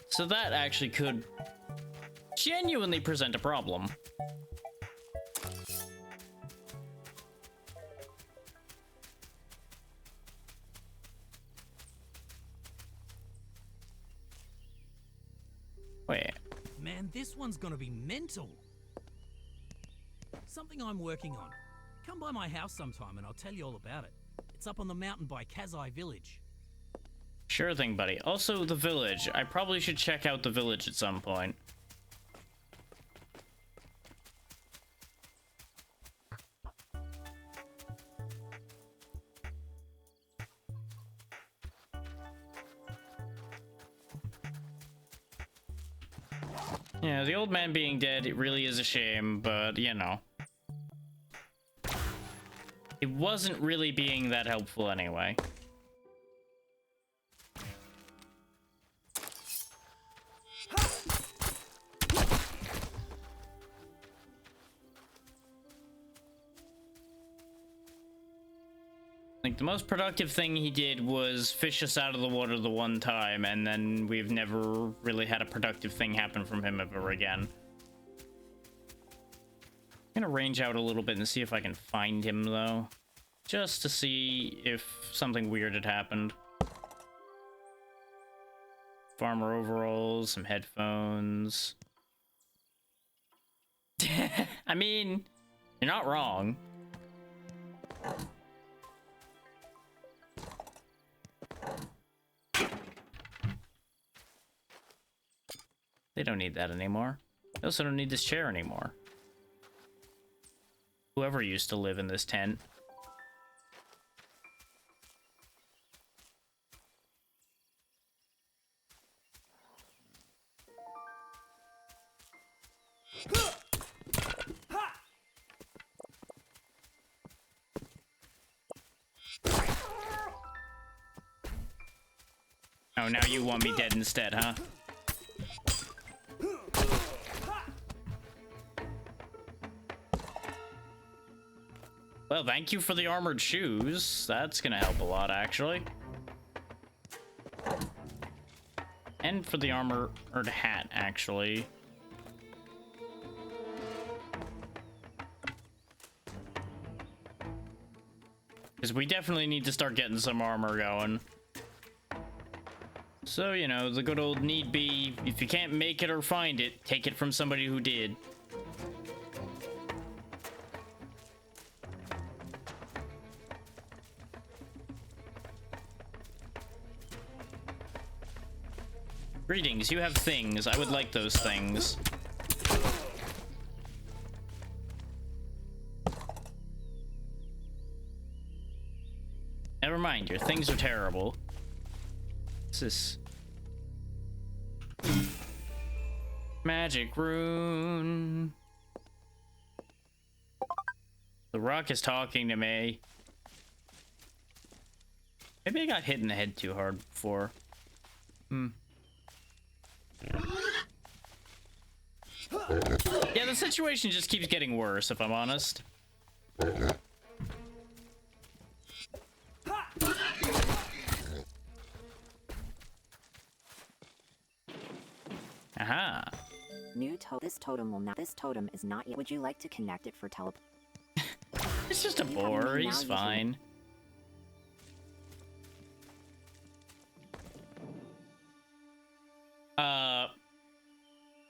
So that actually could genuinely present a problem. Wait. Man, this one's gonna be mental. Something I'm working on. Come by my house sometime and I'll tell you all about it. It's up on the mountain by Kazai Village. Sure thing, buddy. Also, the village. I probably should check out the village at some point. Yeah, the old man being dead, it really is a shame, but, you know. It wasn't really being that helpful anyway. Like, the most productive thing he did was fish us out of the water the one time, and then we've never really had a productive thing happen from him ever again. I'm gonna range out a little bit and see if I can find him, though. Just to see if something weird had happened. Farmer overalls, some headphones. I mean, you're not wrong. They don't need that anymore. They also don't need this chair anymore. Whoever used to live in this tent. Oh, now you want me dead instead, huh? Well, thank you for the armored shoes. That's gonna help a lot, actually. And for the armored hat, actually. Because we definitely need to start getting some armor going. So, you know, the good old need be, if you can't make it or find it, take it from somebody who did. Greetings, you have things. I would like those things. Never mind, your things are terrible. What's this? Magic rune. The rock is talking to me. Maybe I got hit in the head too hard before. Yeah, the situation just keeps getting worse, if I'm honest. Aha. This totem will not. This totem is not yet. Would you like to connect it for tele? It's just a boar. He's fine.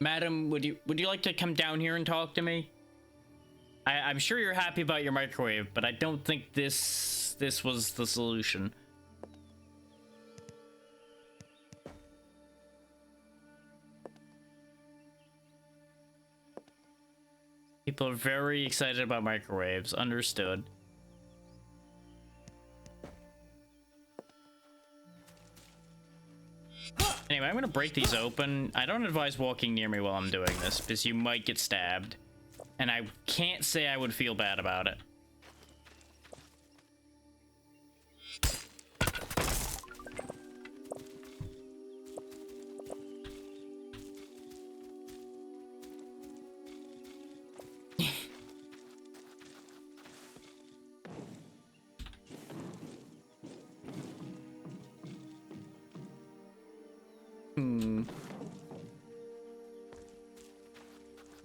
Madam, would you like to come down here and talk to me? I'm sure you're happy about your microwave, but I don't think this was the solution. People are very excited about microwaves. Understood. Anyway, I'm gonna break these open. I don't advise walking near me while I'm doing this, because you might get stabbed. And I can't say I would feel bad about it.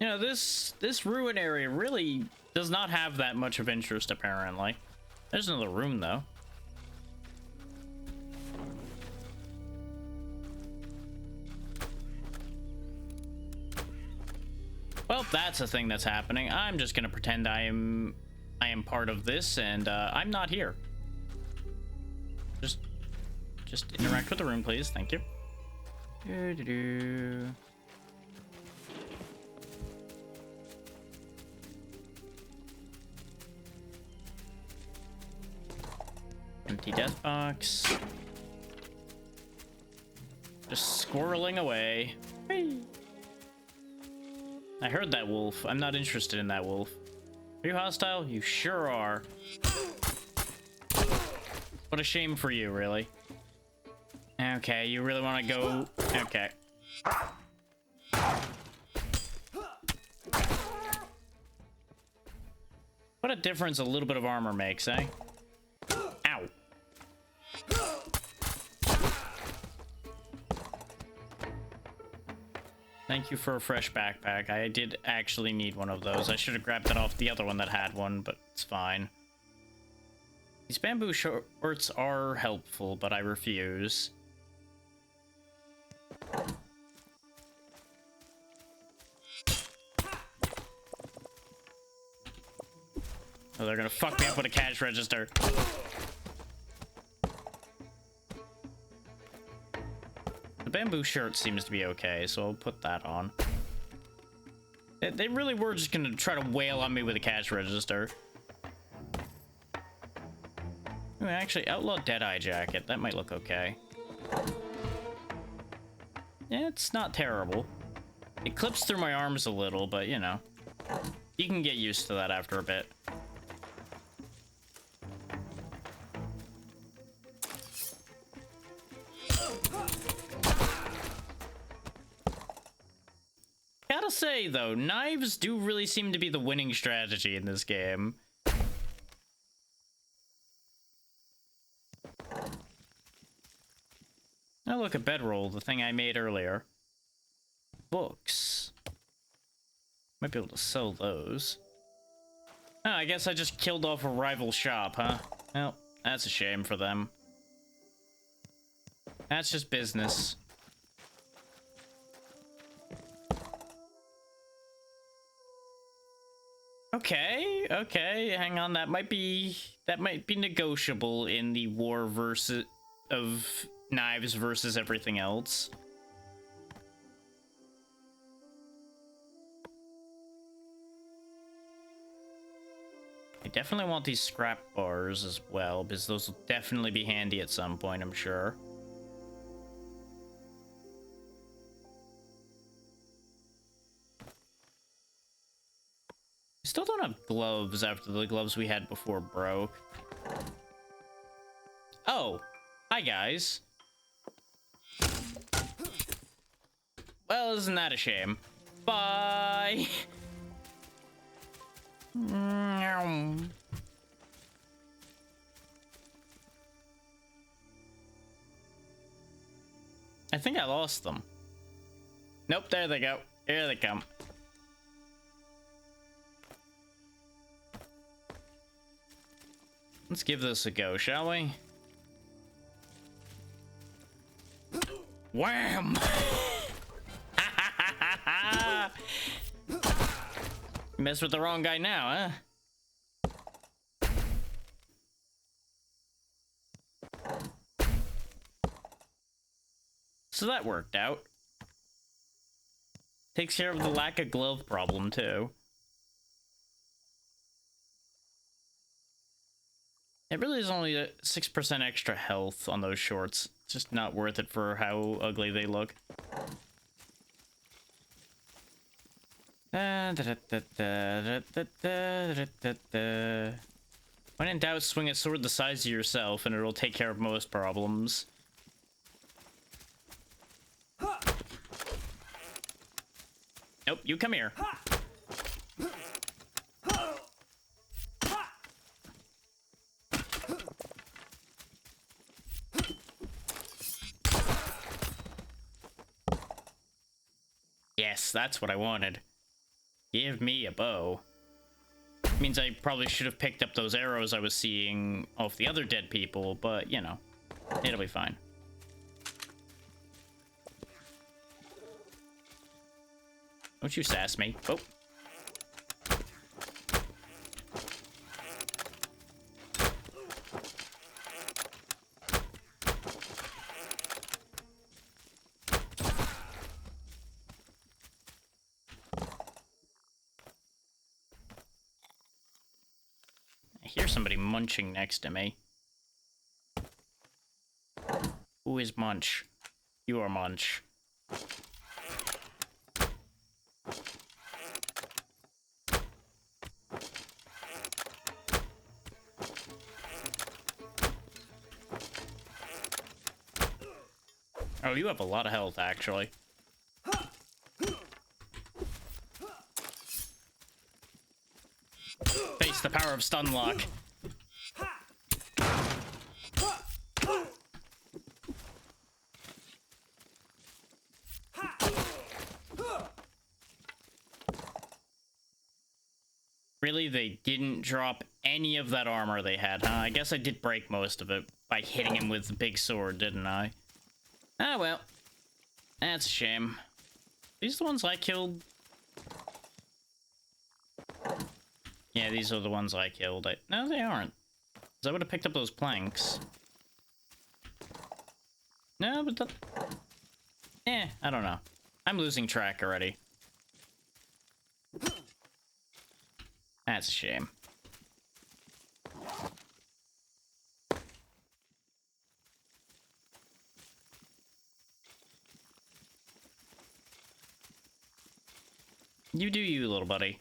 You know, this ruin area really does not have that much of interest, apparently. There's another room, though. Well, that's a thing that's happening. I'm just gonna pretend I am part of this, and I'm not here. Just interact with the room, please. Thank you. Empty death box. Just squirreling away. Whee! I heard that wolf. I'm not interested in that wolf. Are you hostile? You sure are. What a shame for you, really. Okay, you really want to go... Okay. What a difference a little bit of armor makes, eh? Ow. Thank you for a fresh backpack. I did actually need one of those. I should have grabbed it off the other one that had one, but it's fine. These bamboo shorts are helpful, but I refuse. Oh, they're gonna fuck me up with a cash register. The bamboo shirt seems to be okay, so I'll put that on. They really were just gonna try to wail on me with a cash register. Ooh, actually, outlaw Deadeye jacket. That might look okay. Yeah, it's not terrible. It clips through my arms a little, but you know. You can get used to that after a bit. Gotta say, though, knives do really seem to be the winning strategy in this game. Oh, look, a bedroll, the thing I made earlier. Books. Might be able to sell those. Oh, I guess I just killed off a rival shop, huh? Well, that's a shame for them. That's just business. Okay, hang on, that might be negotiable in the war versus of knives versus everything else. I definitely want these scrap bars as well, because those will definitely be handy at some point, I'm sure. Still don't have gloves after the gloves we had before broke. Oh, hi guys. Well, isn't that a shame? Bye. I think I lost them. Nope, there they go. Here they come. Let's give this a go, shall we? Wham! Mess with the wrong guy now, huh? So that worked out. Takes care of the lack of glove problem, too. It really is only 6% extra health on those shorts. It's just not worth it for how ugly they look. When in doubt, swing a sword the size of yourself and it'll take care of most problems. Nope, you come here. Yes, that's what I wanted. Give me a bow. Means I probably should have picked up those arrows I was seeing off the other dead people, but, you know, it'll be fine. Don't you sass me. Oh. I hear somebody munching next to me. Who is Munch? You are Munch. Oh, you have a lot of health, actually. Face the power of stun lock. Really, they didn't drop any of that armor they had, huh? I guess I did break most of it by hitting him with the big sword, didn't I? Ah, well. That's a shame. These are the ones I killed? Yeah, these are the ones I killed. No, they aren't. 'Cause I would have picked up those planks. No, but I don't know. I'm losing track already. That's a shame. You do you, little buddy.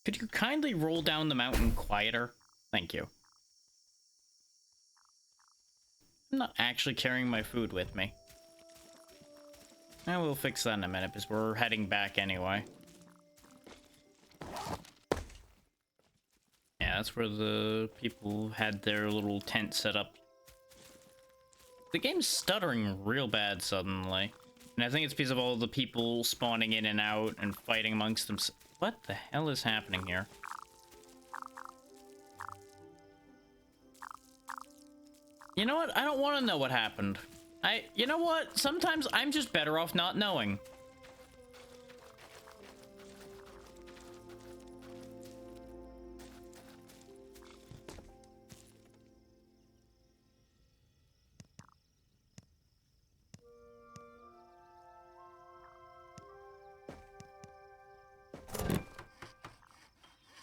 Could you kindly roll down the mountain quieter? Thank you. I'm not actually carrying my food with me. I will fix that in a minute, because we're heading back anyway. Yeah, that's where the people had their little tent set up. The game's stuttering real bad suddenly. And I think it's because of all the people spawning in and out and fighting amongst themselves. What the hell is happening here? You know what? I don't want to know what happened. You know what? Sometimes I'm just better off not knowing.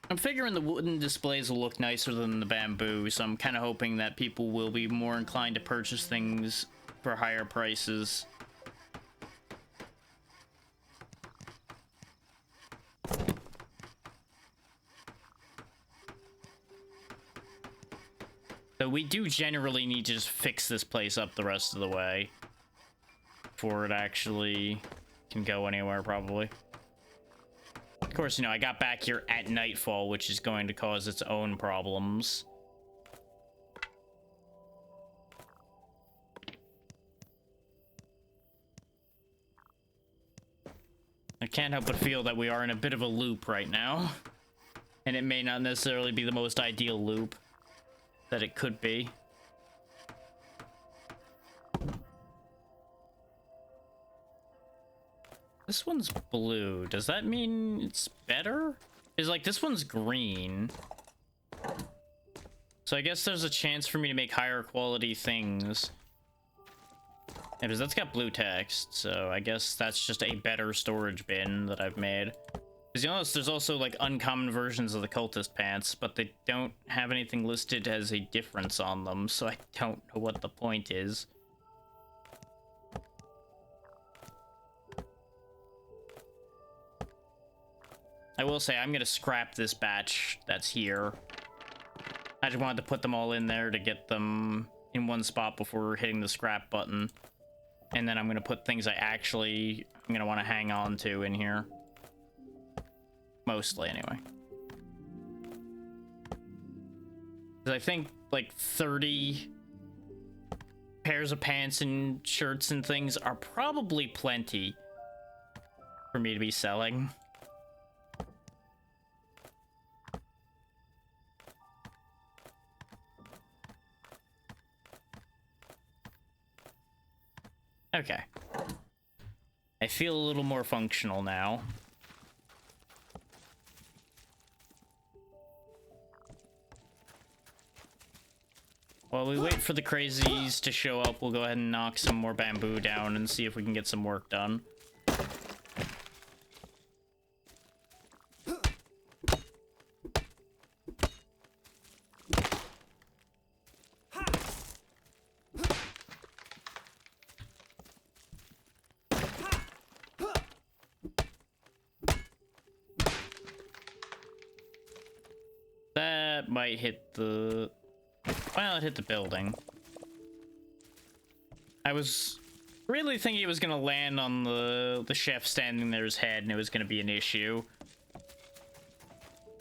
I'm figuring the wooden displays will look nicer than the bamboo, so I'm kind of hoping that people will be more inclined to purchase things for higher prices. So we do generally need to just fix this place up the rest of the way before it actually can go anywhere, probably. Of course, you know, I got back here at nightfall, which is going to cause its own problems. I can't help but feel that we are in a bit of a loop right now. And it may not necessarily be the most ideal loop that it could be. This one's blue. Does that mean it's better? Is like this one's green. So I guess there's a chance for me to make higher quality things. Yeah, because that's got blue text, so I guess that's just a better storage bin that I've made. Because you notice there's also like uncommon versions of the cultist pants, but they don't have anything listed as a difference on them, so I don't know what the point is. I will say I'm gonna scrap this batch that's here. I just wanted to put them all in there to get them in one spot before hitting the scrap button. And then I'm gonna put things I'm gonna want to hang on to in here. Mostly, anyway. Because I think like 30 pairs of pants and shirts and things are probably plenty for me to be selling. Okay. I feel a little more functional now. While we wait for the crazies to show up, we'll go ahead and knock some more bamboo down and see if we can get some work done. That might hit the... Well, it hit the building. I was really thinking it was gonna land on the chef standing there's head and it was gonna be an issue.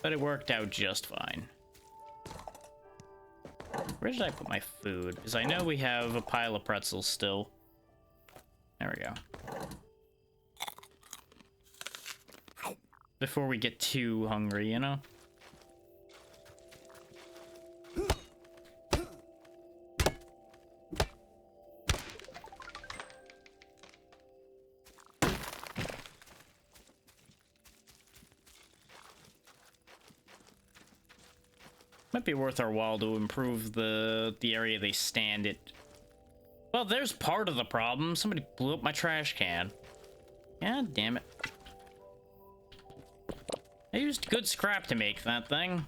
But it worked out just fine. Where did I put my food? Because I know we have a pile of pretzels still. There we go. Before we get too hungry, you know? Might be worth our while to improve the area they stand it. Well, there's part of the problem. Somebody blew up my trash can. God damn it. I used good scrap to make that thing.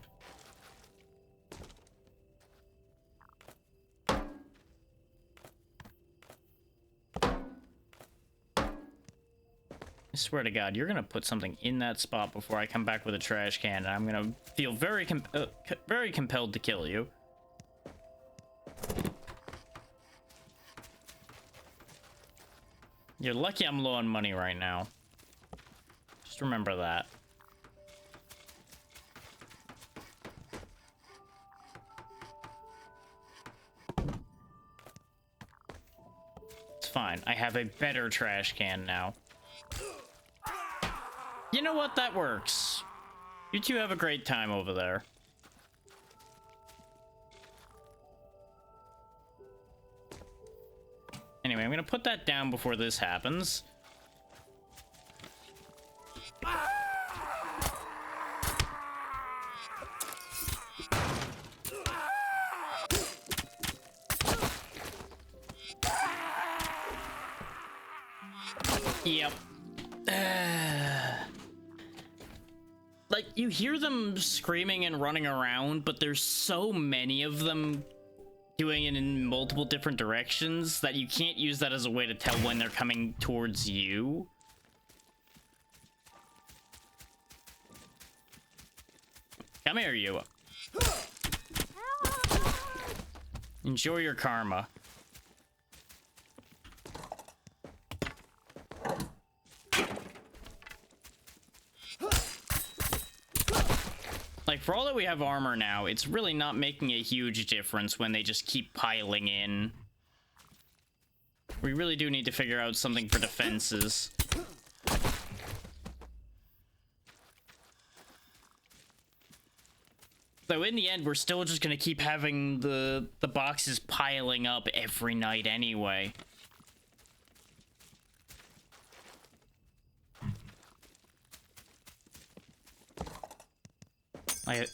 I swear to God, you're gonna put something in that spot before I come back with a trash can, and I'm gonna feel very compelled to kill you. You're lucky I'm low on money right now. Just remember that. It's fine. I have a better trash can now. You know what? That works. You two have a great time over there. Anyway, I'm gonna put that down before this happens. Yep. Like, you hear them screaming and running around, but there's so many of them doing it in multiple different directions that you can't use that as a way to tell when they're coming towards you. Come here, you. Enjoy your karma. Like, for all that we have armor now, it's really not making a huge difference when they just keep piling in. We really do need to figure out something for defenses. Though in the end, we're still just gonna keep having the boxes piling up every night anyway. I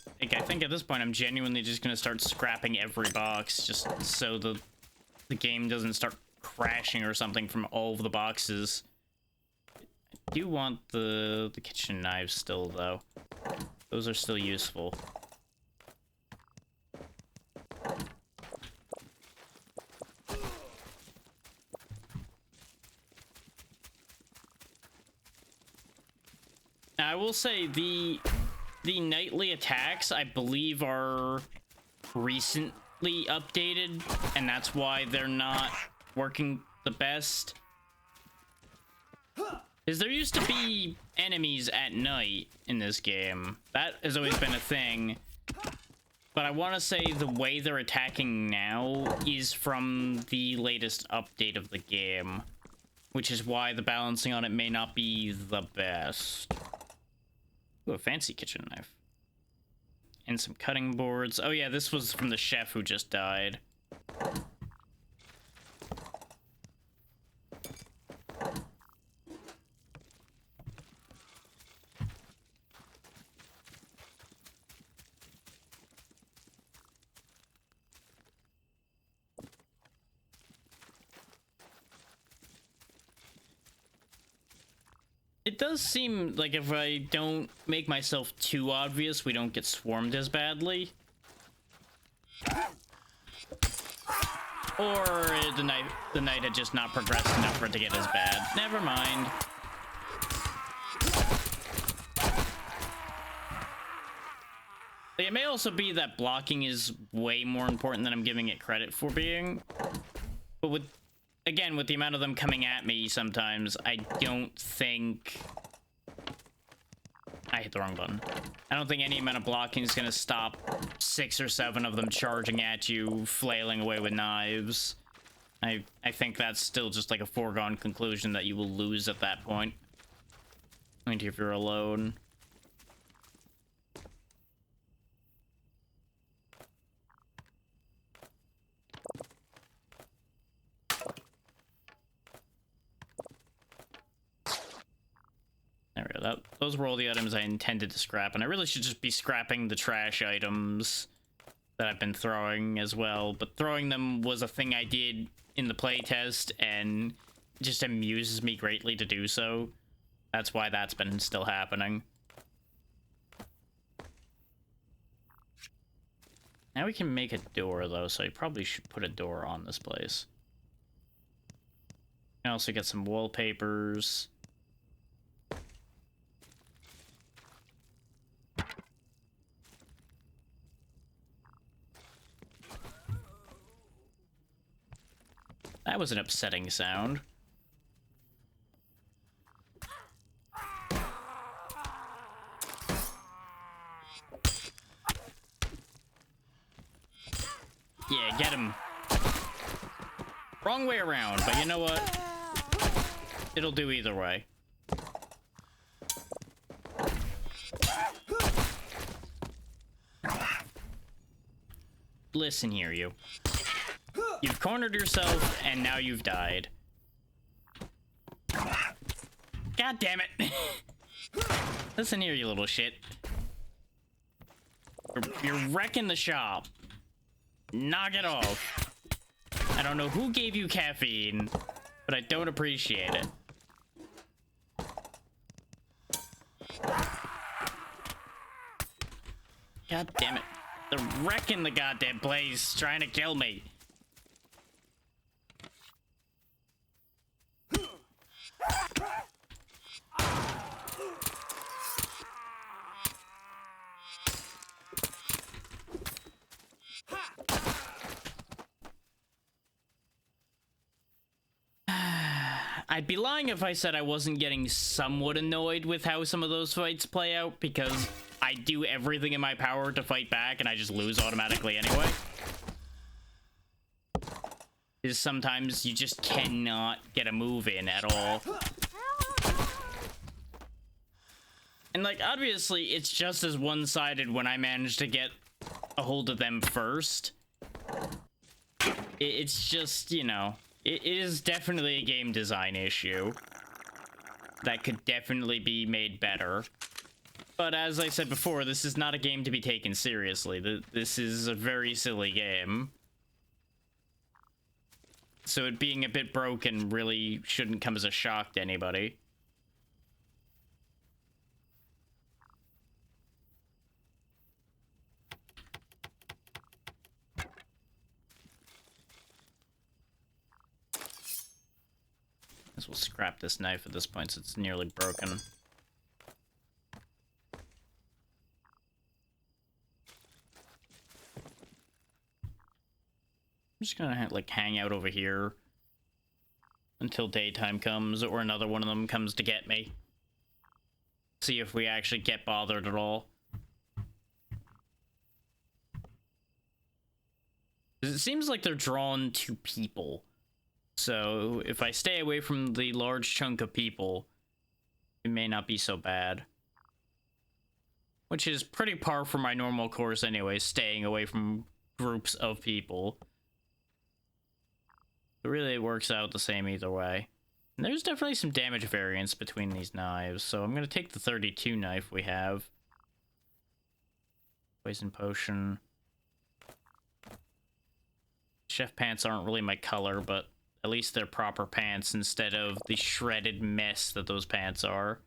think at this point I'm genuinely just gonna start scrapping every box just so the game doesn't start crashing or something from all of the boxes. I do want the kitchen knives still though. Those are still useful. Now, I will say the nightly attacks, I believe, are recently updated, and that's why they're not working the best. Because there used to be enemies at night in this game. That has always been a thing. But I want to say the way they're attacking now is from the latest update of the game, which is why the balancing on it may not be the best. Ooh, a fancy kitchen knife. And some cutting boards. Oh yeah, this was from the chef who just died. It does seem like if I don't make myself too obvious, we don't get swarmed as badly. Or the night had just not progressed enough for it to get as bad. Never mind. It may also be that blocking is way more important than I'm giving it credit for being. But with again, with the amount of them coming at me sometimes, I don't think... I hit the wrong button. I don't think any amount of blocking is going to stop 6 or 7 of them charging at you, flailing away with knives. I think that's still just like a foregone conclusion that you will lose at that point. And if you're alone. There we go. Those were all the items I intended to scrap, and I really should just be scrapping the trash items that I've been throwing as well. But throwing them was a thing I did in the playtest, and it just amuses me greatly to do so. That's why that's been still happening. Now we can make a door, though, so I probably should put a door on this place. I also get some wallpapers. That was an upsetting sound. Yeah, get him. Wrong way around, but you know what? It'll do either way. Listen here, you. You've cornered yourself, and now you've died. God damn it. Listen here, you little shit. You're wrecking the shop. Knock it off. I don't know who gave you caffeine, but I don't appreciate it. God damn it. They're wrecking the goddamn place, trying to kill me. I'd be lying if I said I wasn't getting somewhat annoyed with how some of those fights play out, because I do everything in my power to fight back and I just lose automatically anyway. Because sometimes you just cannot get a move in at all. And like, obviously, it's just as one-sided when I manage to get a hold of them first. It's just, you know... It is definitely a game design issue that could definitely be made better. But as I said before, this is not a game to be taken seriously. This is a very silly game. So it being a bit broken really shouldn't come as a shock to anybody. Guess we'll scrap this knife at this point since it's nearly broken. I'm just gonna like hang out over here until daytime comes or another one of them comes to get me. See if we actually get bothered at all. It seems like they're drawn to people. So, if I stay away from the large chunk of people, it may not be so bad. Which is pretty par for my normal course anyway, staying away from groups of people. But really, it works out the same either way. And there's definitely some damage variance between these knives, so I'm going to take the 32 knife we have. Poison potion. Chef pants aren't really my color, but at least they're proper pants instead of the shredded mess that those pants are.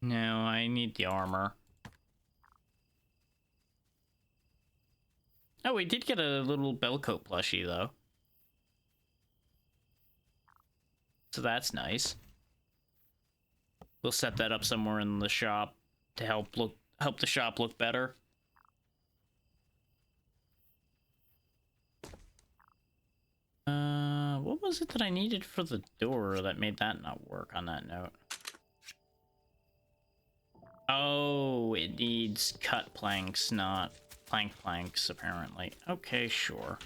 No, I need the armor. Oh, we did get a little bellcoat plushie, though. So that's nice. We'll set that up somewhere in the shop to help the shop look better. What was it that I needed for the door that made that not work on that note? Oh, it needs cut planks, not planks, apparently. Okay, sure.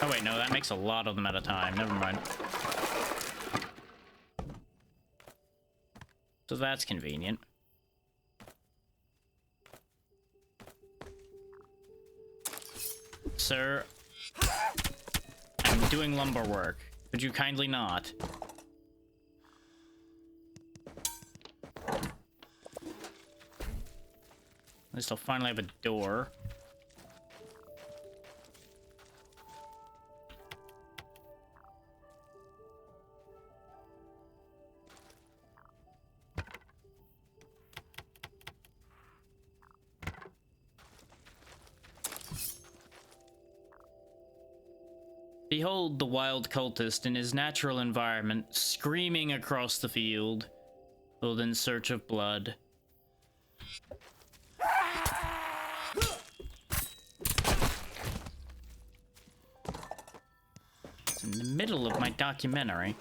Oh wait, no, that makes a lot of them at a time. Never mind. So that's convenient. Sir, I'm doing lumber work. Could you kindly not? At least I'll finally have a door. Behold the wild cultist in his natural environment, screaming across the field, filled in search of blood. It's in the middle of my documentary.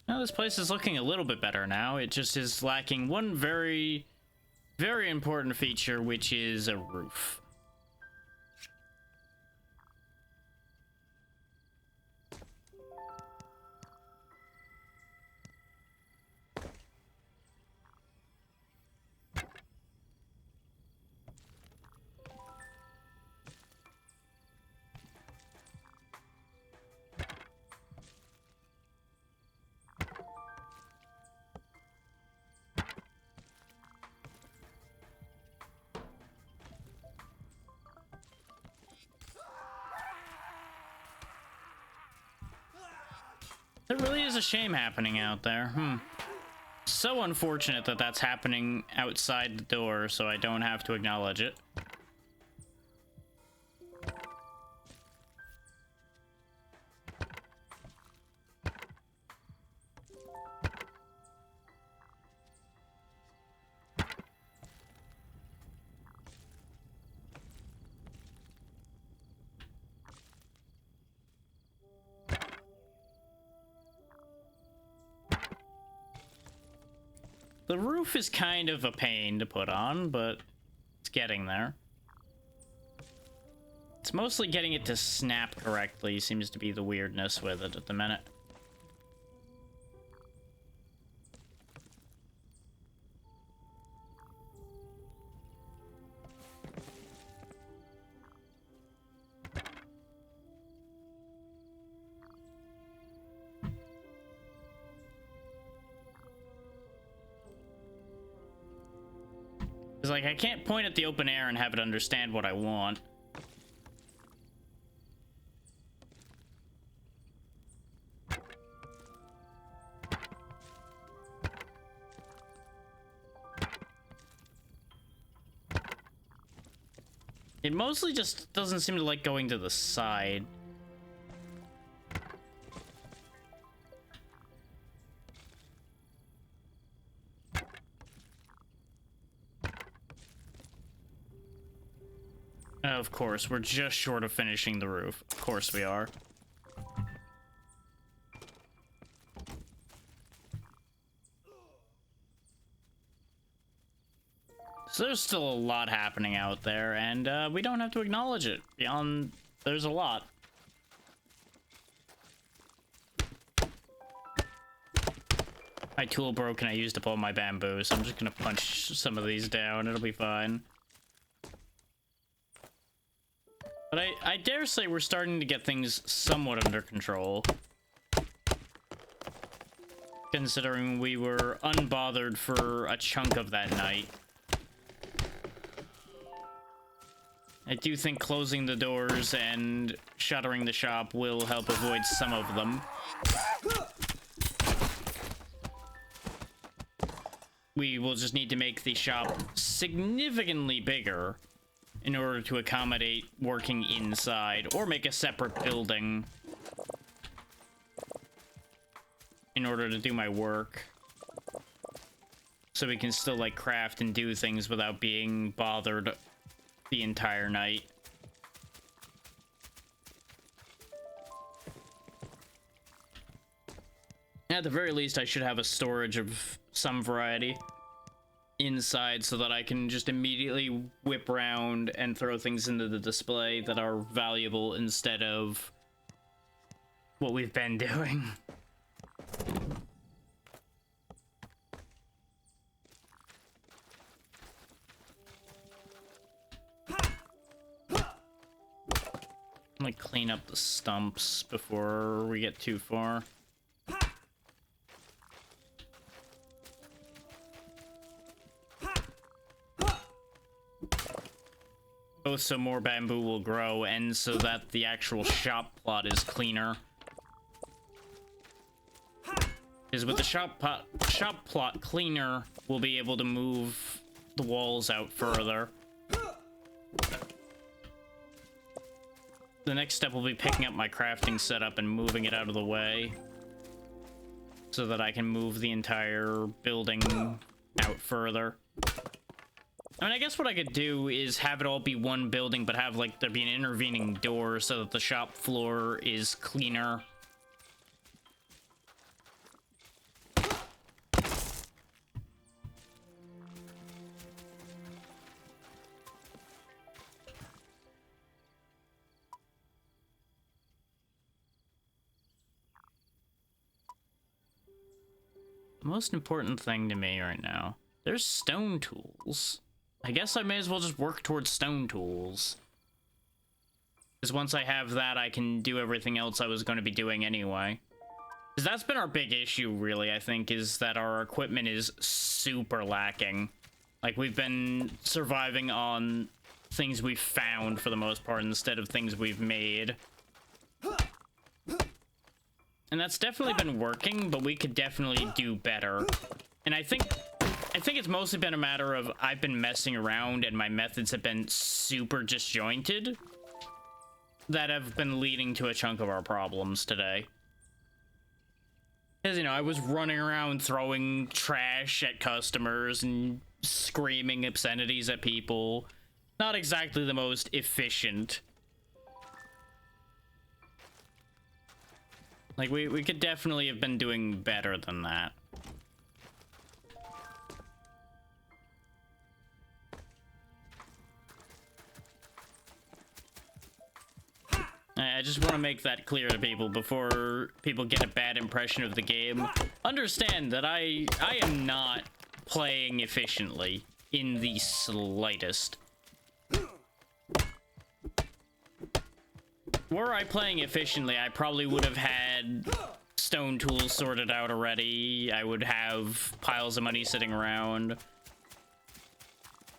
Now this place is looking a little bit better now. It just is lacking one very, very important feature, which is a roof. There really is a shame happening out there. So unfortunate that that's happening outside the door, so I don't have to acknowledge it. The roof is kind of a pain to put on, but it's getting there. It's mostly getting it to snap correctly seems to be the weirdness with it at the minute. It's like, I can't point at the open air and have it understand what I want. It mostly just doesn't seem to like going to the side. Of course, we're just short of finishing the roof. Of course we are. So there's still a lot happening out there, and we don't have to acknowledge it. Beyond, there's a lot. My tool broke and I used up all my bamboo, so I'm just gonna punch some of these down. It'll be fine. But I dare say we're starting to get things somewhat under control. Considering we were unbothered for a chunk of that night. I do think closing the doors and shuttering the shop will help avoid some of them. We will just need to make the shop significantly bigger in order to accommodate working inside, or make a separate building in order to do my work. So we can still, like, craft and do things without being bothered the entire night. At the very least, I should have a storage of some variety inside so that I can just immediately whip around and throw things into the display that are valuable instead of what we've been doing. I'm gonna clean up the stumps before we get too far. Both so more bamboo will grow and so that the actual shop plot is cleaner. Because with the shop plot cleaner, we'll be able to move the walls out further. The next step will be picking up my crafting setup and moving it out of the way so that I can move the entire building out further. I mean, I guess what I could do is have it all be one building, but have, like, there be an intervening door so that the shop floor is cleaner. The most important thing to me right now, there's stone tools. I guess I may as well just work towards stone tools. Because once I have that, I can do everything else I was going to be doing anyway. Because that's been our big issue, really, I think, is that our equipment is super lacking. Like, we've been surviving on things we've found, for the most part, instead of things we've made. And that's definitely been working, but we could definitely do better. And I think it's mostly been a matter of I've been messing around and my methods have been super disjointed that have been leading to a chunk of our problems today. Because, you know, I was running around throwing trash at customers and screaming obscenities at people. Not exactly the most efficient. Like, we could definitely have been doing better than that. I just want to make that clear to people before people get a bad impression of the game. Understand that I am not playing efficiently in the slightest. Were I playing efficiently, I probably would have had stone tools sorted out already. I would have piles of money sitting around,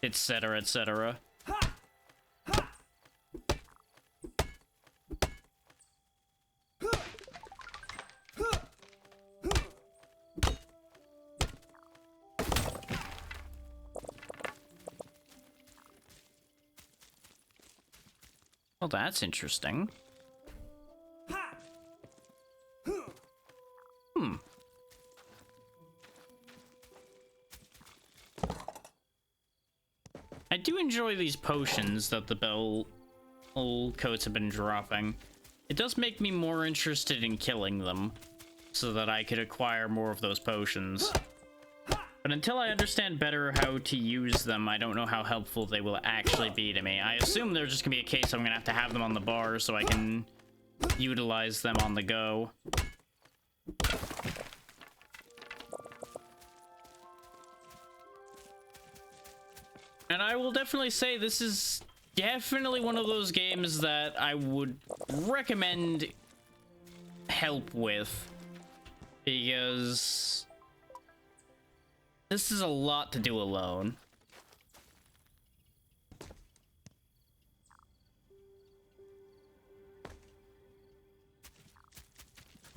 etc., etc. Well, that's interesting. I do enjoy these potions that the bell coats have been dropping. It does make me more interested in killing them, so that I could acquire more of those potions. But until I understand better how to use them, I don't know how helpful they will actually be to me. I assume they're just gonna be a case I'm gonna have them on the bar so I can utilize them on the go. And I will definitely say this is definitely one of those games that I would recommend help with, because this is a lot to do alone.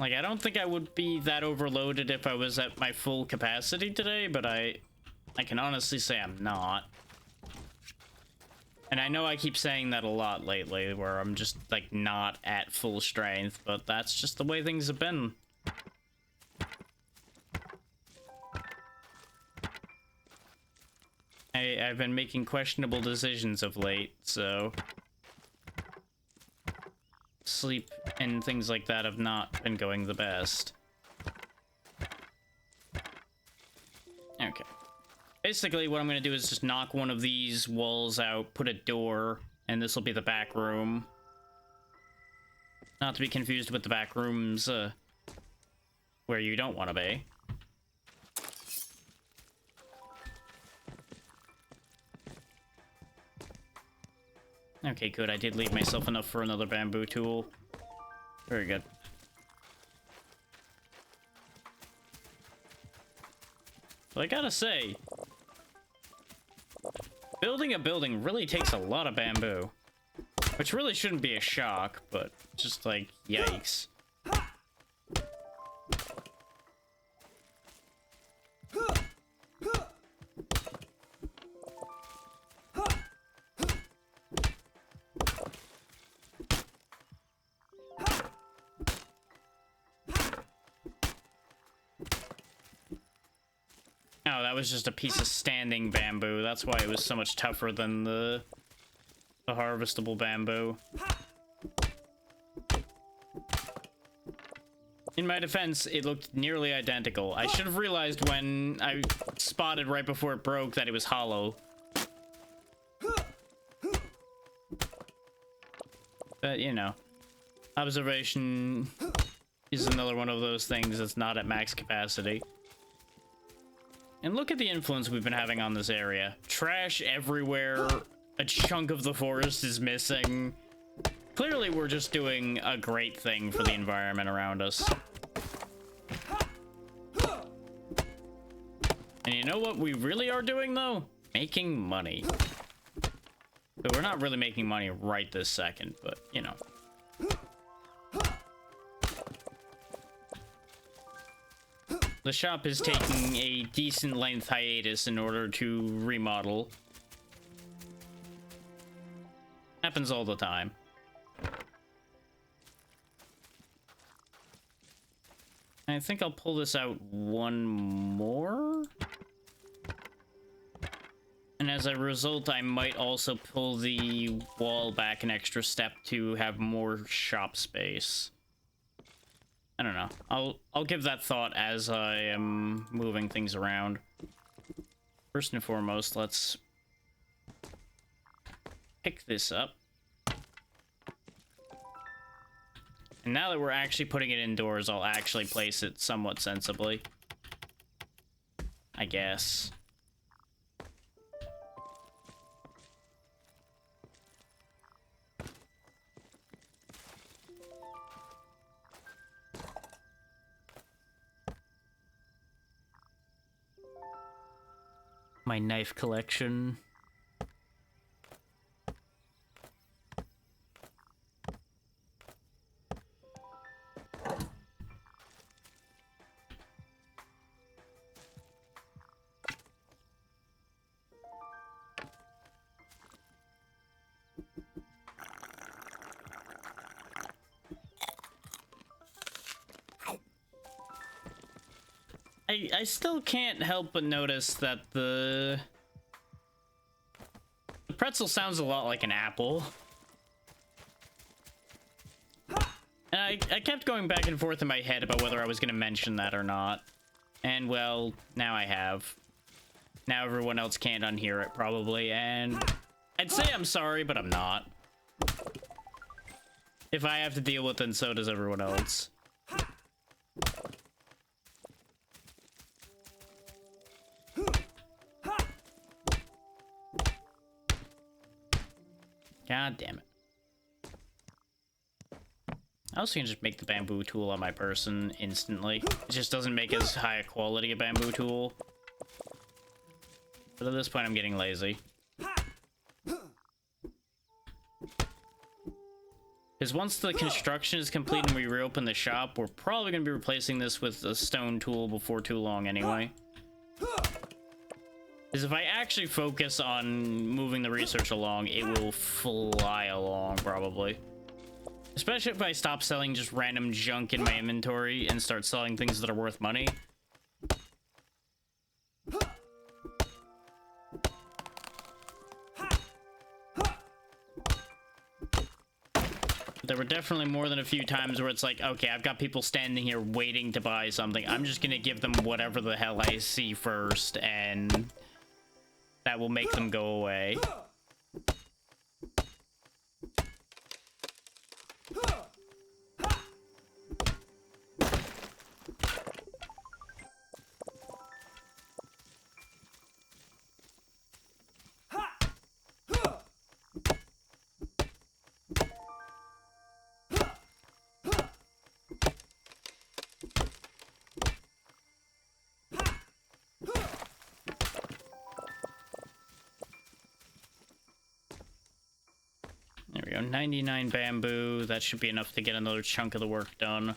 Like, I don't think I would be that overloaded if I was at my full capacity today, but I can honestly say I'm not. And I know I keep saying that a lot lately, where I'm just, like, not at full strength, but that's just the way things have been. I've been making questionable decisions of late, so... Sleep and things like that have not been going the best. Okay. Basically, what I'm going to do is just knock one of these walls out, put a door, and this will be the back room. Not to be confused with the back rooms, where you don't want to be. Okay, good. I did leave myself enough for another bamboo tool. Very good. But I gotta say, building a building really takes a lot of bamboo. Which really shouldn't be a shock, but just like, yikes. Oh, that was just a piece of standing bamboo. That's why it was so much tougher than the harvestable bamboo. In my defense, it looked nearly identical. I should have realized when I spotted right before it broke that it was hollow. But, you know, observation is another one of those things that's not at max capacity. And look at the influence we've been having on this area. Trash everywhere. A chunk of the forest is missing. Clearly, we're just doing a great thing for the environment around us. And you know what we really are doing, though? Making money. But we're not really making money right this second, but, you know. The shop is taking a decent length hiatus in order to remodel. Happens all the time. I think I'll pull this out one more. And as a result, I might also pull the wall back an extra step to have more shop space. I don't know. I'll give that thought as I am moving things around. First and foremost, let's pick this up. And now that we're actually putting it indoors, I'll actually place it somewhat sensibly. I guess. My knife collection. I still can't help but notice that the pretzel sounds a lot like an apple. And I kept going back and forth in my head about whether I was going to mention that or not. And, well, now I have. Now everyone else can't unhear it, probably, and I'd say I'm sorry, but I'm not. If I have to deal with it, then so does everyone else. God damn it. I also can just make the bamboo tool on my person instantly. It just doesn't make as high a quality a bamboo tool. But at this point, I'm getting lazy. Because once the construction is complete and we reopen the shop, we're probably going to be replacing this with a stone tool before too long anyway. Because if I actually focus on moving the research along, it will fly along, probably. Especially if I stop selling just random junk in my inventory and start selling things that are worth money. There were definitely more than a few times where it's like, okay, I've got people standing here waiting to buy something. I'm just gonna give them whatever the hell I see first, and that will make them go away. There we go, 99 bamboo. That should be enough to get another chunk of the work done.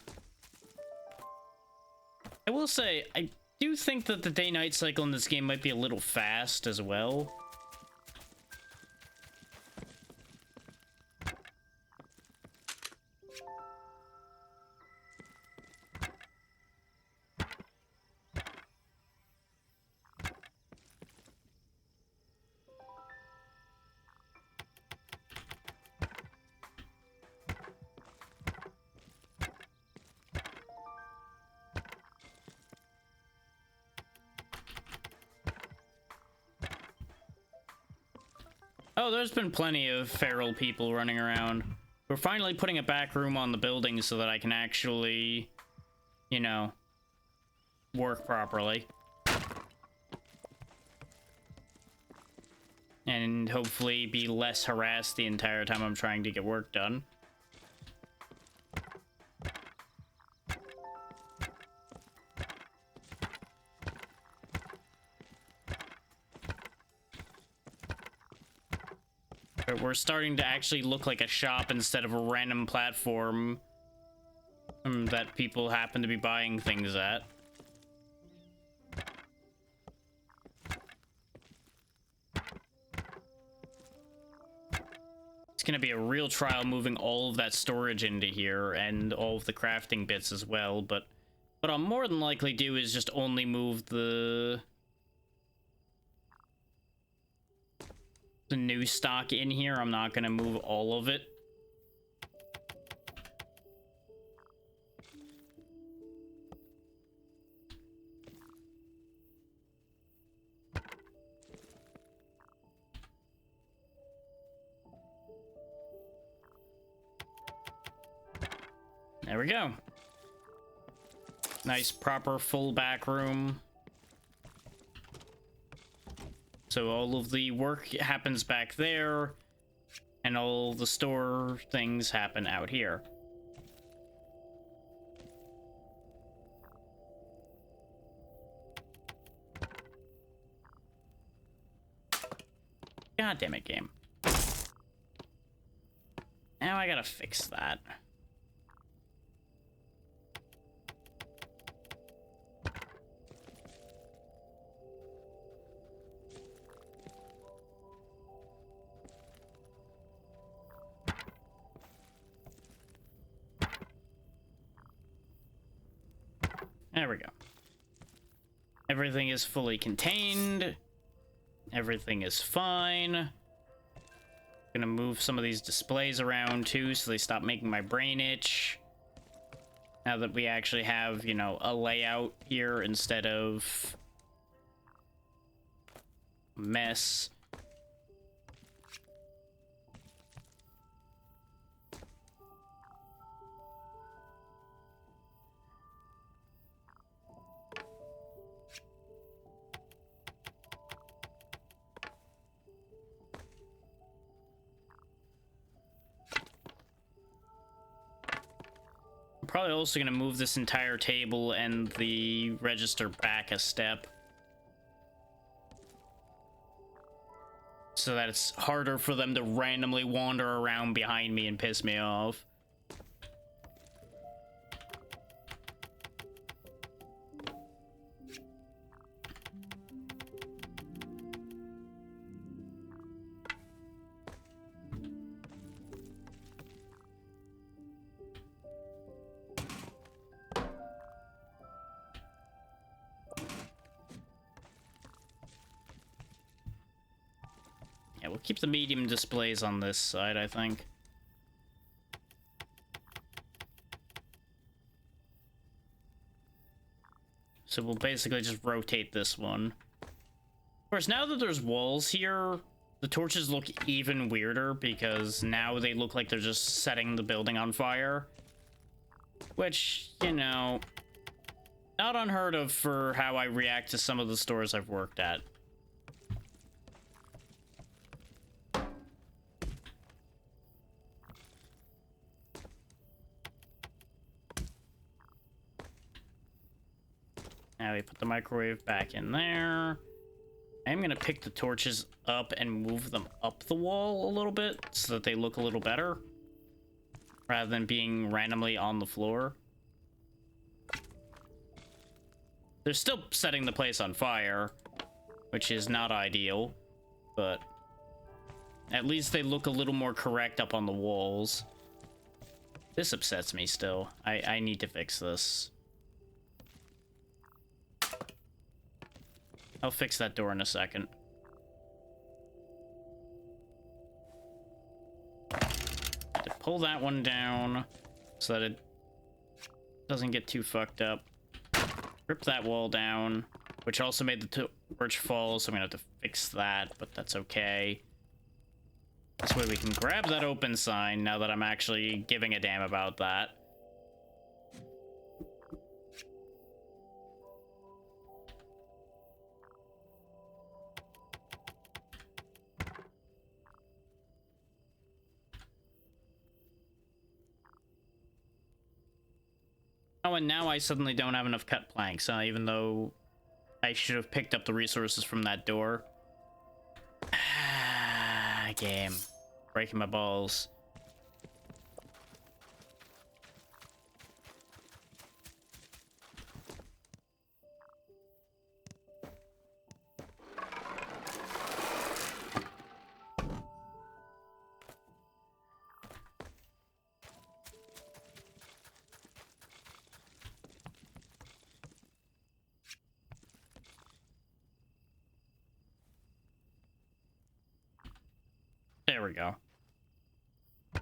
I will say, I do think that the day-night cycle in this game might be a little fast as well. Oh, there's been plenty of feral people running around. We're finally putting a back room on the building so that I can actually, you know, work properly. And hopefully be less harassed the entire time I'm trying to get work done. But we're starting to actually look like a shop instead of a random platform that people happen to be buying things at. It's gonna be a real trial moving all of that storage into here and all of the crafting bits as well, but what I'll more than likely do is just only move the new stock in here. I'm not gonna move all of it. There we go. Nice proper full back room. So all of the work happens back there, and all the store things happen out here. God damn it, game. Now I gotta fix that. There we go. Everything is fully contained. Everything is fine. Gonna move some of these displays around too so they stop making my brain itch. Now that we actually have, you know, a layout here instead of a mess. Probably also going to move this entire table and the register back a step so that it's harder for them to randomly wander around behind me and piss me off. keep the medium displays on this side, I think. So we'll basically just rotate this one. Of course, now that there's walls here, the torches look even weirder because now they look like they're just setting the building on fire. Which, you know, not unheard of for how I react to some of the stores I've worked at. Now we put the microwave back in there. I'm gonna pick the torches up and move them up the wall a little bit so that they look a little better, rather than being randomly on the floor. They're still setting the place on fire, which is not ideal, but at least they look a little more correct up on the walls. This upsets me still. I need to fix this. I'll fix that door in a second. To pull that one down so that it doesn't get too fucked up. Rip that wall down, which also made the torch fall, so I'm gonna have to fix that, but that's okay. This way we can grab that open sign now that I'm actually giving a damn about that. Oh, and now I suddenly don't have enough cut planks, even though I should have picked up the resources from that door. Game. Breaking my balls. There we go.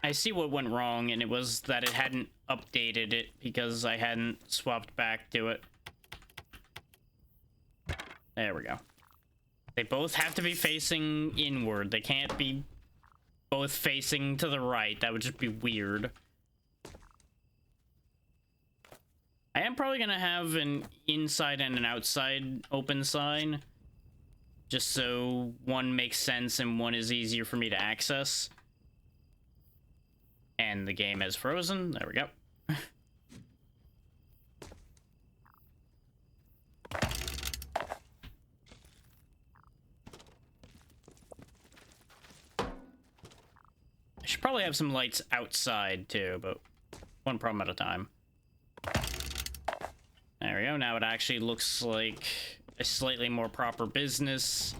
I see what went wrong, and it was that it hadn't updated it because I hadn't swapped back to it. There we go. They both have to be facing inward. They can't be both facing to the right. That would just be weird. I am probably gonna have an inside and an outside open sign, just so one makes sense and one is easier for me to access. And the game is frozen. There we go. I should probably have some lights outside too, but one problem at a time. There we go. Now it actually looks like a slightly more proper business.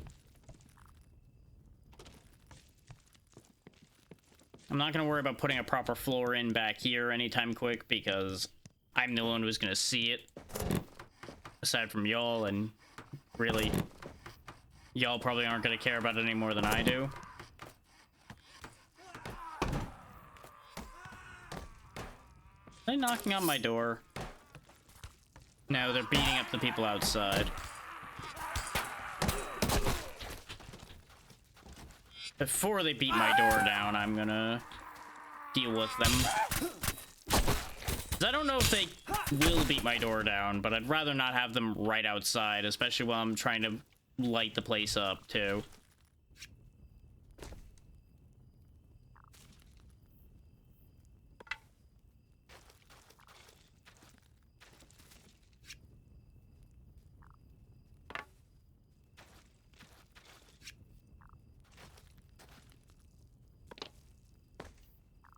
I'm not going to worry about putting a proper floor in back here anytime quick because I'm the one who's going to see it. Aside from y'all, and really, y'all probably aren't going to care about it any more than I do. Are they knocking on my door? No, they're beating up the people outside. Before they beat my door down, I'm gonna deal with them. 'Cause I don't know if they will beat my door down, but I'd rather not have them right outside, especially while I'm trying to light the place up, too.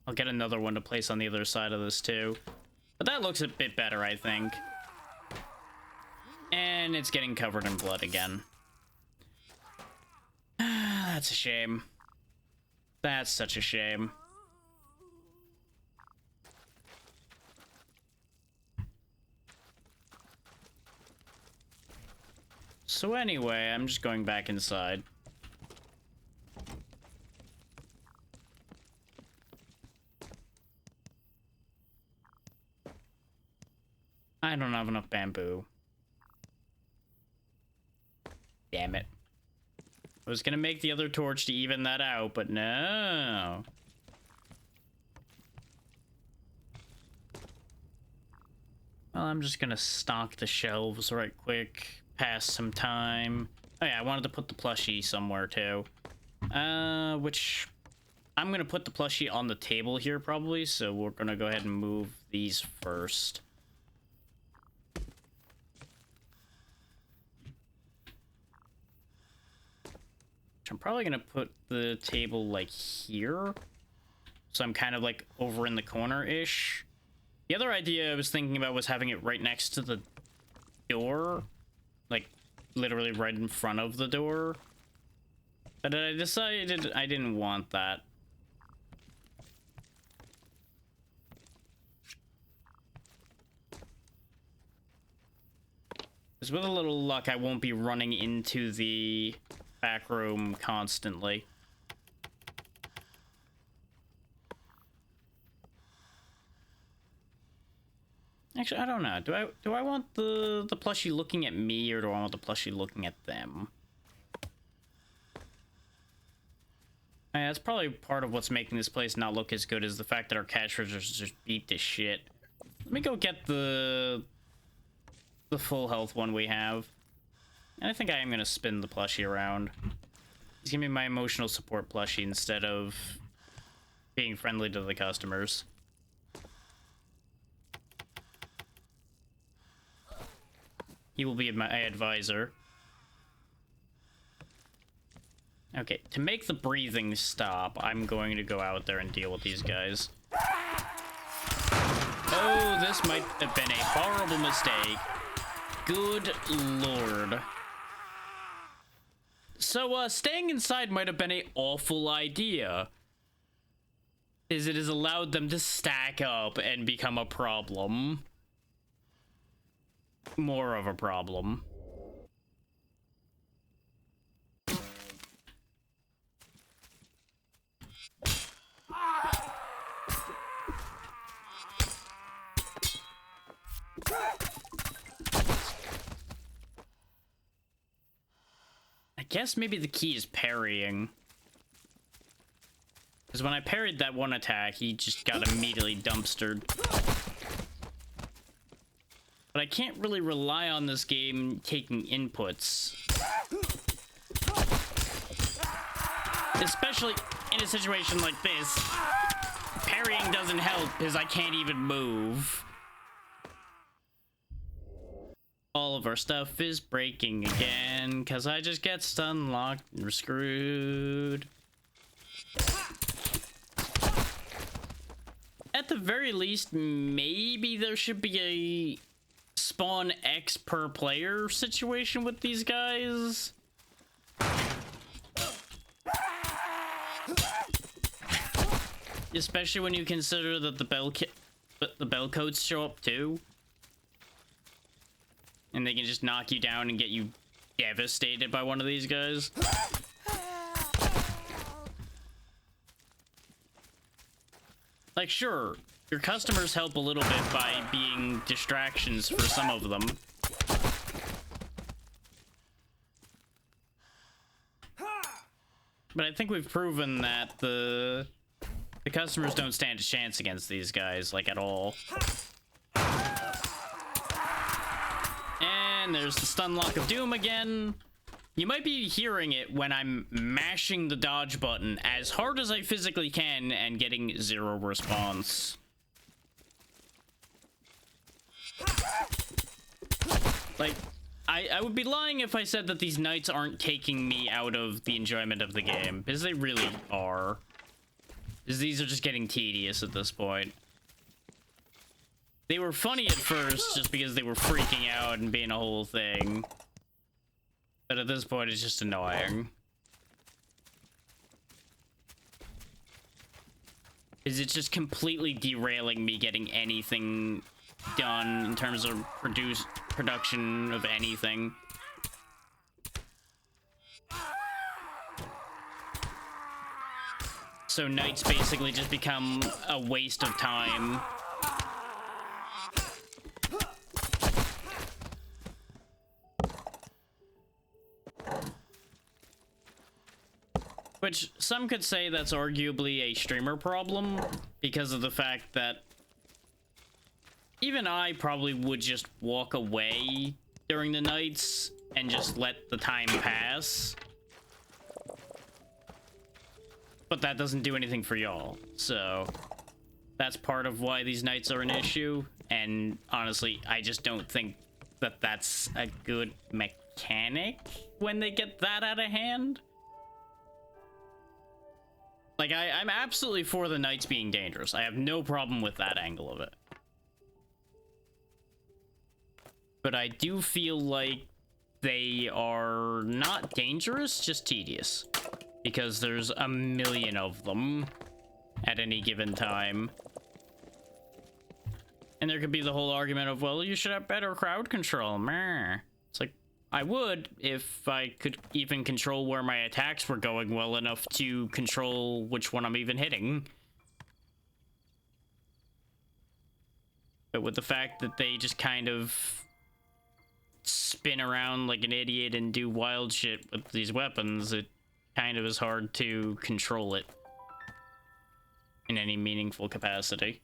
I'll get another one to place on the other side of this too. But that looks a bit better, I think. And it's getting covered in blood again. That's a shame. That's such a shame. So anyway, I'm just going back inside. I don't have enough bamboo. Damn it. I was gonna make the other torch to even that out, but no. Well, I'm just gonna stock the shelves right quick. Pass some time. Oh yeah, I wanted to put the plushie somewhere too. Which... I'm gonna put the plushie on the table here probably, so we're gonna go ahead and move these first. I'm probably gonna put the table like here, so I'm kind of like over in the corner-ish. The other idea I was thinking about was having it right next to the door, like literally right in front of the door, but I decided I didn't want that. Because with a little luck, I won't be running into the back room constantly. Actually, I don't know. Do I want the plushie looking at me, or do I want the plushie looking at them? Yeah, that's probably part of what's making this place not look as good, is the fact that our cash registers just beat to shit. Let me go get the full health one we have. And I think I am gonna spin the plushie around. He's giving me my emotional support plushie instead of being friendly to the customers. He will be my advisor. Okay, to make the breathing stop, I'm going to go out there and deal with these guys. Oh, this might have been a horrible mistake. Good lord. So, staying inside might have been an awful idea, as it has allowed them to stack up and become a problem. More of a problem. I guess maybe the key is parrying. Because when I parried that one attack, he just got immediately dumpstered. But I can't really rely on this game taking inputs. Especially in a situation like this. Parrying doesn't help because I can't even move. All of our stuff is breaking again because I just get stun locked and we're screwed. At the very least, maybe there should be a spawn X per player situation with these guys. Especially when you consider that the bell codes show up too. And they can just knock you down and get you devastated by one of these guys. Like, sure, your customers help a little bit by being distractions for some of them. But I think we've proven that the customers don't stand a chance against these guys, like, at all. And there's the stun lock of doom again. You might be hearing it when I'm mashing the dodge button as hard as I physically can and getting zero response. Like, I would be lying if I said that these knights aren't taking me out of the enjoyment of the game, because they really are. Because these are just getting tedious at this point. They were funny at first just because they were freaking out and being a whole thing. But at this point, it's just annoying. Is it's just completely derailing me getting anything done in terms of production of anything. So nights basically just become a waste of time. Which some could say that's arguably a streamer problem because of the fact that even I probably would just walk away during the nights and just let the time pass. But that doesn't do anything for y'all, so that's part of why these nights are an issue. And honestly, I just don't think that that's a good mechanic when they get that out of hand. Like, I'm absolutely for the nights being dangerous. I have no problem with that angle of it. But I do feel like they are not dangerous, just tedious. Because there's a million of them at any given time. And there could be the whole argument of, well, you should have better crowd control. Meh. It's like, I would if I could even control where my attacks were going well enough to control which one I'm even hitting. But with the fact that they just kind of spin around like an idiot and do wild shit with these weapons, it kind of is hard to control it in any meaningful capacity.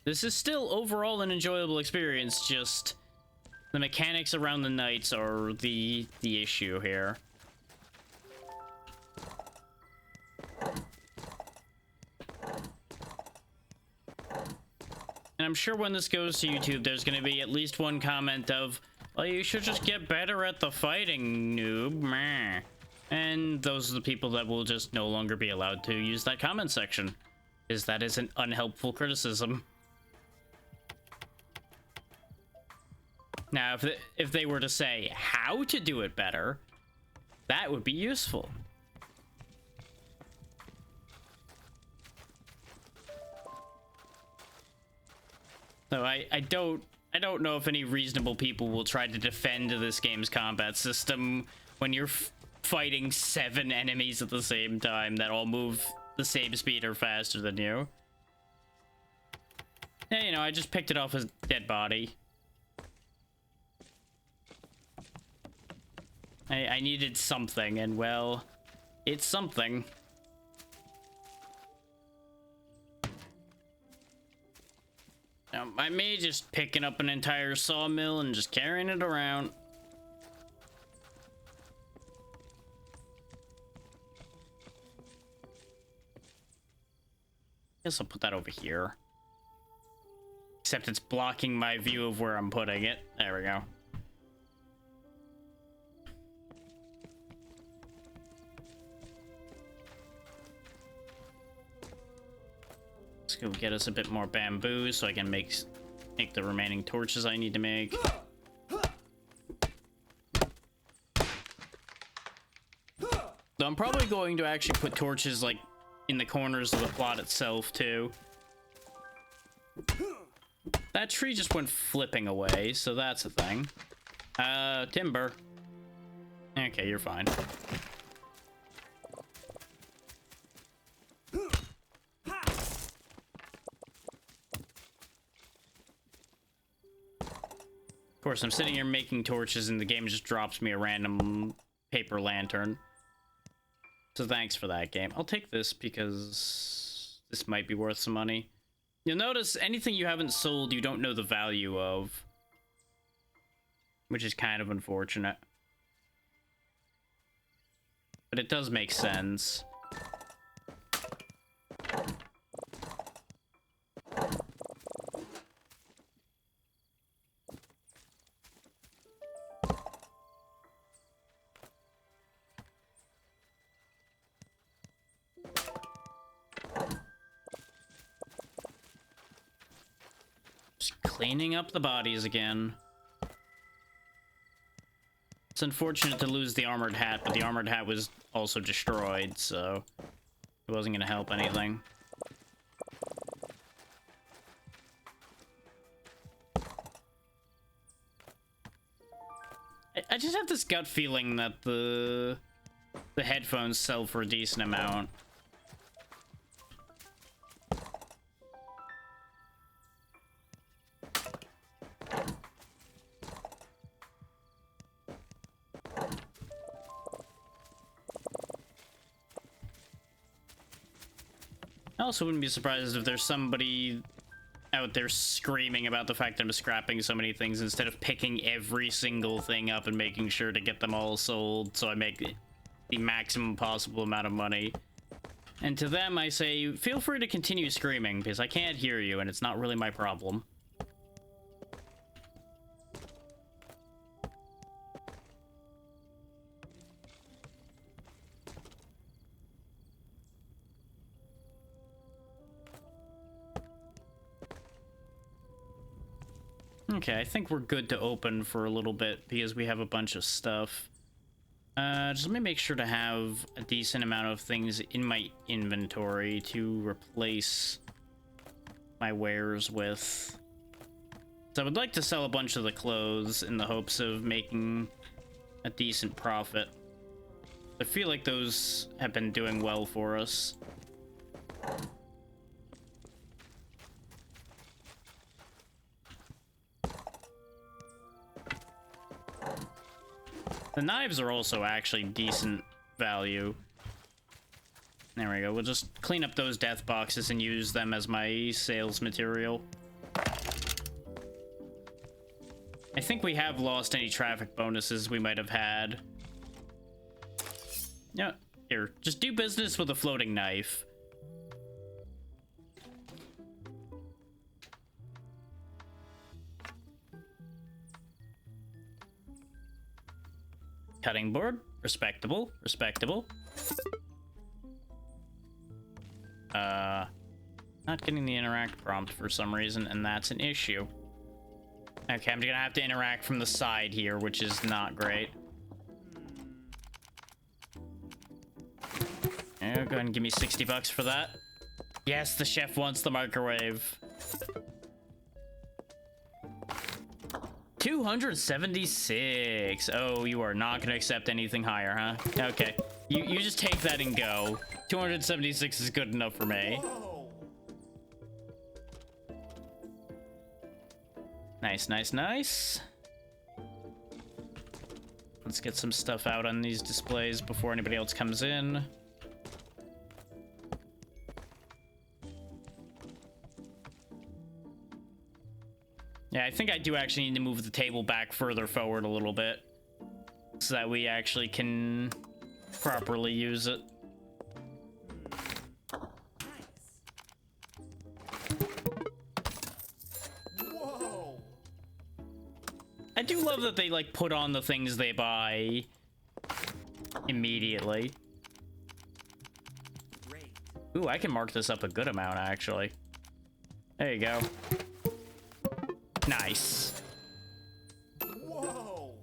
This is still overall an enjoyable experience, just the mechanics around the nights are the issue here. And I'm sure when this goes to YouTube, there's going to be at least one comment of, well, you should just get better at the fighting, noob. Meh. And those are the people that will just no longer be allowed to use that comment section, because that is an unhelpful criticism. Now, if they were to say how to do it better, that would be useful. So I don't know if any reasonable people will try to defend this game's combat system when you're fighting 7 enemies at the same time that all move the same speed or faster than you. Yeah, you know, I just picked it off as dead body. I needed something, and well, it's something. Now, I may just picking up an entire sawmill and just carrying it around. Guess I'll put that over here. Except it's blocking my view of where I'm putting it. There we go. Let's go get us a bit more bamboo so I can make the remaining torches I need to make. So I'm probably going to actually put torches like in the corners of the plot itself too. That tree just went flipping away, so that's a thing. Timber. Okay, you're fine. Of course, I'm sitting here making torches and the game just drops me a random paper lantern. So thanks for that, game. I'll take this because this might be worth some money. You'll notice anything you haven't sold, you don't know the value of. Which is kind of unfortunate. But it does make sense. Cleaning up the bodies again. It's unfortunate to lose the armored hat, but the armored hat was also destroyed, so it wasn't going to help anything. I just have this gut feeling that the headphones sell for a decent amount. also wouldn't be surprised if there's somebody out there screaming about the fact that I'm scrapping so many things instead of picking every single thing up and making sure to get them all sold so I make the maximum possible amount of money. And to them, I say, feel free to continue screaming because I can't hear you and it's not really my problem. Okay, I think we're good to open for a little bit because we have a bunch of stuff. Just let me make sure to have a decent amount of things in my inventory to replace my wares with. So I would like to sell a bunch of the clothes in the hopes of making a decent profit. I feel like those have been doing well for us. The knives are also actually decent value. There we go. We'll just clean up those death boxes and use them as my sales material. I think we have lost any traffic bonuses we might have had. Yeah, here. Just do business with a floating knife. Cutting board, respectable, respectable. Not getting the interact prompt for some reason, and that's an issue. Okay, I'm gonna have to interact from the side here, which is not great. Yeah, go ahead and give me 60 bucks for that. Yes, the chef wants the microwave. 276. Oh, you are not gonna accept anything higher, huh? Okay, you just take that and go. 276 is good enough for me. Nice, nice, nice. Let's get some stuff out on these displays before anybody else comes in. Yeah, I think I do actually need to move the table back further forward a little bit so that we actually can properly use it. Whoa! I do love that they like put on the things they buy immediately. Ooh, I can mark this up a good amount actually. There you go. Nice. Whoa!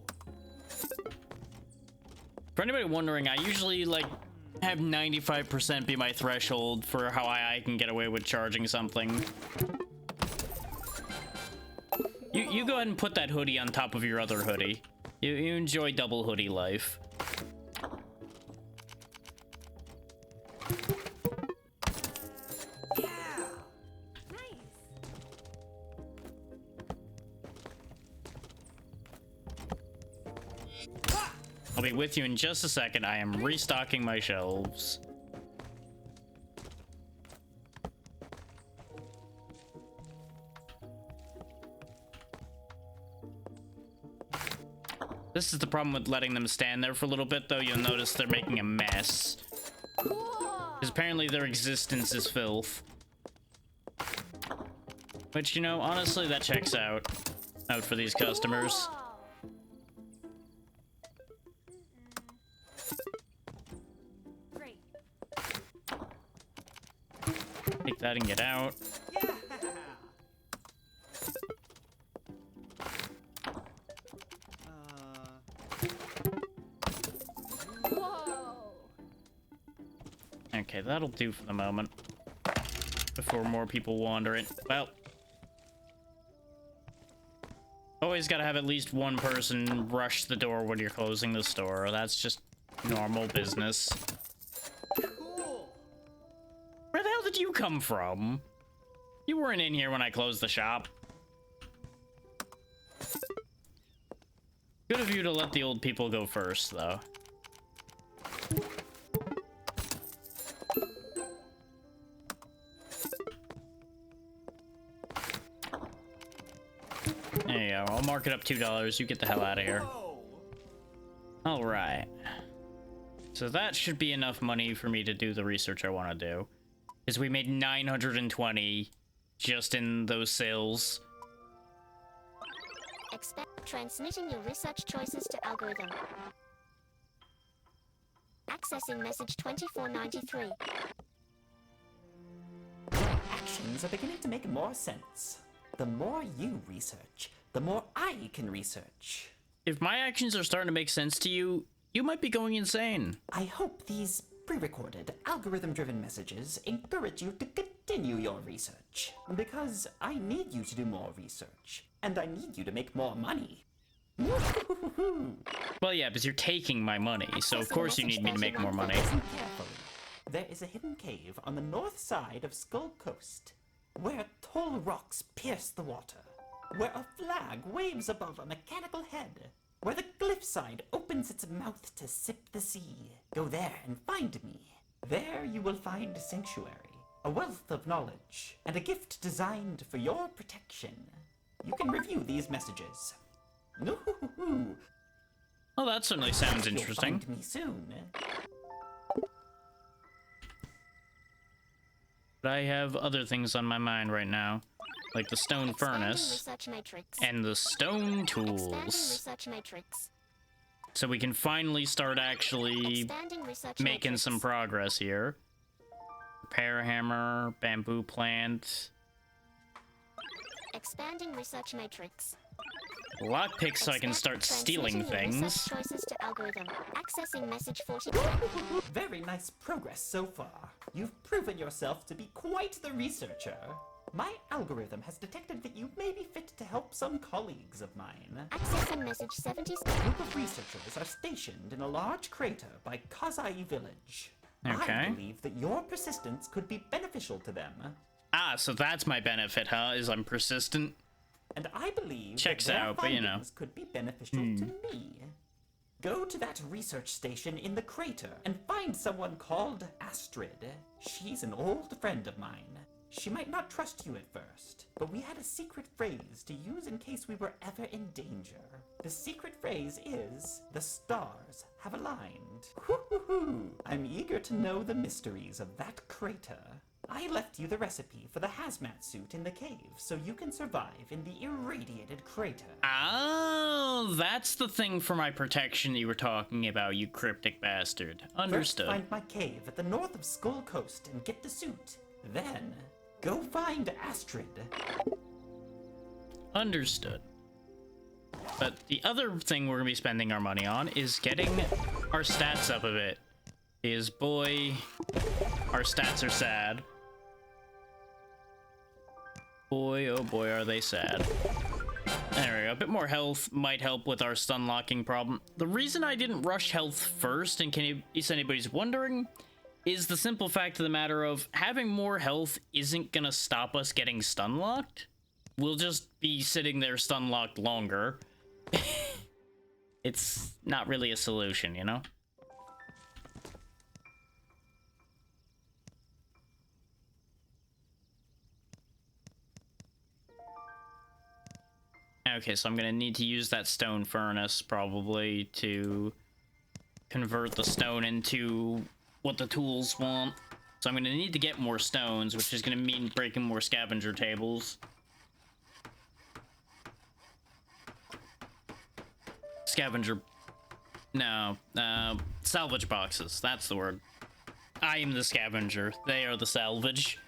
For anybody wondering, I usually like have 95% be my threshold for how I can get away with charging something. You go ahead and put that hoodie on top of your other hoodie. You enjoy double hoodie life. I'll be with you in just a second. I am restocking my shelves. This is the problem with letting them stand there for a little bit, though. You'll notice they're making a mess. Because apparently their existence is filth. Which, you know, honestly, that checks out. Out for these customers. Take that and get out. Okay, that'll do for the moment. Before more people wander in. Well. Always gotta have at least one person rush the door when you're closing the store. That's just normal business. Where the hell did you come from? You weren't in here when I closed the shop. Good of you to let the old people go first, though. go. I'll mark it up $2. You get the hell out of here. All right. So that should be enough money for me to do the research I want to do. Because we made 920 just in those sales. Transmitting your research choices to algorithm. Accessing message 2493. Actions are beginning to make more sense. The more you research, the more I can research. If my actions are starting to make sense to you, you might be going insane. I hope these pre-recorded, algorithm-driven messages encourage you to continue your research. Because I need you to do more research, and I need you to make more money. Well, yeah, because you're taking my money, so of course you need me to make more money. Listen carefully. There is a hidden cave on the north side of Skull Coast, where tall rocks pierce the water, where a flag waves above a mechanical head, where the cliffside opens its mouth to sip the sea. Go there and find me. There you will find sanctuary, a wealth of knowledge, and a gift designed for your protection. You can review these messages. Well, that certainly sounds interesting. You'll find me soon. But I have other things on my mind right now, like the stone furnace and the stone tools. So we can finally start actually making some progress here. Repair hammer, bamboo plant. Expanding research matrix. Lockpick so I can start stealing things. Choices to algorithm. Accessing message 40. Very nice progress so far. You've proven yourself to be quite the researcher. My algorithm has detected that you may be fit to help some colleagues of mine. Accessing message 70. A group of researchers are stationed in a large crater by Kazai Village. Okay. I believe that your persistence could be beneficial to them. Ah, so that's my benefit, huh? Is I'm persistent? And I believe Checks that their out, but you know. findings could be beneficial to me. Go to that research station in the crater and find someone called Astrid. She's an old friend of mine. She might not trust you at first, but we had a secret phrase to use in case we were ever in danger. The secret phrase is, the stars have aligned. Hoo-hoo-hoo! I'm eager to know the mysteries of that crater. I left you the recipe for the hazmat suit in the cave, so you can survive in the irradiated crater. Oh, that's the thing for my protection that you were talking about, you cryptic bastard. Understood. First find my cave at the north of Skull Coast and get the suit. Then, go find Astrid. Understood. But the other thing we're gonna be spending our money on is getting our stats up a bit. Is boy, our stats are sad. Boy, oh boy, are they sad. There we go. A bit more health might help with our stun locking problem. The reason I didn't rush health first, in case anybody's wondering, is the simple fact of the matter of having more health isn't gonna stop us getting stun locked. We'll just be sitting there stun locked longer. It's not really a solution, you know? Okay, so I'm gonna need to use that stone furnace probably to convert the stone into what the tools want. So I'm gonna need to get more stones, which is gonna mean breaking more scavenger tables. Salvage boxes, that's the word. I am the scavenger, they are the salvage.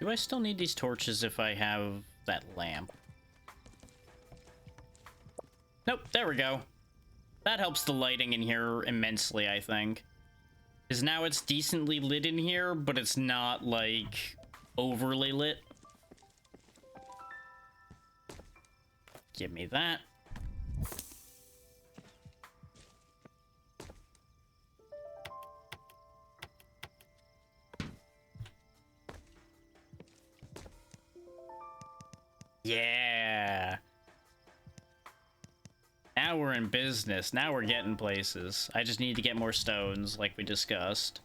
Do I still need these torches if I have that lamp? Nope, there we go. That helps the lighting in here immensely, I think. Because now it's decently lit in here, but it's not, like, overly lit. Give me that. Yeah. Now we're in business. Now we're getting places. I just need to get more stones, like we discussed.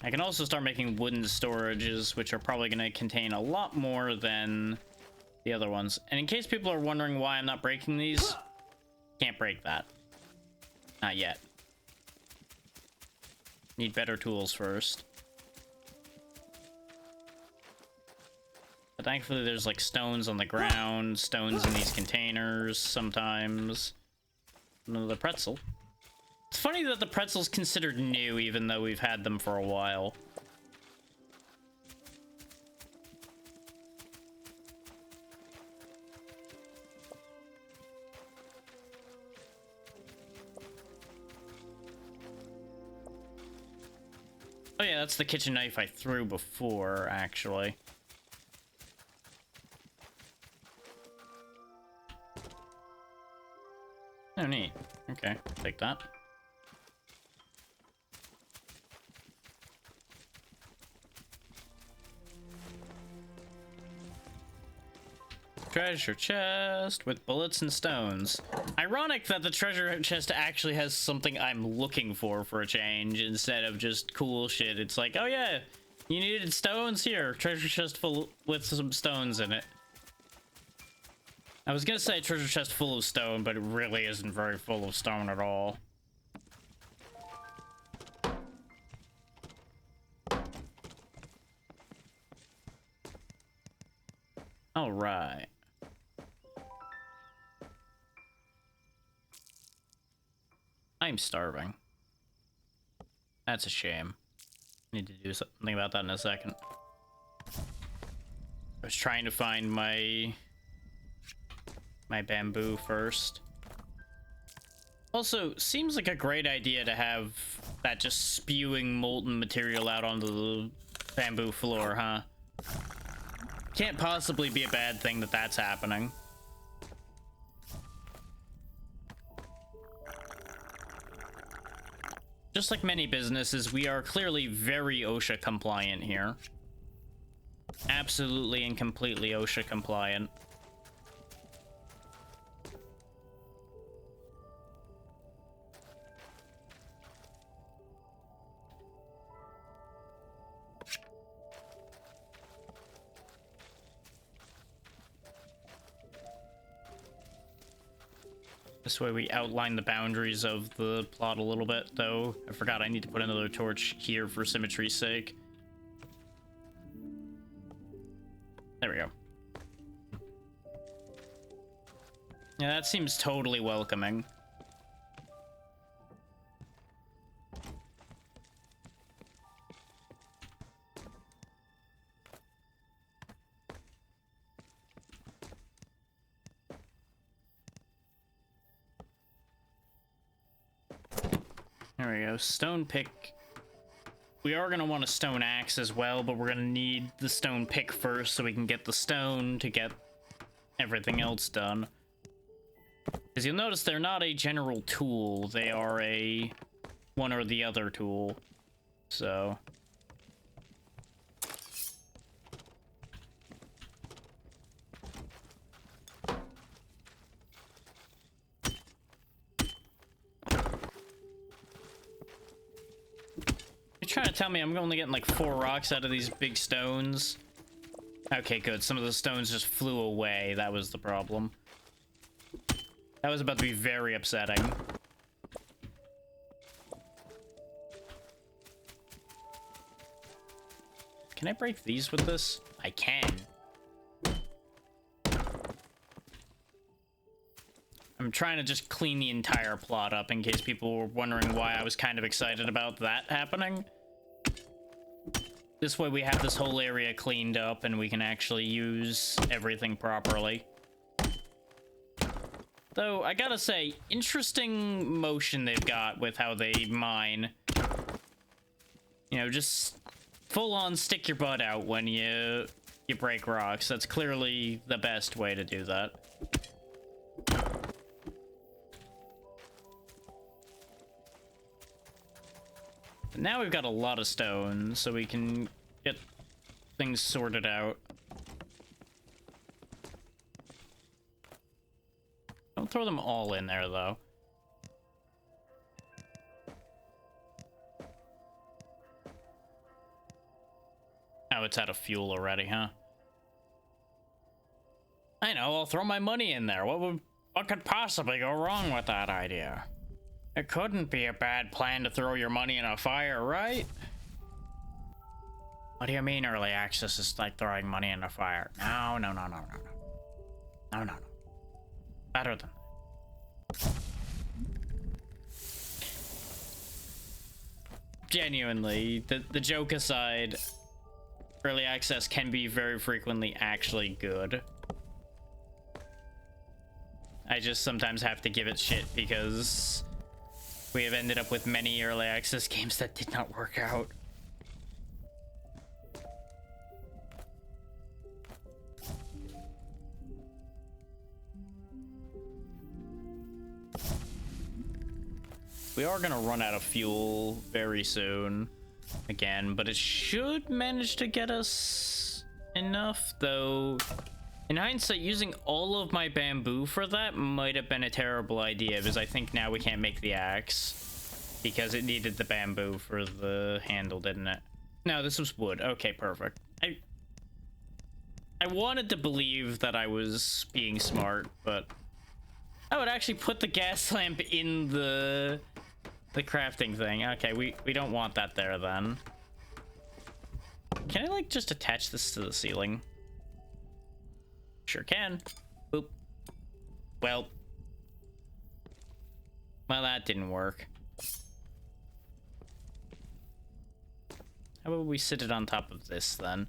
I can also start making wooden storages, which are probably going to contain a lot more than the other ones. And in case people are wondering why I'm not breaking these, can't break that. Not yet. Need better tools first. But thankfully there's like stones on the ground, stones in these containers sometimes. Another pretzel. It's funny that the pretzel's considered new even though we've had them for a while. Oh yeah, that's the kitchen knife I threw before, actually. Oh, neat. Okay, take that. Treasure chest with bullets and stones. Ironic that the treasure chest actually has something I'm looking for a change instead of just cool shit. It's like, oh yeah, you needed stones? Here, treasure chest full with some stones in it. I was gonna say treasure chest full of stone, but it really isn't very full of stone at all. All right. I'm starving. That's a shame. Need to do something about that in a second. I was trying to find my bamboo first. Also, seems like a great idea to have that just spewing molten material out onto the bamboo floor, huh? Can't possibly be a bad thing that that's happening. Just like many businesses, we are clearly very OSHA compliant here. Absolutely and completely OSHA compliant. This way we outline the boundaries of the plot a little bit, though. I forgot I need to put another torch here for symmetry's sake. There we go. Yeah, that seems totally welcoming. There we go. Stone pick. We are going to want a stone axe as well, but we're going to need the stone pick first so we can get the stone to get everything else done. As you'll notice, they're not a general tool. They are a one or the other tool. So... You're trying to tell me I'm only getting like 4 rocks out of these big stones? Okay, good. Some of the stones just flew away. That was the problem. That was about to be very upsetting. Can I break these with this? I can. I'm trying to just clean the entire plot up in case people were wondering why I was kind of excited about that happening. This way we have this whole area cleaned up and we can actually use everything properly. Though, I gotta say, interesting motion they've got with how they mine. You know, just full-on stick your butt out when you break rocks. That's clearly the best way to do that. Now we've got a lot of stone, so we can get things sorted out. throw them all in there, though. Oh, it's out of fuel already, huh? I know, I'll throw my money in there. What could possibly go wrong with that idea? It couldn't be a bad plan to throw your money in a fire, right? What do you mean early access is like throwing money in a fire? No. No. Better than that. Genuinely, the joke aside, early access can be very frequently actually good. I just sometimes have to give it shit because we have ended up with many early access games that did not work out. We are gonna run out of fuel very soon again, but it should manage to get us enough, though. In hindsight, using all of my bamboo for that might have been a terrible idea, because I think now we can't make the axe because it needed the bamboo for the handle, didn't it? No, this was wood. Okay, perfect. I wanted to believe that I was being smart, but I would actually put the gas lamp in the crafting thing. Okay, we don't want that there then. Can I like just attach this to the ceiling? Sure can. Boop. Well, that didn't work. How about we sit it on top of this then?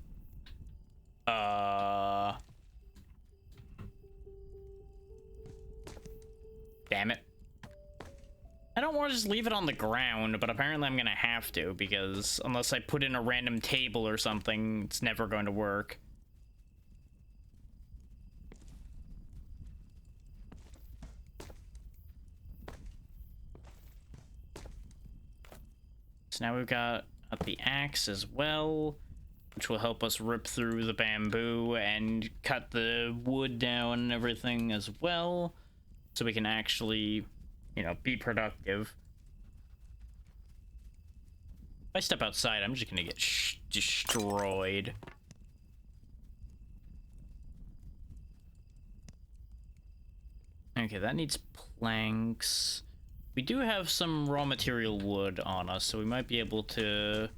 Damn it. I don't want to just leave it on the ground, but apparently I'm gonna have to, because unless I put in a random table or something, it's never going to work. So now we've got the axe as well, which will help us rip through the bamboo and cut the wood down and everything as well, so we can actually, you know, be productive. If I step outside, I'm just gonna get destroyed. Okay, that needs planks. We do have some raw material wood on us, so we might be able to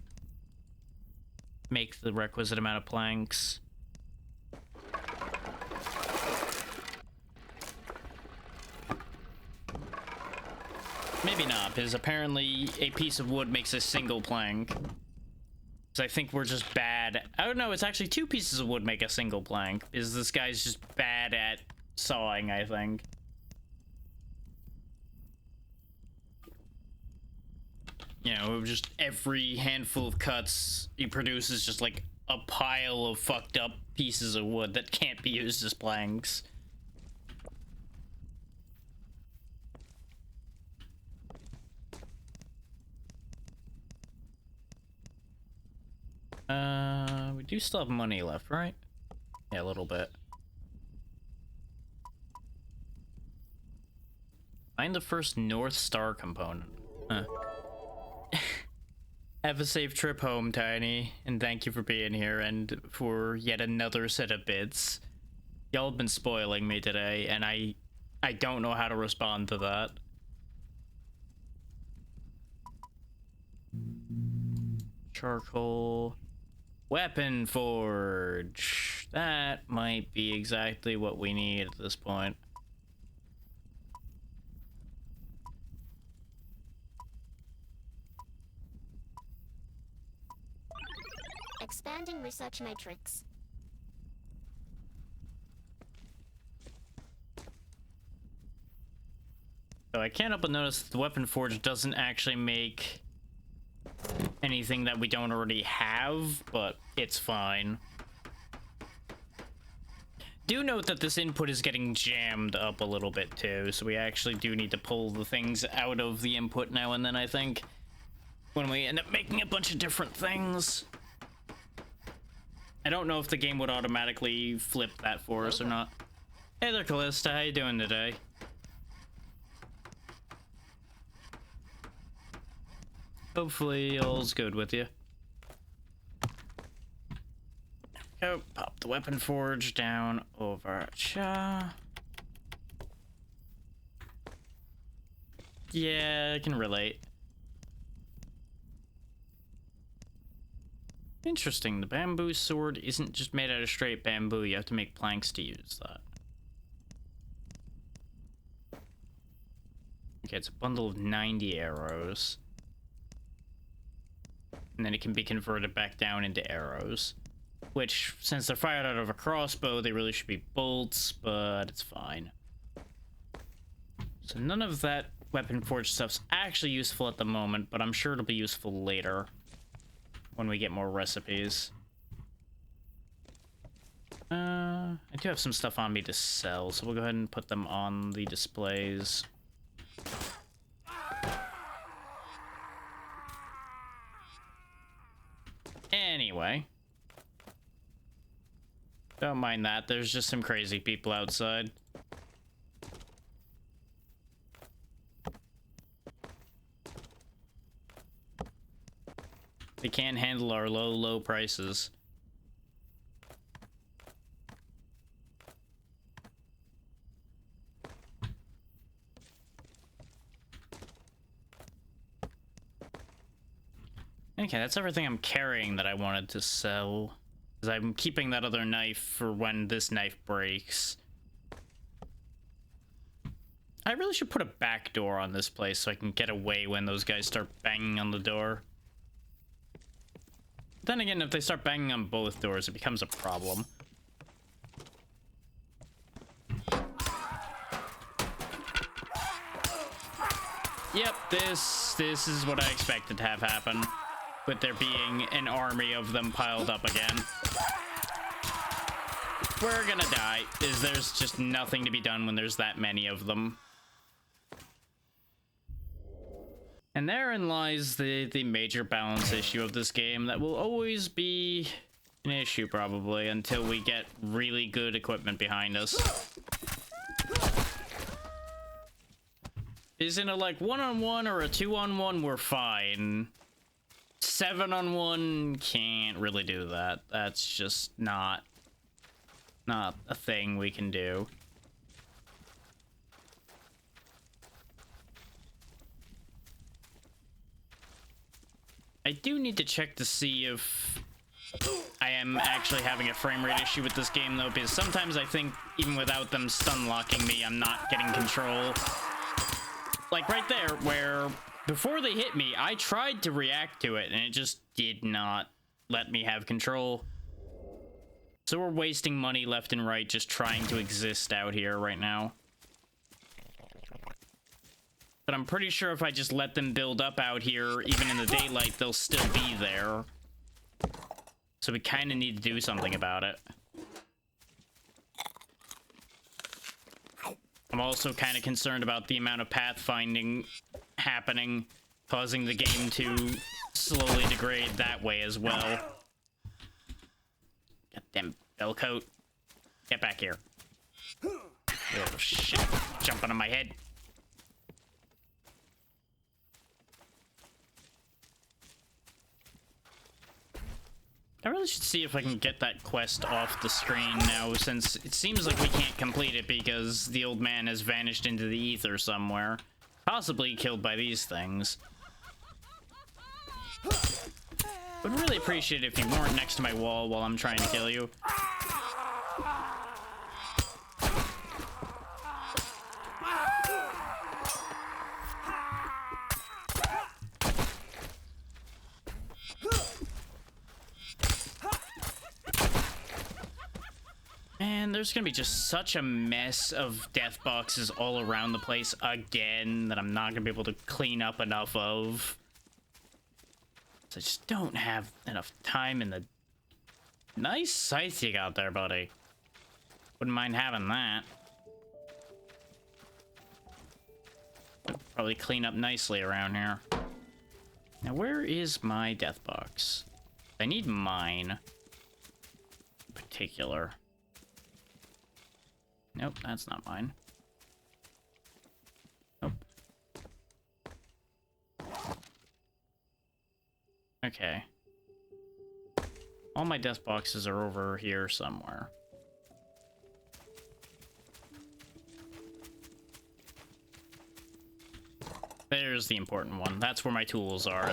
make the requisite amount of planks. Maybe not, because apparently a piece of wood makes a single plank. So I think we're just bad. I don't know, it's actually 2 pieces of wood make a single plank, because this guy's just bad at sawing, I think. You know, just every handful of cuts he produces just like a pile of fucked up pieces of wood that can't be used as planks. We do still have money left, right? Yeah, a little bit. Find the first North Star component. Huh. Have a safe trip home, Tiny, and thank you for being here and for yet another set of bits. Y'all have been spoiling me today, and I don't know how to respond to that. Charcoal. Weapon forge. That might be exactly what we need at this point. Expanding research matrix. So I can't help but notice that the weapon forge doesn't actually make anything that we don't already have, but it's fine. Do note that this input is getting jammed up a little bit too, so we actually do need to pull the things out of the input now and then, I think, when we end up making a bunch of different things. I don't know if the game would automatically flip that for us or not. Hey there, Callista, how you doing today? Hopefully all's good with you. Oh, pop the weapon forge down over cha. Yeah, I can relate. Interesting, the bamboo sword isn't just made out of straight bamboo, you have to make planks to use that. Okay, it's a bundle of 90 arrows. And then it can be converted back down into arrows. Which, since they're fired out of a crossbow, they really should be bolts, but it's fine. So none of that weapon forge stuff's actually useful at the moment, but I'm sure it'll be useful later when we get more recipes. I do have some stuff on me to sell, so we'll go ahead and put them on the displays. Anyway. Don't mind that, there's just some crazy people outside. They can't handle our low prices. Okay, that's everything I'm carrying that I wanted to sell. Because I'm keeping that other knife for when this knife breaks. I really should put a back door on this place so I can get away when those guys start banging on the door. Then again, if they start banging on both doors, it becomes a problem. Yep, this is what I expected to have happen. With there being an army of them piled up again. We're gonna die, is there's just nothing to be done when there's that many of them. And therein lies the major balance issue of this game that will always be an issue probably until we get really good equipment behind us. Is in a like 1-on-1 or a 2-on-1 we're fine. 7-on-1 can't really do that. That's just not a thing we can do. I do need to check to see if I am actually having a frame rate issue with this game though, because sometimes I think even without them stun locking me, I'm not getting control. Like right there, where before they hit me, I tried to react to it and it just did not let me have control. So we're wasting money left and right just trying to exist out here right now. But I'm pretty sure if I just let them build up out here, even in the daylight, they'll still be there. So we kind of need to do something about it. I'm also kind of concerned about the amount of pathfinding happening, causing the game to slowly degrade that way as well. Goddamn bellcoat. Get back here. Oh shit. Jumping on my head. I really should see if I can get that quest off the screen now, since it seems like we can't complete it because the old man has vanished into the ether somewhere. Possibly killed by these things. Would really appreciate it if you weren't next to my wall while I'm trying to kill you. Man, there's gonna be just such a mess of death boxes all around the place again that I'm not gonna be able to clean up enough of. So I just don't have enough time in the... Nice scythe you got there, buddy. Wouldn't mind having that. Probably clean up nicely around here. Now, where is my death box? I need mine. In particular. Nope, that's not mine. Nope. Okay. All my death boxes are over here somewhere. There's the important one. That's where my tools are.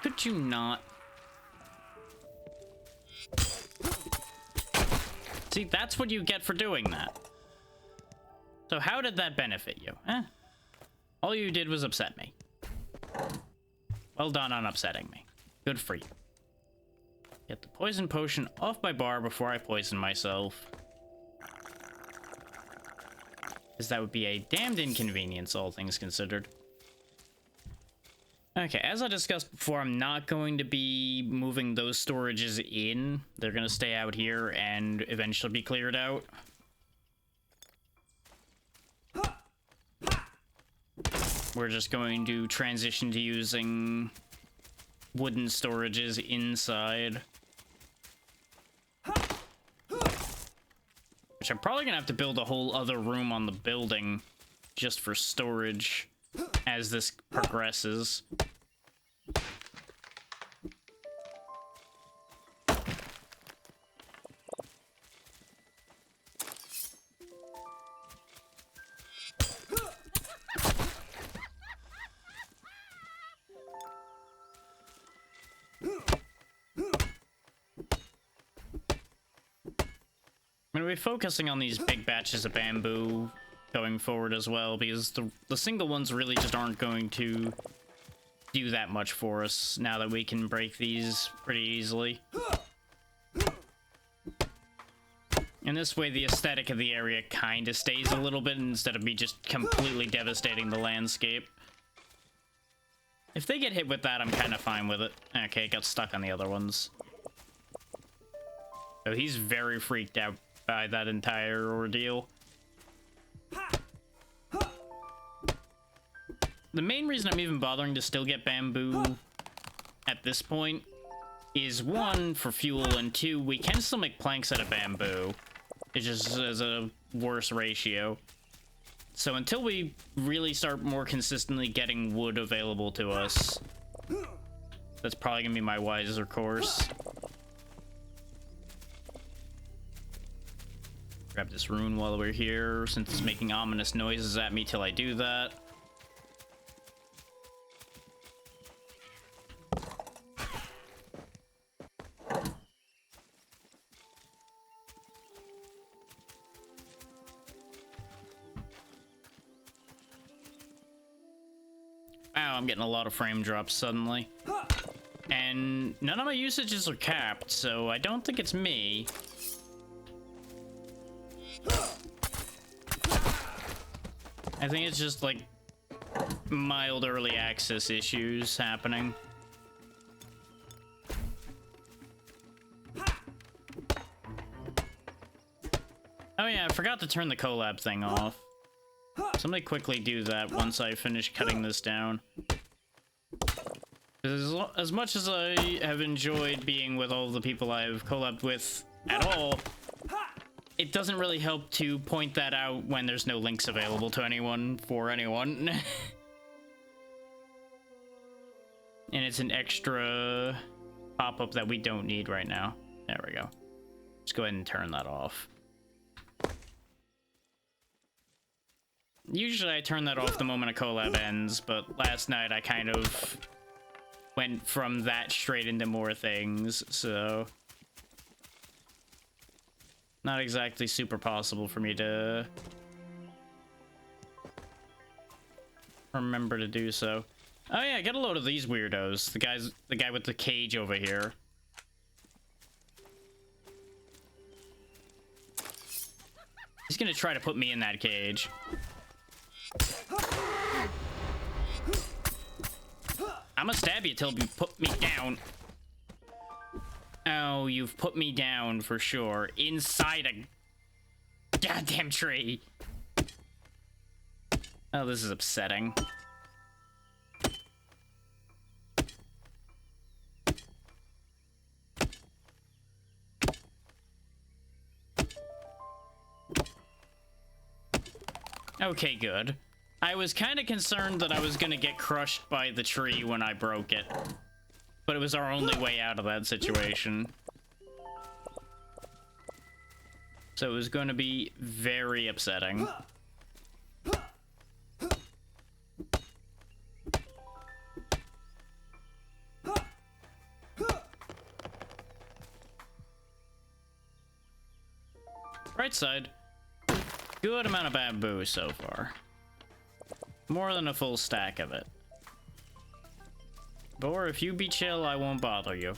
Could you not? See, that's what you get for doing that. So how did that benefit you? Eh? All you did was upset me. Well done on upsetting me. Good for you. Get the poison potion off my bar before I poison myself. Because that would be a damned inconvenience, all things considered. Okay, as I discussed before, I'm not going to be moving those storages in. They're going to stay out here and eventually be cleared out. We're just going to transition to using wooden storages inside. Which I'm probably gonna have to build a whole other room on the building just for storage as this progresses. I'm going to be focusing on these big batches of bamboo going forward as well, because the single ones really just aren't going to do that much for us now that we can break these pretty easily. And this way the aesthetic of the area kind of stays a little bit instead of me just completely devastating the landscape. If they get hit with that, I'm kind of fine with it. Okay, it got stuck on the other ones. So he's very freaked out by that entire ordeal. The main reason I'm even bothering to still get bamboo at this point is, one, for fuel, and two, we can still make planks out of bamboo. It just is a worse ratio. So until we really start more consistently getting wood available to us, that's probably gonna be my wiser course. Grab this rune while we're here, since it's making ominous noises at me till I do that. Wow, I'm getting a lot of frame drops suddenly. And none of my usages are capped, so I don't think it's me. I think it's just like mild early access issues happening. Oh yeah, I forgot to turn the collab thing off. Somebody quickly do that once I finish cutting this down. As much as I have enjoyed being with all the people I've collabed with at all, it doesn't really help to point that out when there's no links available to anyone for anyone. And it's an extra pop-up that we don't need right now. There we go. Let's go ahead and turn that off. Usually I turn that off the moment a collab ends, but last night I kind of went from that straight into more things, so not exactly super possible for me to remember to do so. Oh yeah, get a load of these weirdos. The guy with the cage over here. He's gonna try to put me in that cage. I'm gonna stab you till you put me down. Oh, you've put me down for sure. Inside a goddamn tree. Oh, this is upsetting. Okay, good. I was kind of concerned that I was gonna get crushed by the tree when I broke it. But it was our only way out of that situation. So it was going to be very upsetting. Right side. Good amount of bamboo so far. More than a full stack of it. Or if you be chill, I won't bother you.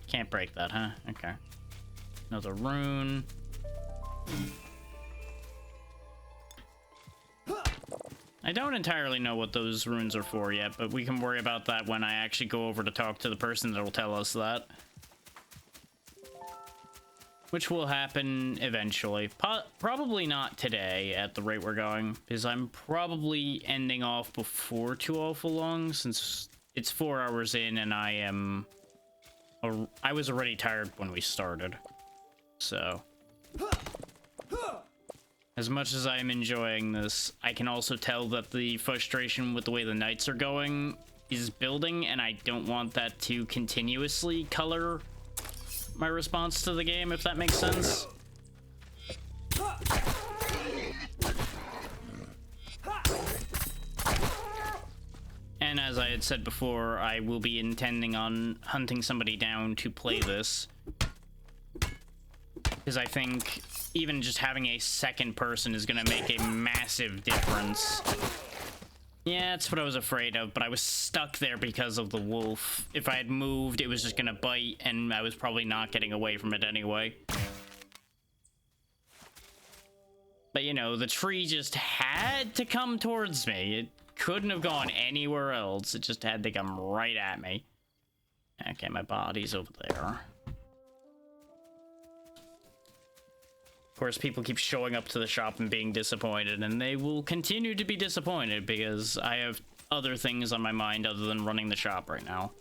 Can't break that, huh? Okay. Another rune. I don't entirely know what those runes are for yet, but we can worry about that when I actually go over to talk to the person that will tell us that. Which will happen eventually. Probably not today at the rate we're going, because I'm probably ending off before too awful long, since it's 4 hours in and I was already tired when we started. So, as much as I am enjoying this, I can also tell that the frustration with the way the nights are going is building, and I don't want that to continuously color my response to the game, if that makes sense. And as I had said before, I will be intending on hunting somebody down to play this. Because I think even just having a second person is going to make a massive difference. Yeah, that's what I was afraid of, but I was stuck there because of the wolf. If I had moved, it was just gonna bite, and I was probably not getting away from it anyway. But, you know, the tree just had to come towards me. It couldn't have gone anywhere else. It just had to come right at me. Okay, my body's over there. Of course, people keep showing up to the shop and being disappointed, and they will continue to be disappointed because I have other things on my mind other than running the shop right now.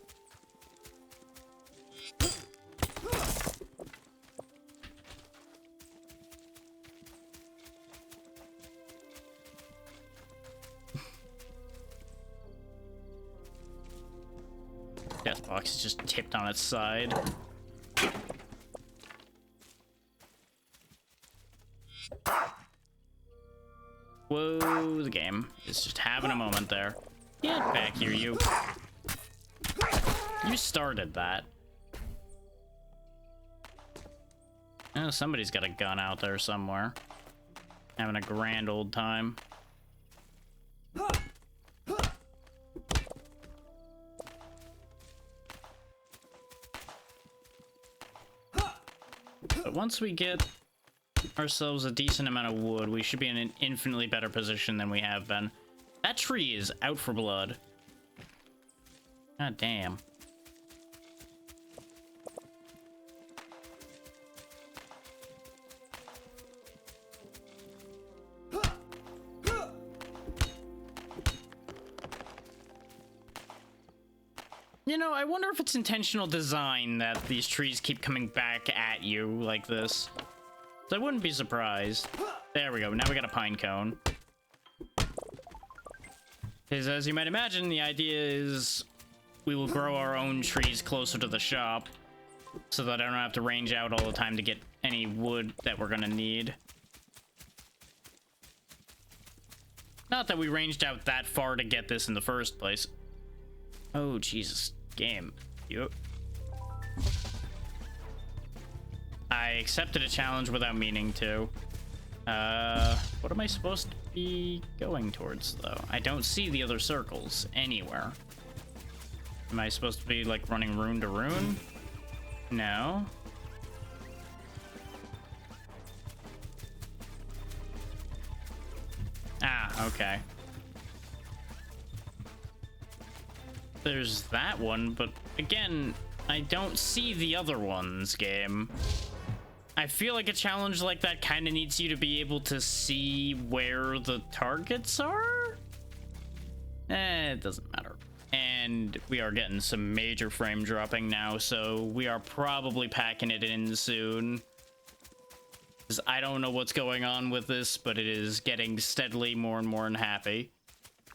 Death box is just tipped on its side. Whoa, the game is just having a moment there. Get back here, you. You started that. Oh, somebody's got a gun out there somewhere. Having a grand old time. But once we get ourselves a decent amount of wood, we should be in an infinitely better position than we have been. That tree is out for blood. God damn. You know, I wonder if it's intentional design that these trees keep coming back at you like this. So I wouldn't be surprised. There we go. Now we got a pine cone. Because as you might imagine, the idea is we will grow our own trees closer to the shop so that I don't have to range out all the time to get any wood that we're gonna need. Not that we ranged out that far to get this in the first place. Oh, Jesus. Game. Yup. I accepted a challenge without meaning to. What am I supposed to be going towards, though? I don't see the other circles anywhere. Am I supposed to be, like, running rune to rune? No. Ah, okay. There's that one, but again, I don't see the other ones, game. I feel like a challenge like that kind of needs you to be able to see where the targets are? It doesn't matter. And we are getting some major frame dropping now, so we are probably packing it in soon. 'Cause I don't know what's going on with this, but it is getting steadily more and more unhappy.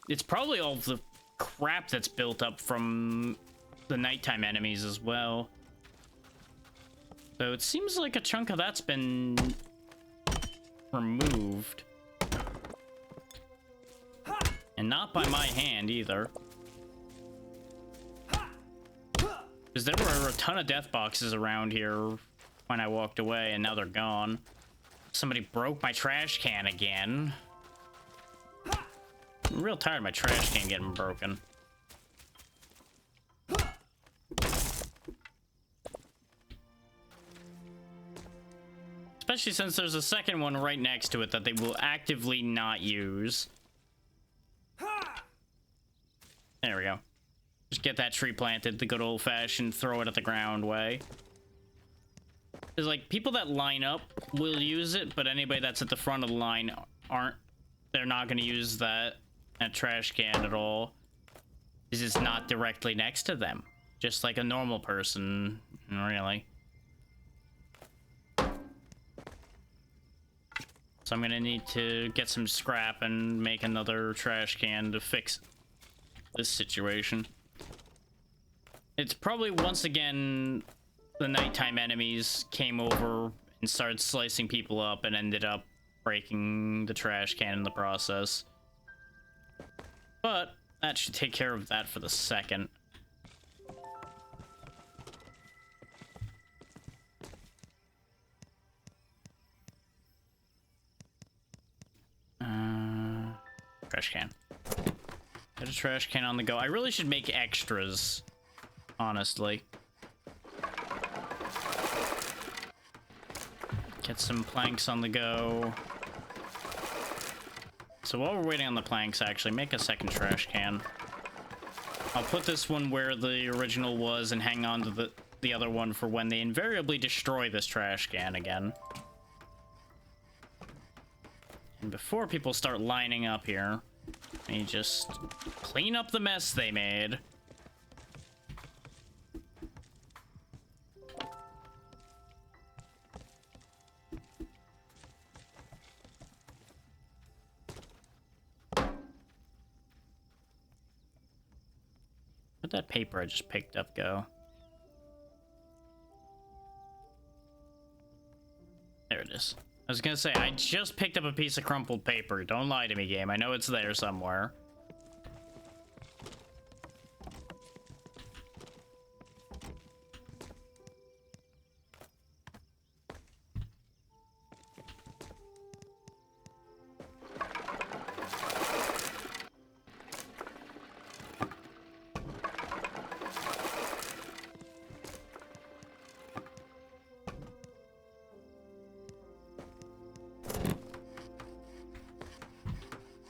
It's probably all the crap that's built up from the nighttime enemies as well. So it seems like a chunk of that's been removed. And not by my hand either. Because there were a ton of death boxes around here when I walked away, and now they're gone. Somebody broke my trash can again. I'm real tired of my trash can getting broken. Especially since there's a second one right next to it that they will actively not use. There we go. Just get that tree planted the good old-fashioned throw it at the ground way. Because, like, people that line up will use it, but anybody that's at the front of the line aren't. They're not going to use that trash can at all. Because it's not directly next to them. Just like a normal person, really. So I'm going to need to get some scrap and make another trash can to fix this situation. It's probably, once again, the nighttime enemies came over and started slicing people up and ended up breaking the trash can in the process. But that should take care of that for the second. Trash can. Get a trash can on the go. I really should make extras, honestly. Get some planks on the go. So while we're waiting on the planks, actually, make a second trash can. I'll put this one where the original was and hang on to the other one for when they invariably destroy this trash can again. And before people start lining up here, let me just clean up the mess they made. Where'd that paper I just picked up go? There it is. I was gonna say, I just picked up a piece of crumpled paper. Don't lie to me, game. I know it's there somewhere.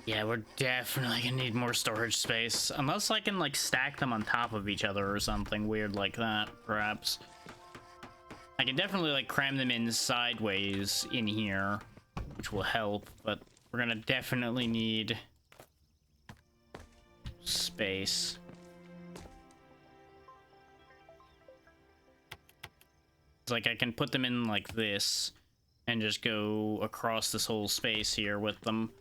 Yeah, we're definitely gonna need more storage space. Unless I can, like, stack them on top of each other or something weird like that, perhaps. I can definitely, like, cram them in sideways in here, which will help, but we're gonna definitely need space. It's like I can put them in like this and just go across this whole space here with them.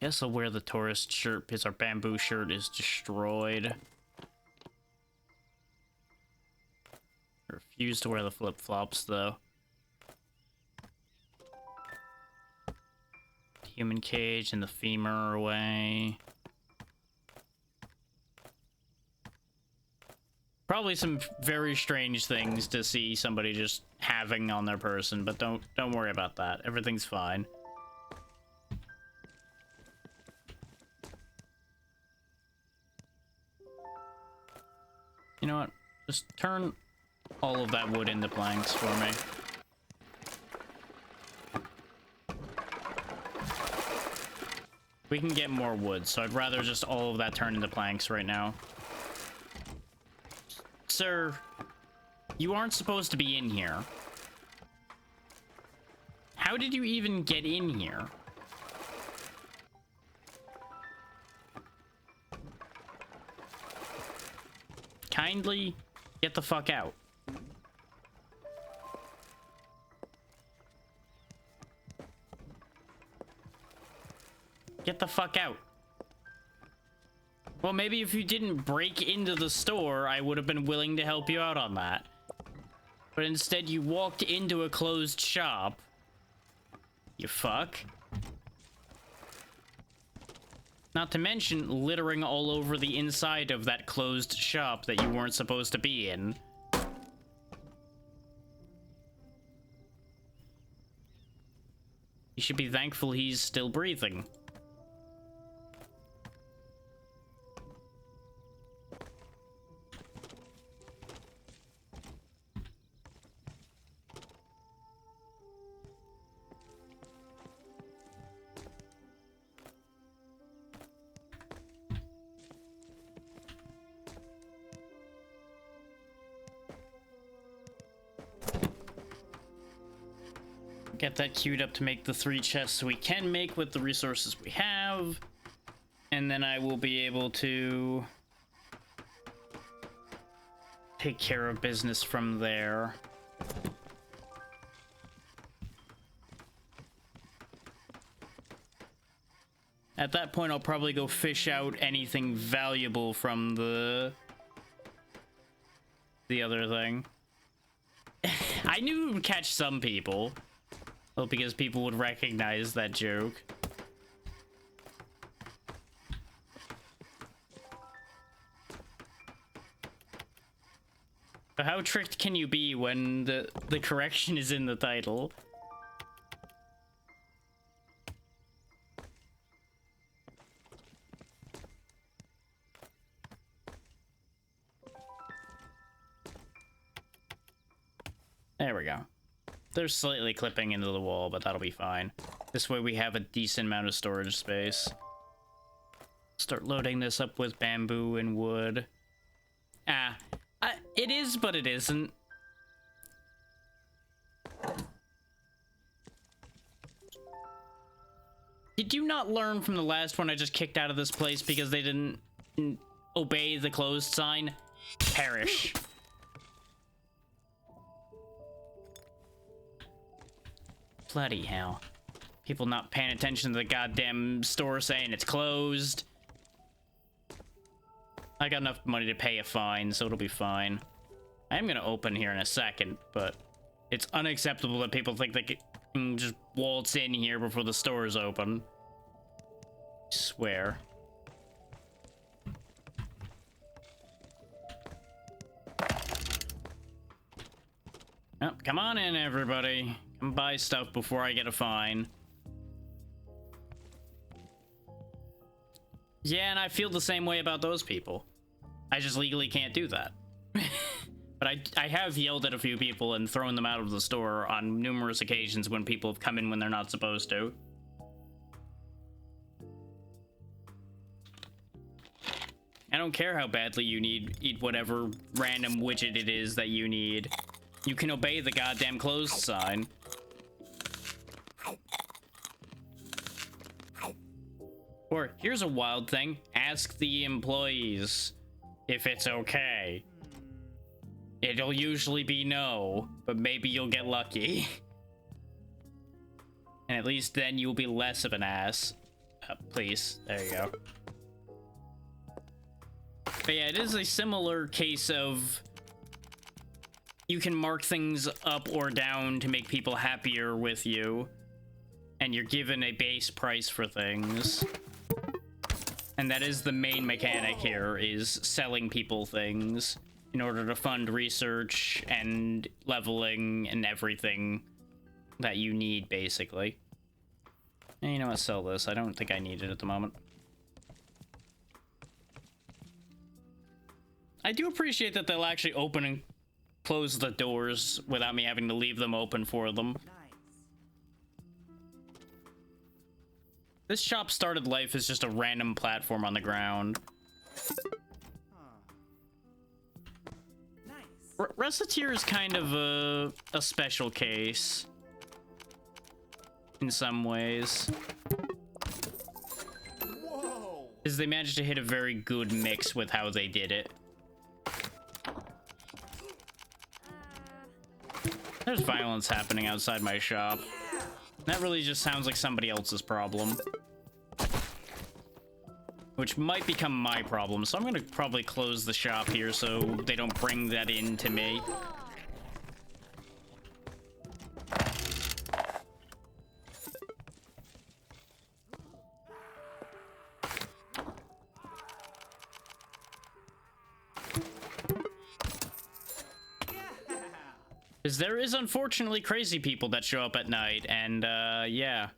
Guess I'll wear the tourist shirt because our bamboo shirt is destroyed. I refuse to wear the flip-flops, though. Human cage and the femur away. Probably some very strange things to see somebody just having on their person, but don't worry about that. Everything's fine. You know what? Just turn all of that wood into planks for me. We can get more wood, so I'd rather just all of that turn into planks right now. Sir, you aren't supposed to be in here. How did you even get in here? Kindly get the fuck out. Get the fuck out. Well, maybe if you didn't break into the store, I would have been willing to help you out on that. But instead, you walked into a closed shop. You fuck. Not to mention littering all over the inside of that closed shop that you weren't supposed to be in. You should be thankful he's still breathing. Get that queued up to make the 3 chests we can make with the resources we have. And then I will be able to take care of business from there. At that point, I'll probably go fish out anything valuable from the other thing. I knew it would catch some people. Well, because people would recognize that joke. But how tricked can you be when the correction is in the title? There we go. They're slightly clipping into the wall, but that'll be fine. This way we have a decent amount of storage space. Start loading this up with bamboo and wood. It is, but it isn't. Did you not learn from the last one I just kicked out of this place because they didn't obey the closed sign? Perish. Bloody hell. People not paying attention to the goddamn store saying it's closed. I got enough money to pay a fine, so it'll be fine. I am gonna open here in a second, but it's unacceptable that people think they can just waltz in here before the store is open. I swear. Oh, come on in, everybody. Come buy stuff before I get a fine. Yeah, and I feel the same way about those people. I just legally can't do that. But I have yelled at a few people and thrown them out of the store on numerous occasions when people have come in when they're not supposed to. I don't care how badly you need whatever random widget it is that you need. You can obey the goddamn closed sign. Or, here's a wild thing. Ask the employees if it's okay. It'll usually be no, but maybe you'll get lucky. And at least then you'll be less of an ass. Please, there you go. But yeah, it is a similar case of you can mark things up or down to make people happier with you, and you're given a base price for things. And that is the main mechanic here, is selling people things in order to fund research and leveling and everything that you need, basically. And you know what, sell this. I don't think I need it at the moment. I do appreciate that they'll actually open and close the doors without me having to leave them open for them. This shop started life as just a random platform on the ground. Reciteer is kind of a special case in some ways. Whoa! Because they managed to hit a very good mix with how they did it. There's violence happening outside my shop. That really just sounds like somebody else's problem. which might become my problem. So I'm gonna probably close the shop here so they don't bring that in to me. Because there is unfortunately crazy people that show up at night, and yeah.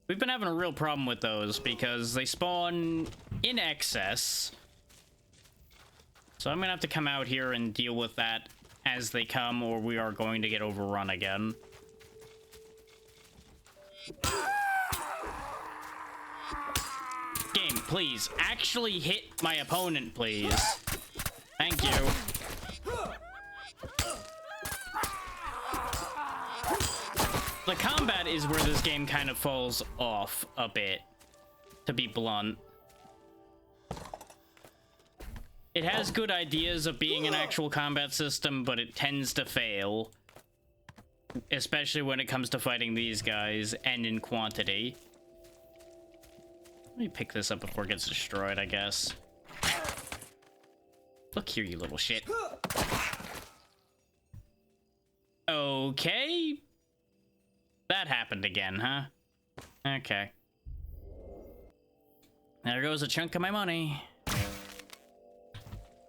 We've been having a real problem with those because they spawn in excess. So I'm gonna have to come out here and deal with that as they come, or we are going to get overrun again. Game, please, actually hit my opponent, please. Thank you. The combat is where this game kind of falls off a bit, to be blunt. It has good ideas of being an actual combat system, but it tends to fail. Especially when it comes to fighting these guys, and in quantity. Let me pick this up before it gets destroyed, I guess. Look here, you little shit. Okay. That happened again, huh? Okay. There goes a chunk of my money.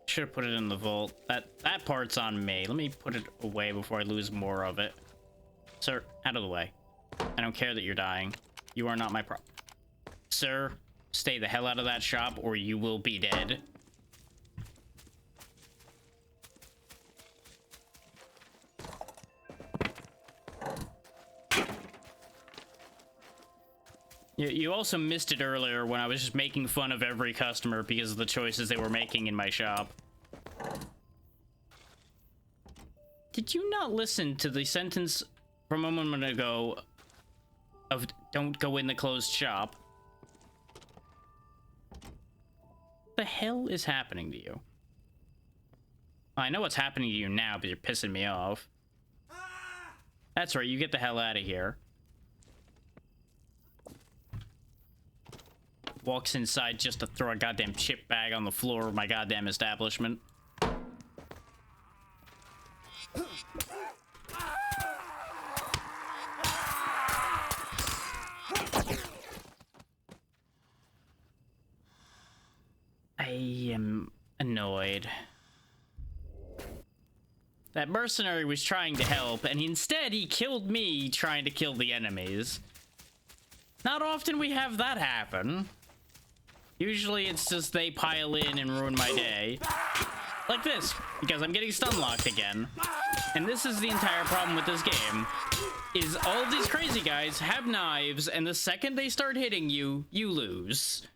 Should have put it in the vault. That part's on me. Let me put it away before I lose more of it. Sir, out of the way. I don't care that you're dying. You are not my problem. Sir, stay the hell out of that shop or you will be dead. You also missed it earlier when I was just making fun of every customer because of the choices they were making in my shop. Did you not listen to the sentence from a moment ago of don't go in the closed shop? What the hell is happening to you? I know what's happening to you now, but you're pissing me off. That's right, you get the hell out of here. Walks inside just to throw a goddamn chip bag on the floor of my goddamn establishment. I am annoyed. That mercenary was trying to help, and instead he killed me trying to kill the enemies. Not often we have that happen. Usually it's just they pile in and ruin my day. Like this, because I'm getting stun locked again. And this is the entire problem with this game, is all of these crazy guys have knives, and the second they start hitting you, you lose.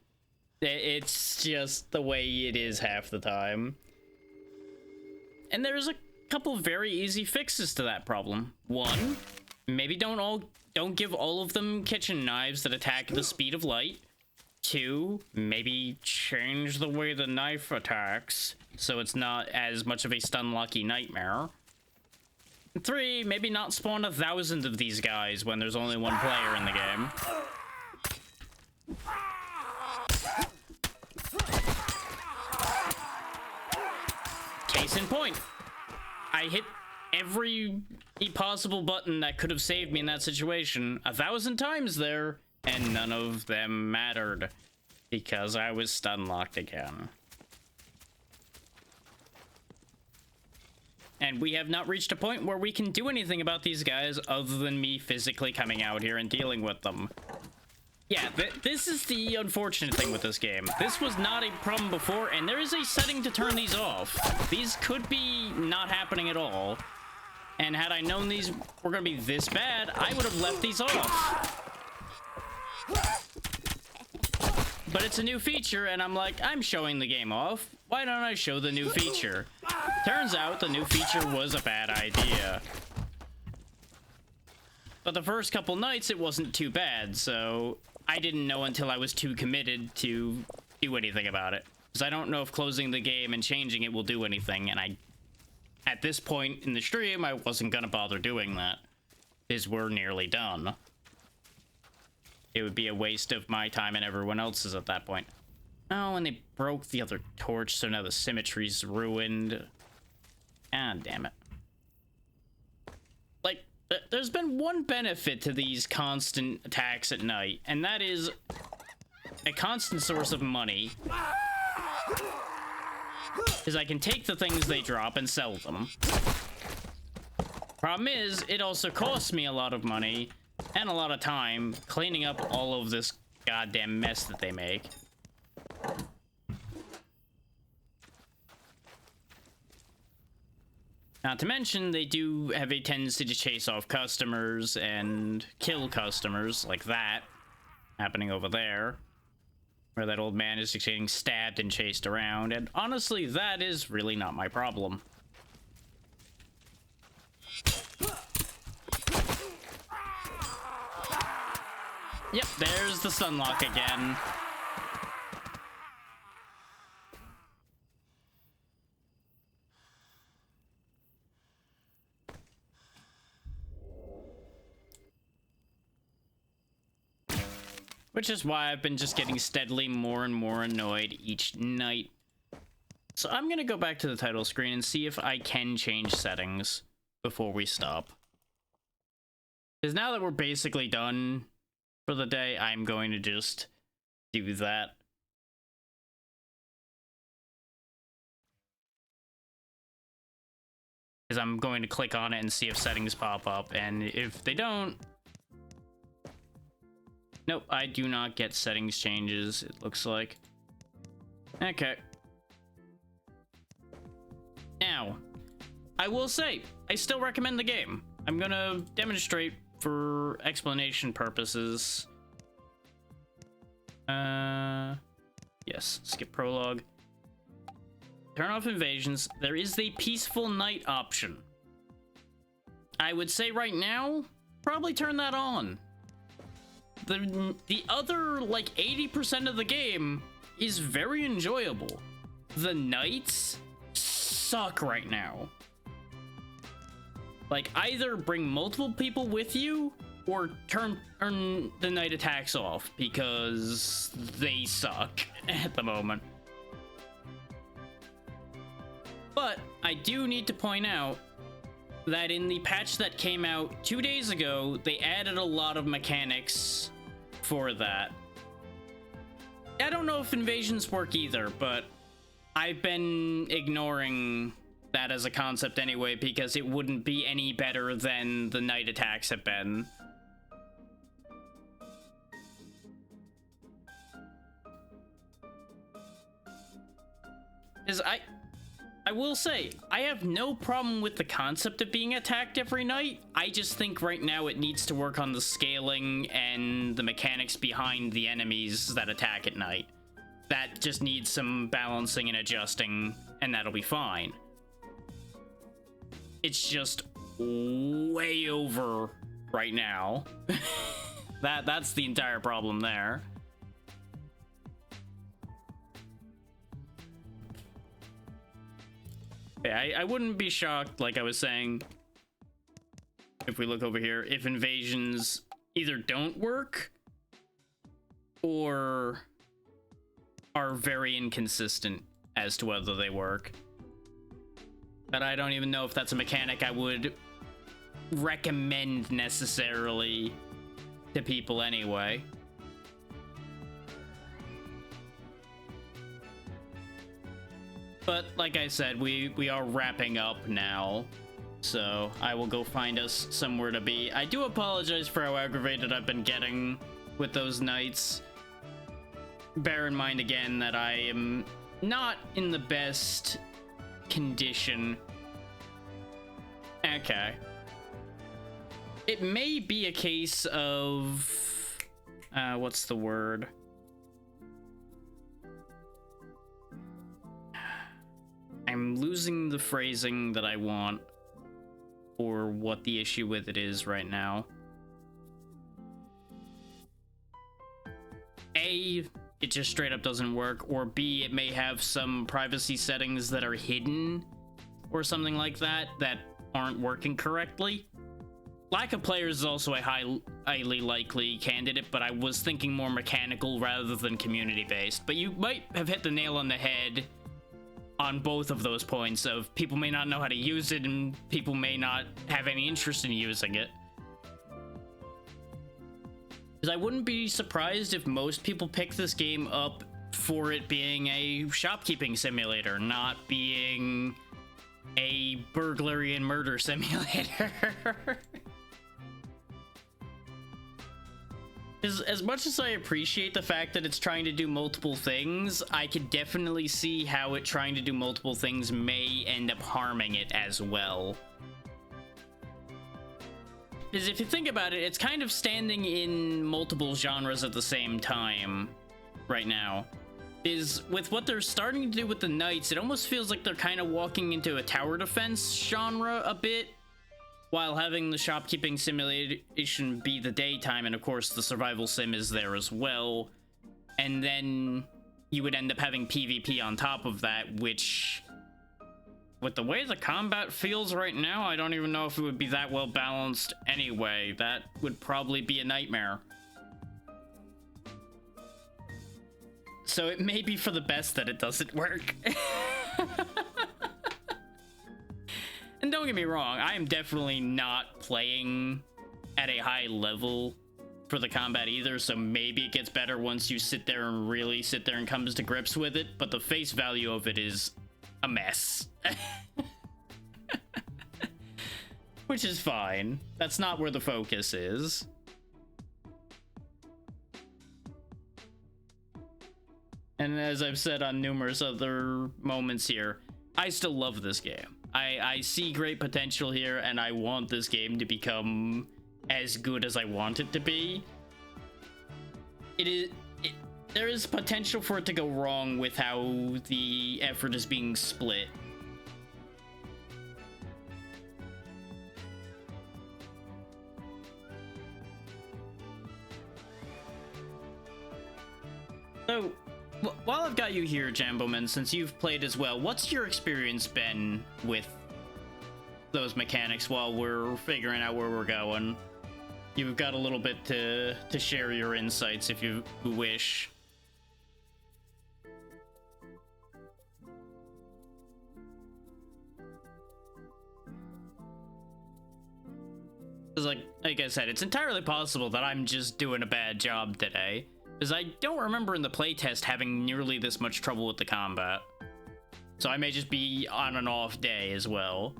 It's just the way it is half the time. And there's a couple very easy fixes to that problem. One, maybe don't give all of them kitchen knives that attack the speed of light. Two, maybe change the way the knife attacks so it's not as much of a stun-locky nightmare. Three, maybe not spawn 1,000 of these guys when there's only one player in the game. Case in point, I hit every possible button that could have saved me in that situation 1,000 times there, and none of them mattered because I was stun locked again. And we have not reached a point where we can do anything about these guys other than me physically coming out here and dealing with them. Yeah, this is the unfortunate thing with this game. This was not a problem before, and there is a setting to turn these off. These could be not happening at all. And had I known these were gonna be this bad, I would have left these off. But it's a new feature, and I'm like, I'm showing the game off. Why don't I show the new feature? Turns out the new feature was a bad idea. But the first couple nights, it wasn't too bad, so I didn't know until I was too committed to do anything about it. Because I don't know if closing the game and changing it will do anything, and at this point in the stream, I wasn't gonna bother doing that. Because we're nearly done. It would be a waste of my time and everyone else's at that point. Oh, and they broke the other torch, so now the symmetry's ruined. Ah, damn it. Like, there's been one benefit to these constant attacks at night, and that is a constant source of money. Because I can take the things they drop and sell them. Problem is, it also costs me a lot of money and a lot of time cleaning up all of this goddamn mess that they make. Not to mention, they do have a tendency to chase off customers and kill customers, like that happening over there, where that old man is just getting stabbed and chased around, and honestly, that is really not my problem. Yep, there's the sunlock again. Which is why I've been just getting steadily more and more annoyed each night. So I'm gonna go back to the title screen and see if I can change settings before we stop. Because now that we're basically done for the day, I'm going to just do that. Because I'm going to click on it and see if settings pop up, and if they don't... Nope, I do not get settings changes, it looks like. Okay. Now, I will say, I still recommend the game. I'm gonna demonstrate for explanation purposes. Yes, skip prologue. Turn off invasions. There is the peaceful night option. I would say right now, probably turn that on. The other, like, 80% of the game is very enjoyable. The nights suck right now. Like, either bring multiple people with you, or turn the night attacks off, because they suck at the moment. But I do need to point out that in the patch that came out 2 days ago, they added a lot of mechanics for that. I don't know if invasions work either, but I've been ignoring that as a concept anyway, because it wouldn't be any better than the night attacks have been. I will say, I have no problem with the concept of being attacked every night. I just think right now it needs to work on the scaling and the mechanics behind the enemies that attack at night. That just needs some balancing and adjusting, and that'll be fine. It's just way over right now. That's the entire problem there. Yeah, I wouldn't be shocked, like I was saying, if we look over here, if invasions either don't work or are very inconsistent as to whether they work. But I don't even know if that's a mechanic I would recommend necessarily to people anyway. But like I said, we are wrapping up now, so I will go find us somewhere to be. I do apologize for how aggravated I've been getting with those nights. Bear in mind again that I am not in the best condition. Okay. It may be a case of... what's the word? I'm losing the phrasing that I want for what the issue with it is right now. A, it just straight up doesn't work, or B, it may have some privacy settings that are hidden or something like that that aren't working correctly. lack of players is also a highly likely candidate, but I was thinking more mechanical rather than community-based. But you might have hit the nail on the head on both of those points of people may not know how to use it and people may not have any interest in using it. Because I wouldn't be surprised if most people pick this game up for it being a shopkeeping simulator, not being a burglary and murder simulator. As much as I appreciate the fact that it's trying to do multiple things, I could definitely see how it trying to do multiple things may end up harming it as well. Because if you think about it, it's kind of standing in multiple genres at the same time right now. Is with what they're starting to do with the knights, it almost feels like they're kind of walking into a tower defense genre a bit, while having the shopkeeping simulation be the daytime, and of course the survival sim is there as well. And then you would end up having PvP on top of that, which, with the way the combat feels right now, I don't even know if it would be that well balanced anyway. That would probably be a nightmare. So it may be for the best that it doesn't work. And don't get me wrong, I am definitely not playing at a high level for the combat either, so maybe it gets better once you sit there and really sit there and comes to grips with it, but the face value of it is a mess. Which is fine. That's not where the focus is. And as I've said on numerous other moments here, I still love this game. I see great potential here, and I want this game to become as good as I want it to be. There is potential for it to go wrong with how the effort is being split. So, while I've got you here, Jamboman, since you've played as well, what's your experience been with those mechanics while we're figuring out where we're going? You've got a little bit to share your insights if you wish. Because like I said, it's entirely possible that I'm just doing a bad job today. Because I don't remember in the playtest having nearly this much trouble with the combat. So I may just be on an off day as well.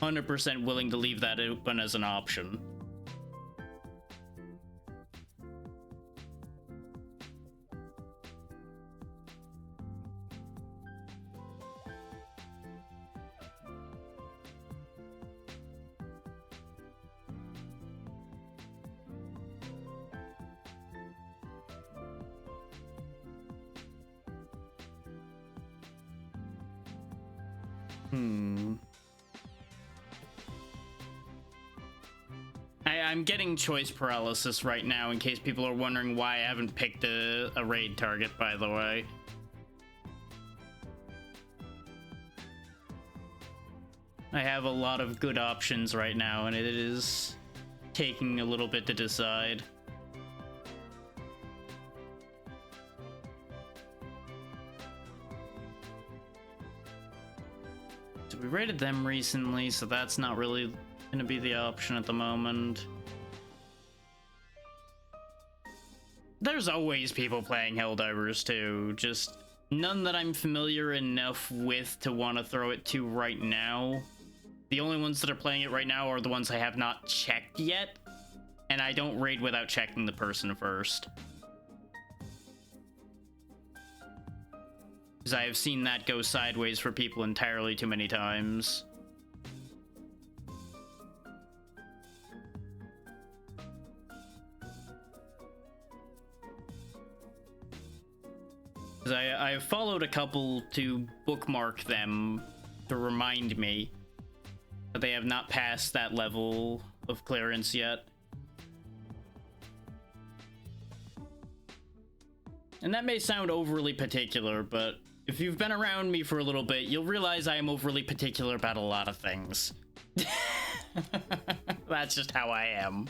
100% willing to leave that open as an option. I'm getting choice paralysis right now, in case people are wondering why I haven't picked a raid target, by the way. I have a lot of good options right now, and it is taking a little bit to decide. So we raided them recently, so that's not really gonna be the option at the moment. There's always people playing Helldivers too, just none that I'm familiar enough with to want to throw it to right now. The only ones that are playing it right now are the ones I have not checked yet, and I don't raid without checking the person first. Because I have seen that go sideways for people entirely too many times. I have followed a couple to bookmark them to remind me that they have not passed that level of clearance yet. And that may sound overly particular, but if you've been around me for a little bit, you'll realize I am overly particular about a lot of things. That's just how I am.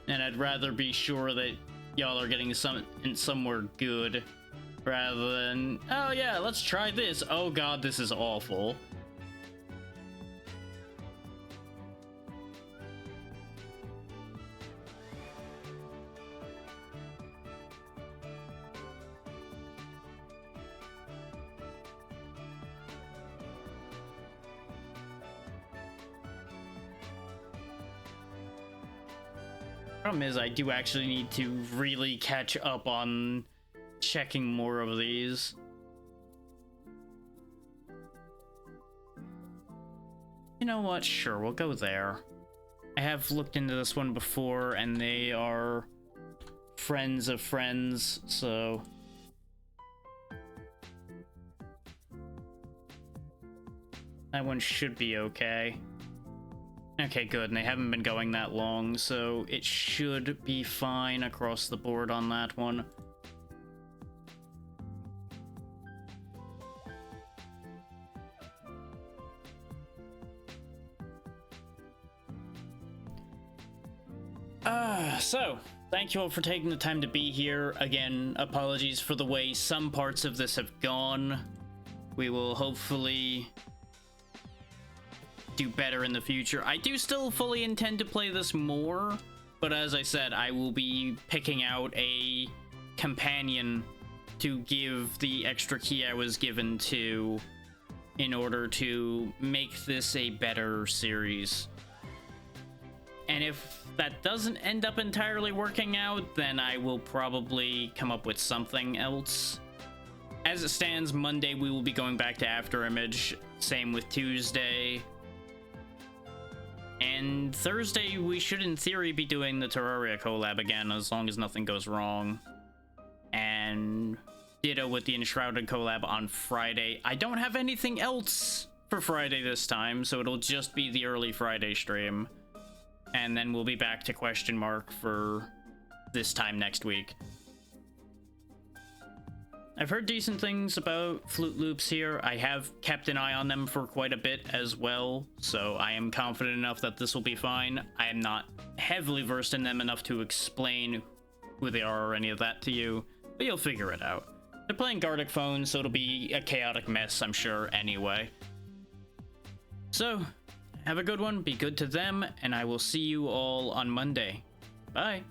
And I'd rather be sure that y'all are getting somewhere good rather than, oh yeah, let's try this. Oh god, this is awful. Problem is, I do actually need to really catch up on checking more of these. You know what? Sure, we'll go there. I have looked into this one before, and they are friends of friends, so... that one should be okay. Okay, good, and they haven't been going that long, so it should be fine across the board on that one. So, thank you all for taking the time to be here. Again, apologies for the way some parts of this have gone. We will hopefully do better in the future. I do still fully intend to play this more, but as I said, I will be picking out a companion to give the extra key I was given to in order to make this a better series. And if that doesn't end up entirely working out, then I will probably come up with something else. As it stands, Monday we will be going back to Afterimage, same with Tuesday. And Thursday, we should, in theory, be doing the Terraria collab again, as long as nothing goes wrong. And ditto with the Enshrouded collab on Friday. I don't have anything else for Friday this time, so it'll just be the early Friday stream. And then we'll be back to question mark for this time next week. I've heard decent things about Flute Loops here. I have kept an eye on them for quite a bit as well, so I am confident enough that this will be fine. I am not heavily versed in them enough to explain who they are or any of that to you, but you'll figure it out. They're playing Gardic Phone, so it'll be a chaotic mess, I'm sure, anyway. So, have a good one, be good to them, and I will see you all on Monday. Bye!